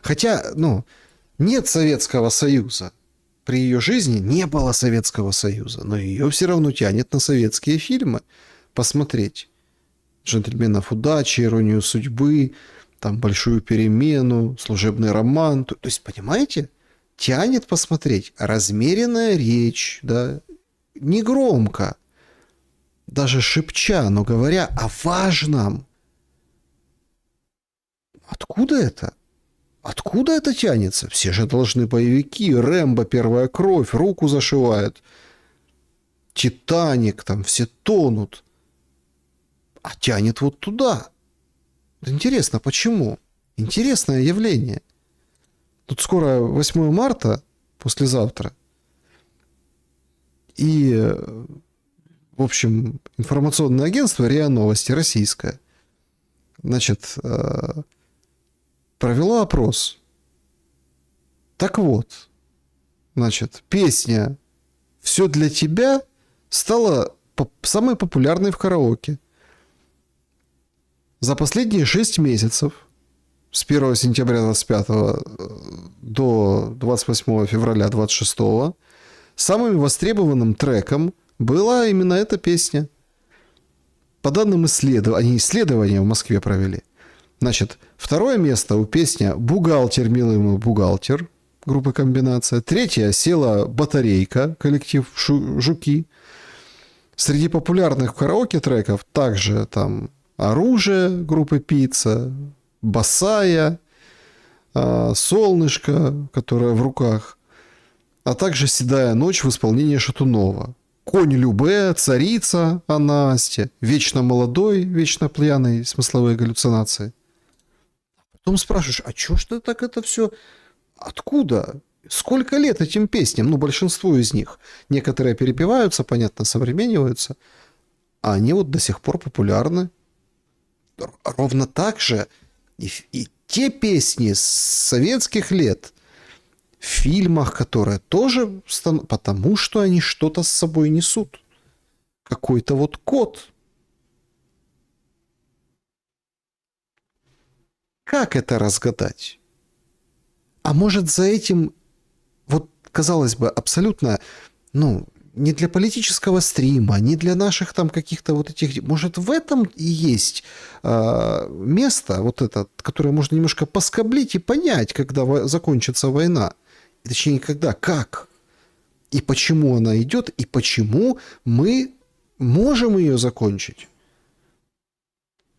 Хотя, нет Советского Союза. При ее жизни не было Советского Союза, но ее все равно тянет на советские фильмы посмотреть. «Джентльменов удачи», «Иронию судьбы», там «Большую перемену», «Служебный роман». То есть, понимаете, тянет посмотреть. Размеренная речь, да, не громко, даже шепча, но говоря о важном. Откуда это? Откуда это тянется? Все же должны боевики. Рэмбо, Первая кровь, руку зашивают. Титаник, там все тонут. А тянет вот туда. Интересно, почему? Интересное явление. Тут скоро 8 марта, послезавтра. И, в общем, информационное агентство РИА Новости российское, значит, провело опрос. Так вот, значит, песня «Все для тебя» стала самой популярной в караоке. За последние 6 месяцев, с 1 сентября 25 до 28 февраля 26, самым востребованным треком была именно эта песня. По данным они исследования в Москве провели. Значит, 2 место у песни «Бухгалтер, милый мой бухгалтер» группы «Комбинация». 3 села «Батарейка», коллектив «Жуки». Среди популярных в караоке треков также там «Оружие» группы «Пицца», «Босая», «Солнышко», которое в руках, а также «Седая ночь» в исполнении Шатунова. «Конь Любе», «Царица» Настя, «Вечно молодой», «Вечно пьяный», смысловые галлюцинации. Потом спрашиваешь, а чё ж ты так это все? Откуда? Сколько лет этим песням? Большинству из них. Некоторые перепеваются, понятно, современниваются, а они вот до сих пор популярны. Ровно так же и те песни с советских лет в фильмах, которые тоже потому что они что-то с собой несут. Какой-то вот код. Как это разгадать? А может, за этим, вот, казалось бы, абсолютно, не для политического стрима, не для наших там каких-то вот этих... Может, в этом и есть место, вот это, которое можно немножко поскоблить и понять, когда закончится война. Точнее, когда, как и почему она идет, и почему мы можем ее закончить.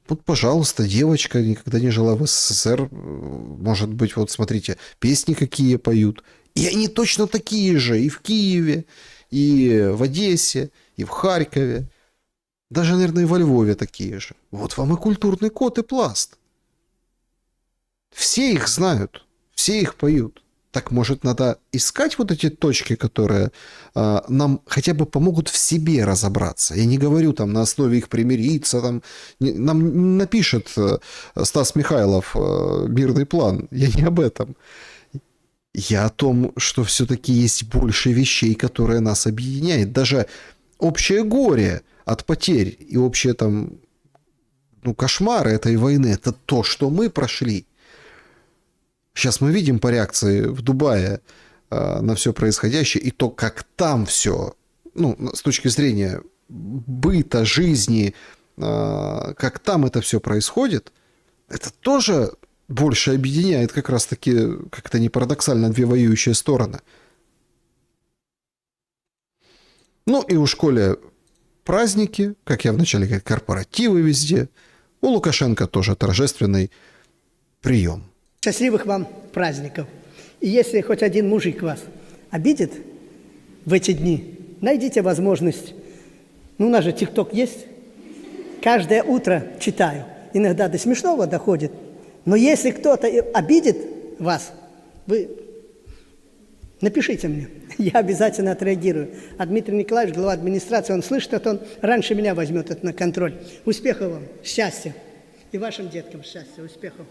Вот, пожалуйста, девочка никогда не жила в СССР. Может быть, вот смотрите, песни какие поют. И они точно такие же и в Киеве, и в Одессе, и в Харькове. Даже, наверное, и во Львове такие же. Вот вам и культурный код, и пласт. Все их знают, все их поют. Так, может, надо искать вот эти точки, которые нам хотя бы помогут в себе разобраться. Я не говорю там на основе их примириться. Там, нам напишет Стас Михайлов мирный план. Я не об этом. Я о том, что все-таки есть больше вещей, которые нас объединяют. Даже общее горе от потерь и общие там, кошмары этой войны – это то, что мы прошли. Сейчас мы видим по реакции в Дубае на все происходящее и то, как там все, с точки зрения быта, жизни, как там это все происходит, это тоже больше объединяет как раз-таки, как-то не парадоксально, две воюющие стороны. И у школе праздники, как я вначале говорил, корпоративы везде. У Лукашенко тоже торжественный прием. Счастливых вам праздников. И если хоть один мужик вас обидит в эти дни, найдите возможность. У нас же ТикТок есть. Каждое утро читаю. Иногда до смешного доходит. Но если кто-то обидит вас, вы Напишите мне, я обязательно отреагирую. А Дмитрий Николаевич, глава администрации, он слышит это, он раньше меня возьмет это на контроль. Успехов вам, счастья. И вашим деткам счастья, успехов.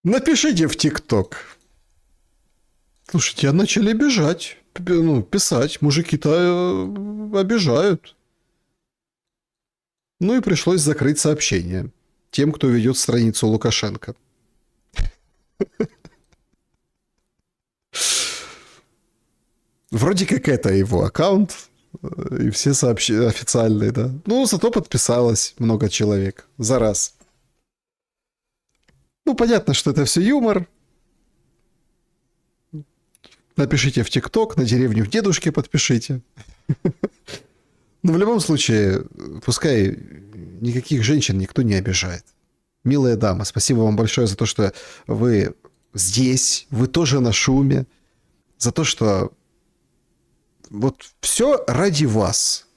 Напишите в ТикТок. Слушайте, начали бежать, писать. Мужики-то обижают. Ну и пришлось закрыть сообщение тем, кто ведет страницу Лукашенко. Вроде как это его аккаунт, и все сообщения официальные, да. Ну, зато подписалось много человек за раз. Ну, понятно, что это все юмор. Напишите в ТикТок, на деревню к дедушке подпишите. Но в любом случае, пускай никаких женщин никто не обижает. Милая дама, спасибо вам большое за то, что вы здесь, вы тоже на шуме, за то, что вот все ради вас,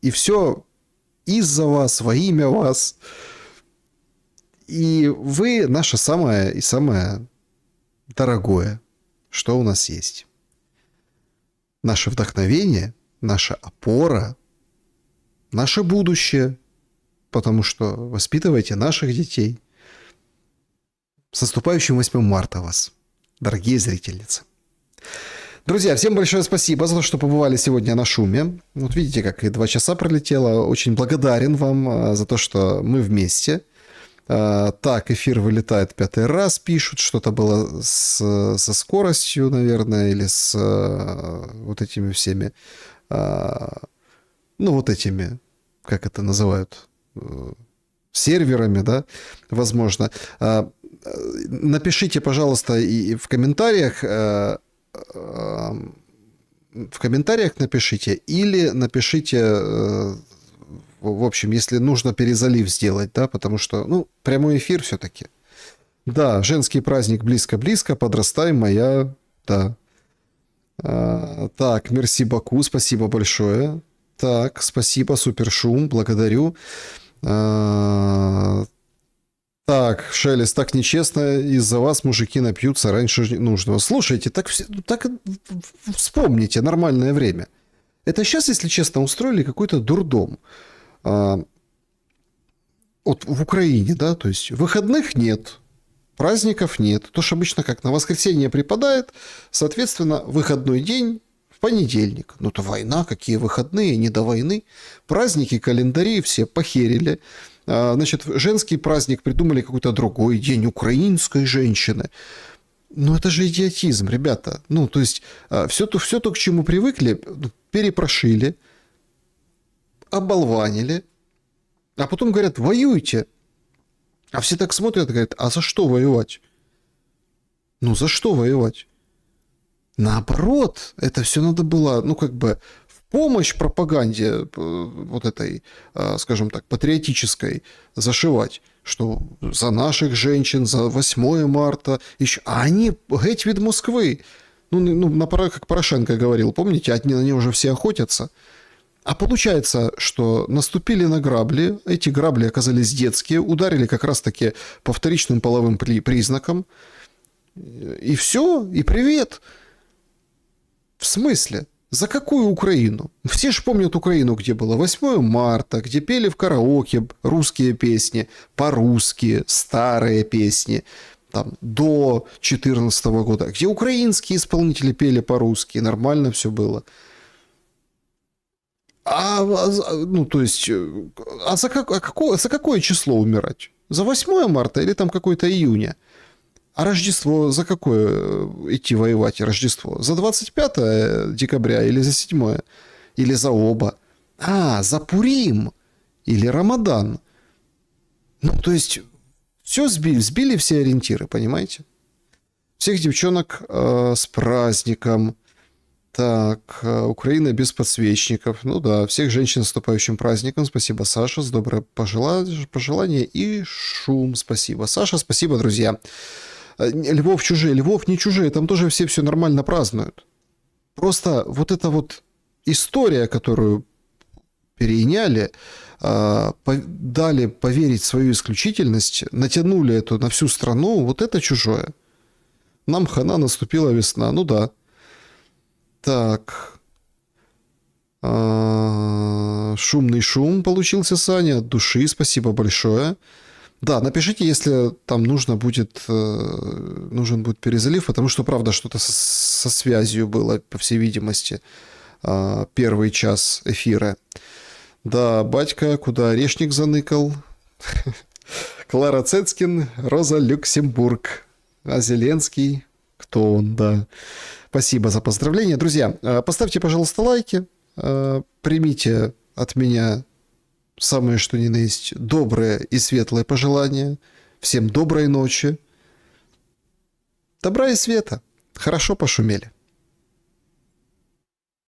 и все из-за вас, во имя вас, и вы наше самое и самое дорогое, что у нас есть. Наше вдохновение, наша опора, наше будущее, потому что воспитывайте наших детей. С наступающим 8 марта вас, дорогие зрительницы. Друзья, всем большое спасибо за то, что побывали сегодня на шуме. Вот видите, как и 2 часа пролетело. Очень благодарен вам за то, что мы вместе. Так, эфир вылетает 5-й раз, пишут. Что-то было со скоростью, наверное, или с вот этими всеми... вот этими, как это называют... серверами, да, возможно. Напишите, пожалуйста, и в комментариях напишите, или напишите, в общем, если нужно перезалив сделать, да, потому что, прямой эфир все-таки. Да, женский праздник близко-близко, подрастай моя, да. Так, мерси Баку, спасибо большое. Так, спасибо, супершум, благодарю. Так, Шелест, так нечестно, из-за вас мужики напьются раньше нужного. Слушайте, так вспомните нормальное время. Это сейчас, если честно, устроили какой-то дурдом. Вот в Украине, да, то есть выходных нет, праздников нет. То, что обычно как на воскресенье припадает, соответственно, выходной день в понедельник. Ну, то война, какие выходные, не до войны. Праздники, календари все похерили. Значит, женский праздник придумали какой-то другой, день украинской женщины. Ну, это же идиотизм, ребята. Ну, то есть, все то, к чему привыкли, перепрошили, оболванили, а потом говорят, воюйте. А все так смотрят и говорят, а за что воевать? Ну, за что воевать? Наоборот, это все надо было, помощь пропаганде вот этой, скажем так, патриотической зашивать, что за наших женщин, за 8 марта, еще, а они геть від Москвы. Как Порошенко говорил, помните, на них уже все охотятся. А получается, что наступили на грабли, эти грабли оказались детские, ударили как раз-таки по вторичным половым признакам, и все, и привет. В смысле? За какую Украину? Все же помнят Украину, где было 8 марта, где пели в караоке русские песни, по-русски, старые песни, там, до 2014 года, где украинские исполнители пели по-русски, нормально все было. За какое число умирать? За 8 марта или там какое-то июня? А Рождество за какое идти воевать? Рождество? За 25 декабря или за 7? Или за оба? За Пурим или Рамадан. То есть, все сбили все ориентиры, понимаете? Всех девчонок с праздником. Так, Украина без подсвечников. Ну да, всех женщин с наступающим праздником. Спасибо, Саша, за доброе пожелание и шум. Спасибо, Саша, спасибо, друзья. Львов чужие, Львов не чужие, там тоже все нормально празднуют. Просто вот эта вот история, которую переняли, дали поверить в свою исключительность, натянули это на всю страну, вот это чужое. Нам хана, наступила весна. Ну да. Так. Шумный шум получился, Саня. От души. Спасибо большое. Да, напишите, если там нужен будет перезалив, потому что, правда, что-то со связью было, по всей видимости, первый час эфира. Да, батька, куда орешник заныкал. Клара Цецкин, Роза Люксембург. А Зеленский, кто он, да. Спасибо за поздравления. Друзья, поставьте, пожалуйста, лайки. Примите от меня самое что ни на есть доброе и светлое пожелание. Всем доброй ночи. Добра и света. Хорошо пошумели.